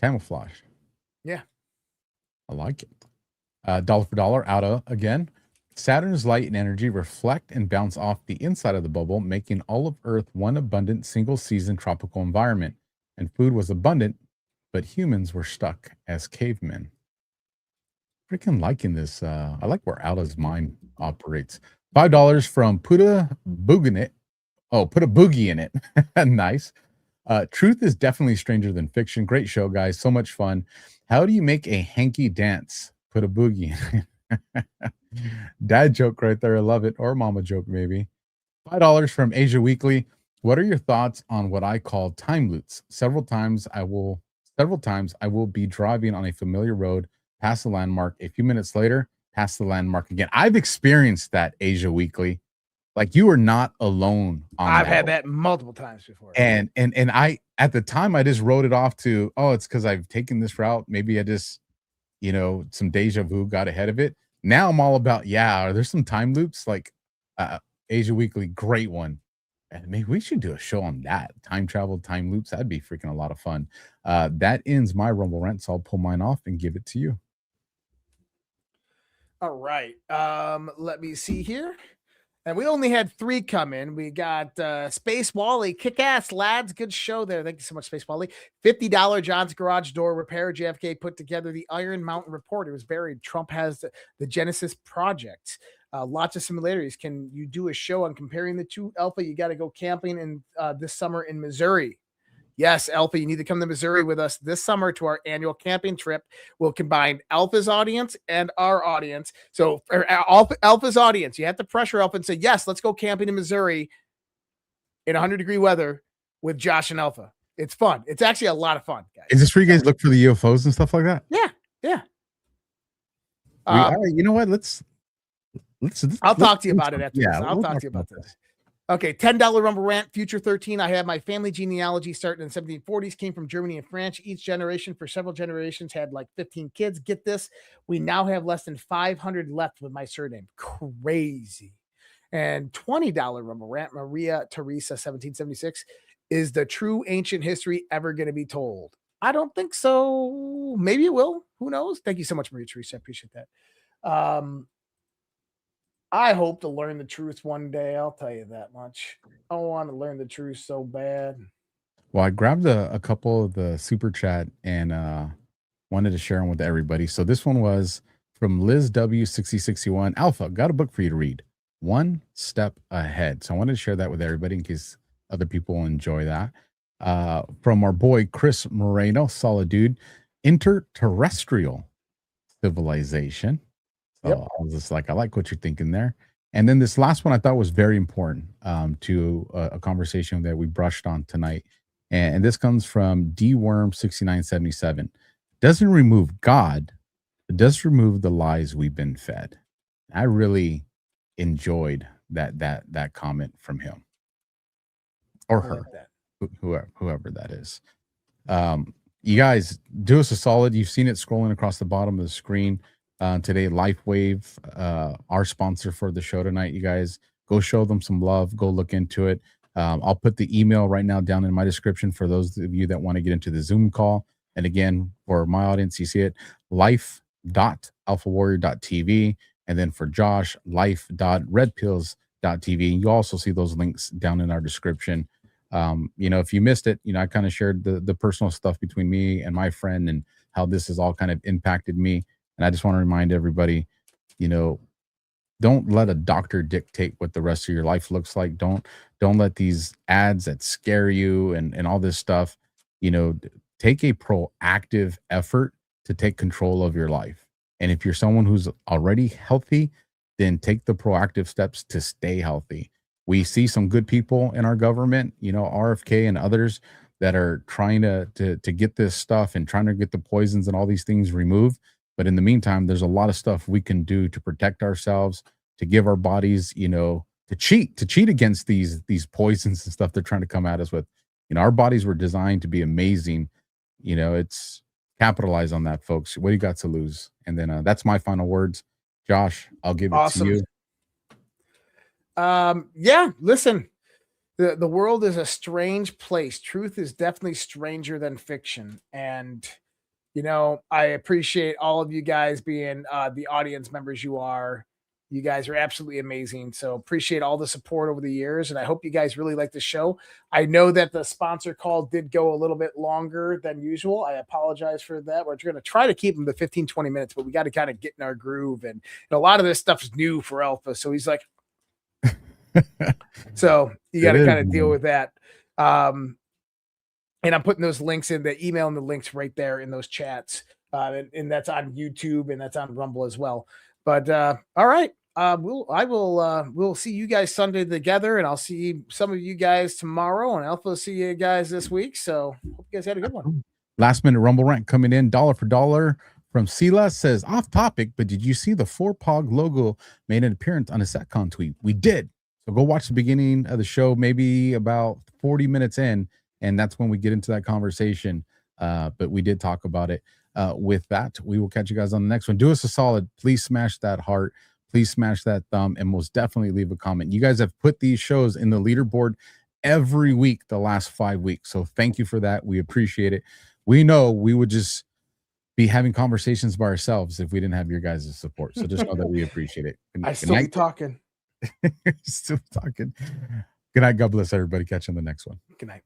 Camouflage. Yeah. I like it. Dollar for dollar, Auda again. Saturn's light and energy reflect and bounce off the inside of the bubble, making all of Earth one abundant single-season tropical environment. And food was abundant, but humans were stuck as cavemen. Freaking liking this. I like where Auda's mind operates. $5 from Put a Boogie in it. Oh, put a boogie in it. Nice. Truth is definitely stranger than fiction. Great show, guys. So much fun. How do you make a hanky dance? Put a boogie in it. Dad joke right there. I love it. Or mama joke, maybe. $5 from Asia Weekly. What are your thoughts on what I call time loops? Several times I will be driving on a familiar road, past the landmark. A few minutes later, past the landmark again. I've experienced that, Asia Weekly. Like, you are not alone on I've had that multiple times before. And I, at the time, I just wrote it off to, oh, it's because I've taken this route. Maybe I just, some deja vu got ahead of it. Now I'm all about, are there some time loops? Like Asia Weekly, great one. And maybe we should do a show on that. Time travel, time loops. That'd be freaking a lot of fun. That ends my Rumble rant, so I'll pull mine off and give it to you. All right. Let me see here. And we only had 3 come in. We got Space Wally, kick-ass lads. Good show there. Thank you so much, Space Wally. $50 John's Garage Door Repair. JFK put together the Iron Mountain Report. It was buried. Trump has the Genesis Project. Lots of similarities. Can you do a show on comparing the two? Alpha, you got to go camping in this summer in Missouri. Yes, Alpha, you need to come to Missouri with us this summer to our annual camping trip. We'll combine Alpha's audience and our audience. So for Alpha's audience, you have to pressure Alpha and say, yes, let's go camping in Missouri in 100-degree weather with Josh and Alpha. It's fun. It's actually a lot of fun, guys. Is this where you guys look for the UFOs and stuff like that? Yeah. You know what? Let's I'll talk to you about it after this. I'll we'll talk to you about this. Okay, $10 Rumble Rant, Future 13. I have my family genealogy starting in the 1740s, came from Germany and France. Each generation for several generations had like 15 kids. Get this, we now have less than 500 left with my surname. Crazy. And $20 Rumble Rant, Maria Teresa, 1776. Is the true ancient history ever going to be told? I don't think so. Maybe it will. Who knows? Thank you so much, Maria Teresa. I appreciate that. I hope to learn the truth one day. I'll tell you that much. I want to learn the truth so bad. Well, I grabbed a couple of the super chat and wanted to share them with everybody. So this one was from Liz W6061. Alpha, got a book for you to read. one step ahead. So I wanted to share that with everybody in case other people enjoy that. From our boy Chris Moreno, solid dude, interterrestrial civilization. So Yep. I was just like, I like what you're thinking there. And then this last one I thought was very important to a conversation that we brushed on tonight. And this comes from DWorm6977. Doesn't remove God, it does remove the lies we've been fed. I really enjoyed that comment from him or I her, like that. whoever that is. You guys do us a solid. You've seen it scrolling across the bottom of the screen today. LifeWave, our sponsor for the show tonight. You guys go show them some love. Go look into it. I'll put the email right now down in my description for those of you that want to get into the Zoom call. And again, for my audience, you see it, life.alphawarrior.tv. And then for Josh, life.redpills.tv. You also see those links down in our description. If you missed it, I kind of shared the personal stuff between me and my friend and how this has all kind of impacted me. And I just want to remind everybody, don't let a doctor dictate what the rest of your life looks like. Don't let these ads that scare you and all this stuff, take a proactive effort to take control of your life. And if you're someone who's already healthy, then take the proactive steps to stay healthy. We see some good people in our government, RFK and others that are trying to get this stuff and trying to get the poisons and all these things removed. But in the meantime, there's a lot of stuff we can do to protect ourselves, to give our bodies, to cheat against these poisons and stuff they're trying to come at us with. Our bodies were designed to be amazing. It's capitalize on that, folks. What do you got to lose? And then that's my final words. Josh, I'll give it to you. Yeah, listen, the world is a strange place. Truth is definitely stranger than fiction. And, I appreciate all of you guys being the audience members you are. You guys are absolutely amazing. So appreciate all the support over the years. And I hope you guys really like the show. I know that the sponsor call did go a little bit longer than usual. I apologize for that. We're going to try to keep them to 15, 20 minutes, but we got to kind of get in our groove. And a lot of this stuff is new for Alpha. So he's like, so you got to kind of deal with that. And I'm putting those links in the email and the links right there in those chats. And that's on YouTube and that's on Rumble as well. But all right. We'll see you guys Sunday together, and I'll see some of you guys tomorrow, and Alpha will see you guys this week. So hope you guys had a good one. Last minute Rumble rant coming in, dollar for dollar from Sela says, off topic, but did you see the 4POG logo made an appearance on a SatCon tweet? We did. So go watch the beginning of the show, maybe about 40 minutes in, and that's when we get into that conversation. But we did talk about it. With that, we will catch you guys on the next one. Do us a solid. Please smash that heart. Please smash that thumb, and most definitely leave a comment. You guys have put these shows in the leaderboard every week the last 5 weeks. So thank you for that. We appreciate it. We know we would just be having conversations by ourselves if we didn't have your guys' support. So just know that we appreciate it. I still be talking. Still talking. Good night. God bless everybody. Catch you on the next one. Good night.